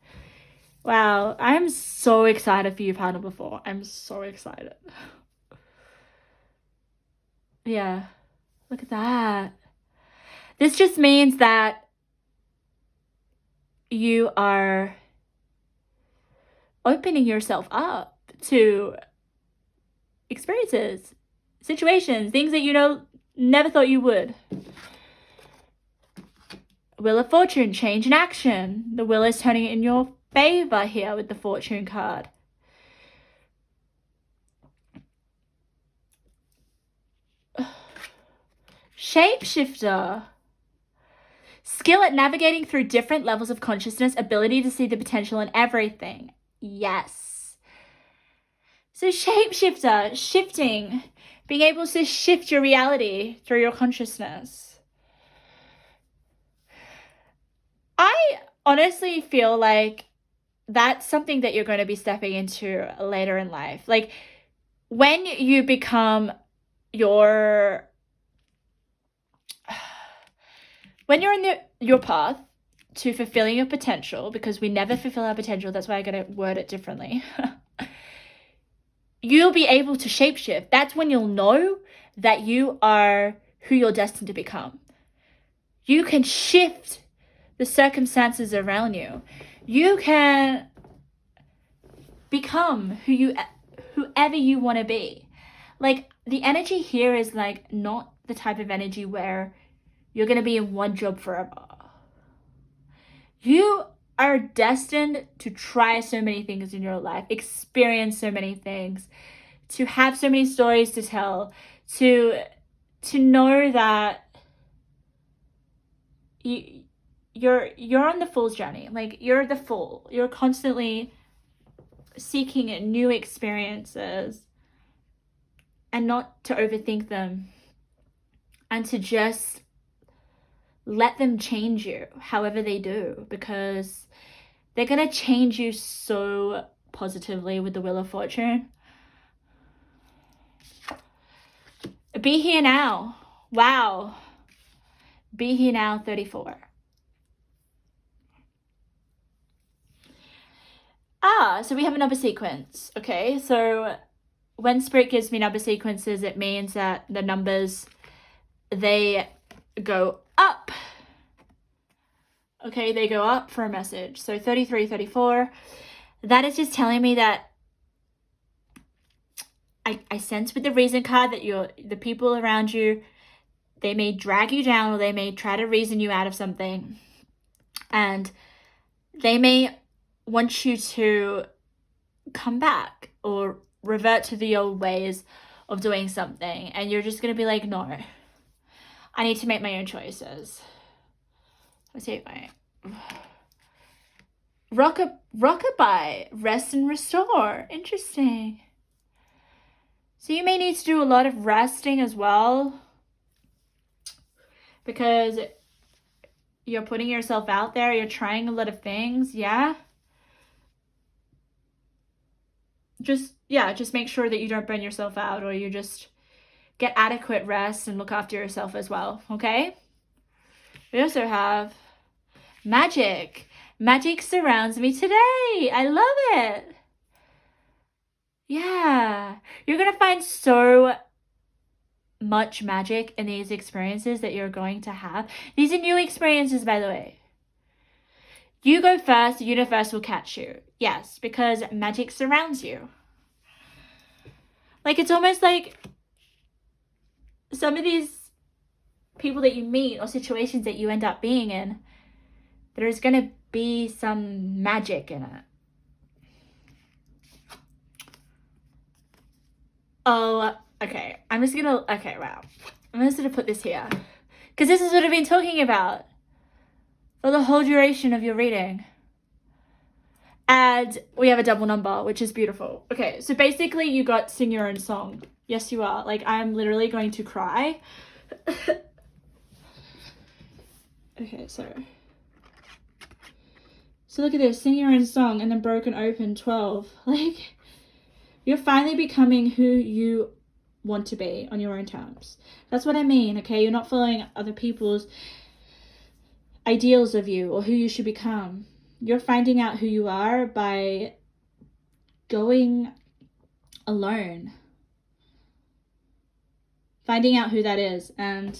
Wow, I'm so excited for you, pile number 4. I'm so excited. Yeah, look at that. This just means that you are opening yourself up to experiences, situations, things that you never thought you would. Wheel of Fortune, change in action. The wheel is turning in your favor here with the Fortune card. Shapeshifter. Skill at navigating through different levels of consciousness, ability to see the potential in everything. Yes. So shapeshifter, shifting, being able to shift your reality through your consciousness. I honestly feel like that's something that you're going to be stepping into later in life. Like when you become your, when you're in your path to fulfilling your potential, because we never fulfill our potential, that's why I gotta word it differently. You'll be able to shapeshift. That's when you'll know that you are who you're destined to become. You can shift the circumstances around you. You can become whoever you want to be. Like the energy here is like not the type of energy where you're going to be in one job forever. You are destined to try so many things in your life, experience so many things, to have so many stories to tell, to know that you're on the fool's journey. Like you're the fool. You're constantly seeking new experiences and not to overthink them and to just let them change you however they do, because they're going to change you so positively with the Wheel of Fortune. Be here now. Wow. Be here now, 34. So we have a number sequence. Okay, so when Spirit gives me number sequences, it means that the numbers, they go up. Okay, they go up for a message. So 33, 34, that is just telling me that I sense with the reason card that the people around you, they may drag you down or they may try to reason you out of something. And they may want you to come back or revert to the old ways of doing something. And you're just going to be like, no, I need to make my own choices. Let's see if I... Rockabye, rest and restore. Interesting. So you may need to do a lot of resting as well, because you're putting yourself out there. You're trying a lot of things. Yeah. Just make sure that you don't burn yourself out, or you just get adequate rest and look after yourself as well. Okay. We also have magic. Magic surrounds me today. I love it. Yeah. You're going to find so much magic in these experiences that you're going to have. These are new experiences, by the way. You go first, the universe will catch you. Yes, because magic surrounds you. Like, it's almost like some of these people that you meet or situations that you end up being in, there's going to be some magic in it. Oh, okay. Wow. I'm just going to put this here, because this is what I've been talking about for the whole duration of your reading. And we have a double number, which is beautiful. Okay, so basically you got sing your own song. Yes, you are. Like, I'm literally going to cry. Okay, so look at this. Sing your own song, and then broken open, 12. Like, you're finally becoming who you want to be on your own terms. That's what I mean, okay? You're not following other people's ideals of you or who you should become. You're finding out who you are by going alone. Finding out who that is. And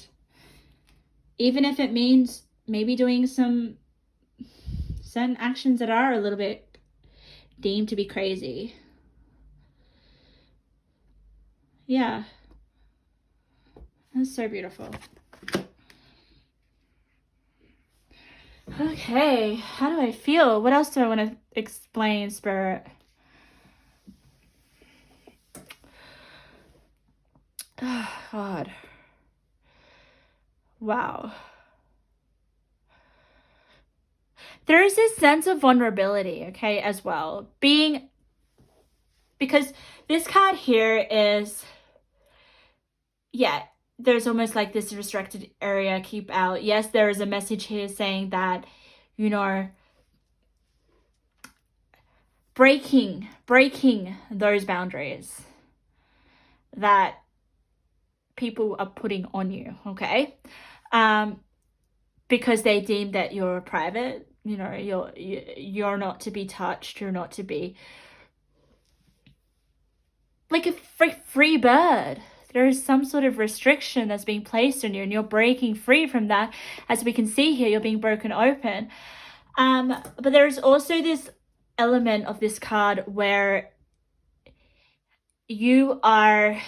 even if it means maybe doing some certain actions that are a little bit deemed to be crazy. Yeah. That's so beautiful. Okay, how do I feel? What else do I want to explain, Spirit? Oh, God. Wow. There is this sense of vulnerability, okay, as well. Because this card here is, yeah, there's almost like this restricted area, keep out. Yes, there is a message here saying that, you know, breaking those boundaries that people are putting on you, okay? Because they deem that you're private, you know, you're not to be touched, you're not to be like a free bird. There is some sort of restriction that's being placed on you, and you're breaking free from that. As we can see here, you're being broken open. But there's also this element of this card where you are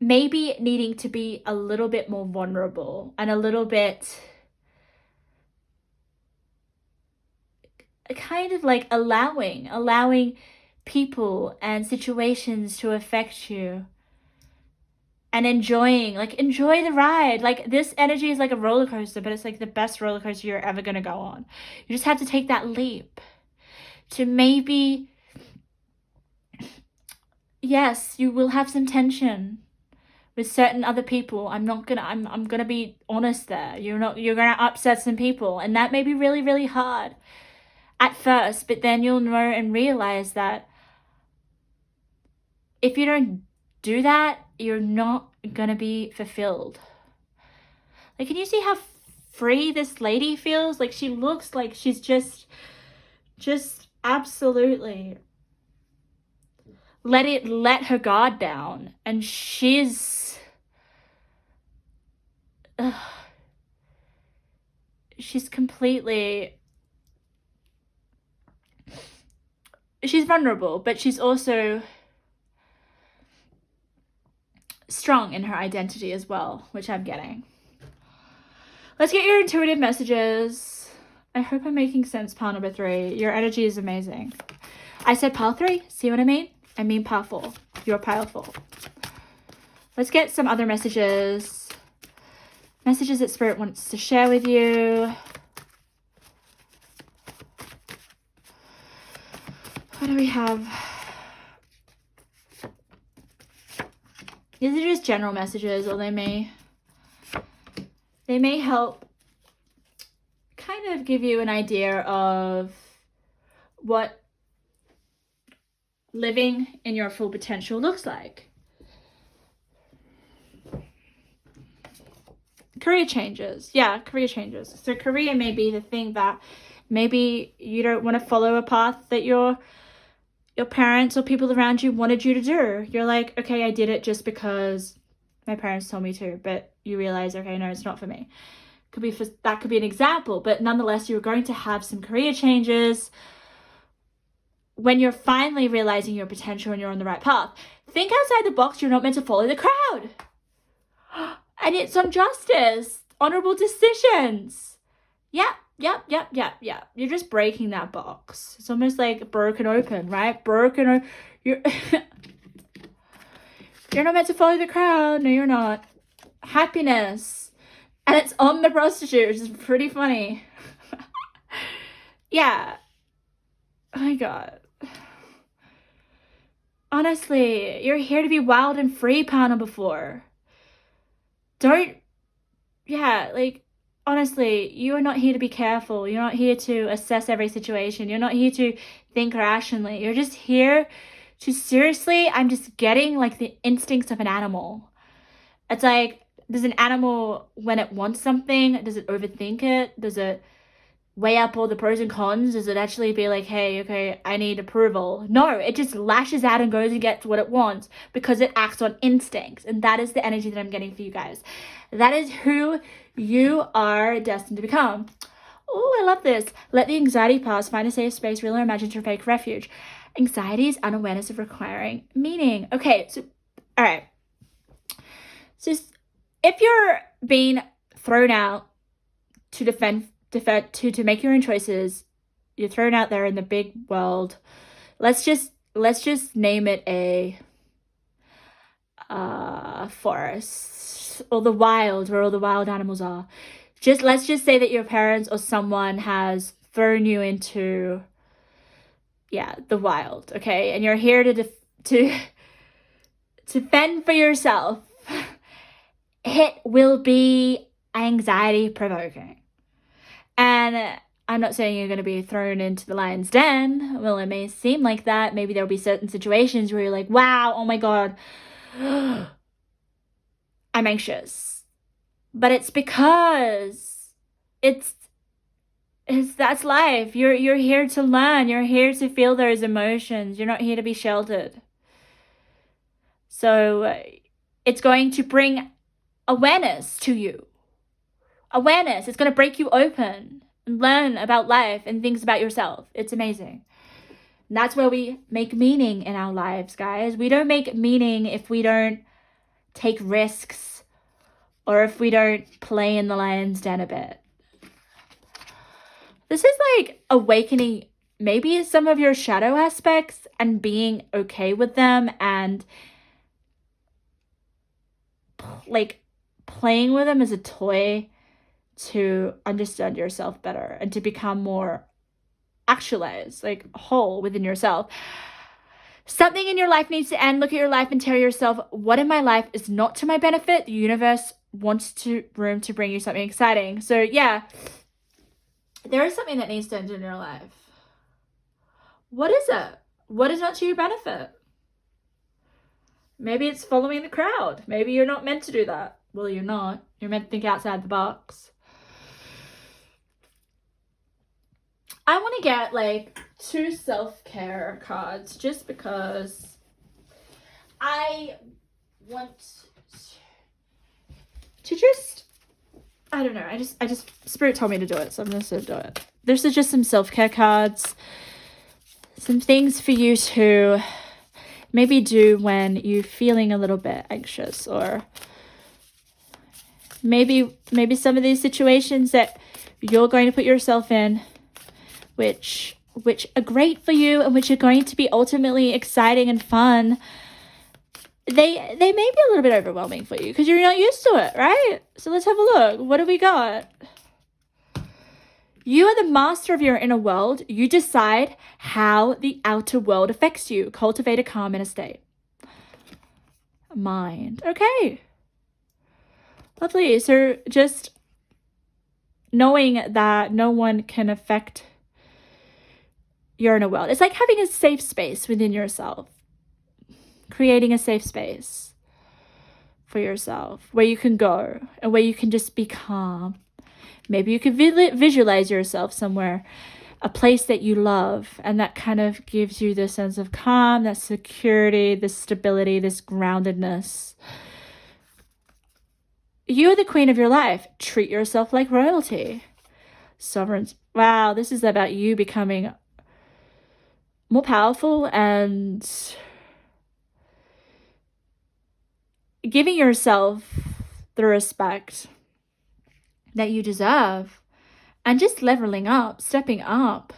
maybe needing to be a little bit more vulnerable and a little bit kind of like allowing people and situations to affect you, and enjoy the ride. Like, this energy is like a roller coaster, but it's like the best roller coaster you're ever going to go on. You just have to take that leap to maybe, yes, you will have some tension with certain other people. I'm gonna be honest there. You're gonna upset some people, and that may be really, really hard at first, but then you'll know and realize that if you don't do that, you're not gonna be fulfilled. Like, can you see how free this lady feels? Like, she looks like she's just absolutely let her guard she's vulnerable, but she's also strong in her identity as well, which I'm getting. Let's get your intuitive messages. I hope I'm making sense, pile number 3. Your energy is amazing. I said pile 3. See what I mean? I mean pile 4. You're powerful. Let's get some other messages. Messages that Spirit wants to share with you. What do we have? These are just general messages, or they may help kind of give you an idea of what living in your full potential looks like. Career changes. Yeah, career changes. So career may be the thing that maybe you don't want to follow a path that your parents or people around you wanted you to do. You're like, okay, I did it just because my parents told me to, but you realize, okay, no, it's not for me. That could be an example, but nonetheless, you're going to have some career changes when you're finally realizing your potential and you're on the right path. Think outside the box. You're not meant to follow the crowd. And it's on justice, honorable decisions. Yep. You're just breaking that box. It's almost like broken open, right? You're you're not meant to follow the crowd. No, you're not. Happiness. And it's on the prostitute, which is pretty funny. Yeah. Oh my God. Honestly, you're here to be wild and free, pile number 4. Honestly, you are not here to be careful. You're not here to assess every situation. You're not here to think rationally. You're just here to, seriously, I'm just getting like the instincts of an animal. It's like, does an animal, when it wants something, does it overthink it? Does it weigh up all the pros and cons? Does it actually be like, hey, okay, I need approval? No, it just lashes out and goes and gets what it wants because it acts on instincts. And that is the energy that I'm getting for you guys. That is who you are destined to become. Oh, I love this. Let the anxiety pass. Find a safe space, real or imagined, to fake refuge. Anxiety is unawareness of requiring meaning. Okay, so, all right. So if you're being thrown out to to make your own choices, you're thrown out there in the big world. Let's just name it a forest. or the wild, where all the wild animals are. Let's just say that your parents or someone has thrown you into, the wild, okay? And you're here to fend for yourself. It will be anxiety provoking. And I'm not saying you're going to be thrown into the lion's den. Well, it may seem like that. Maybe there'll be certain situations where you're like, wow, oh my God, I'm anxious. But it's because that's life. You're here to learn. You're here to feel those emotions. You're not here to be sheltered. So it's going to bring awareness to you. Awareness. It's going to break you open and learn about life and things about yourself. It's amazing. And that's where we make meaning in our lives, guys. We don't make meaning if we don't take risks or if we don't play in the lion's den a bit. This is like awakening maybe some of your shadow aspects and being okay with them and like playing with them as a toy to understand yourself better and to become more actualized, like whole within yourself. Something in your life needs to end. Look at your life and tell yourself, what in my life is not to my benefit? The universe wants room to bring you something exciting. So yeah, there is something that needs to end in your life. What is it? What is not to your benefit? Maybe it's following the crowd. Maybe you're not meant to do that. Well, you're not. You're meant to think outside the box. I want to get like 2 self-care cards just because I want to just, I don't know. I just, Spirit told me to do it, so I'm going to do it. This is just some self-care cards. Some things for you to maybe do when you're feeling a little bit anxious, or maybe some of these situations that you're going to put yourself in, which are great for you and which are going to be ultimately exciting and fun. They may be a little bit overwhelming for you because you're not used to it, right? So let's have a look. What do we got? You are the master of your inner world. You decide how the outer world affects you. Cultivate a calm inner state. Mind. Okay. Lovely. So just knowing that no one can affect your inner world. It's like having a safe space within yourself. Creating a safe space for yourself where you can go and where you can just be calm. Maybe you could visualize yourself somewhere, a place that you love, and that kind of gives you this sense of calm, that security, this stability, this groundedness. You are the queen of your life. Treat yourself like royalty. Sovereigns. Wow, this is about you becoming more powerful and giving yourself the respect that you deserve and just leveling up, stepping up.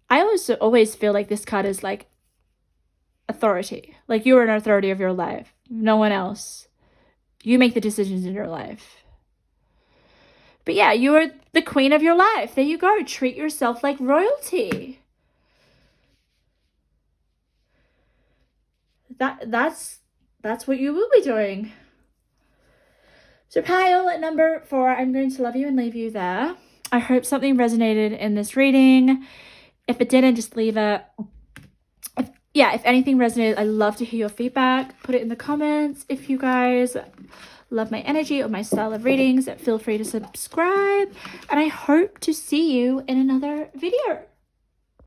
I always feel like this card is like authority. Like you are an authority of your life. No one else. You make the decisions in your life. But yeah, you are the queen of your life. There you go. Treat yourself like royalty. That's what you will be doing. So pile number 4, I'm going to love you and leave you there. I hope something resonated in this reading. If it didn't, just leave it. If anything resonated, I'd love to hear your feedback. Put it in the comments. If you guys love my energy or my style of readings, feel free to subscribe. And I hope to see you in another video.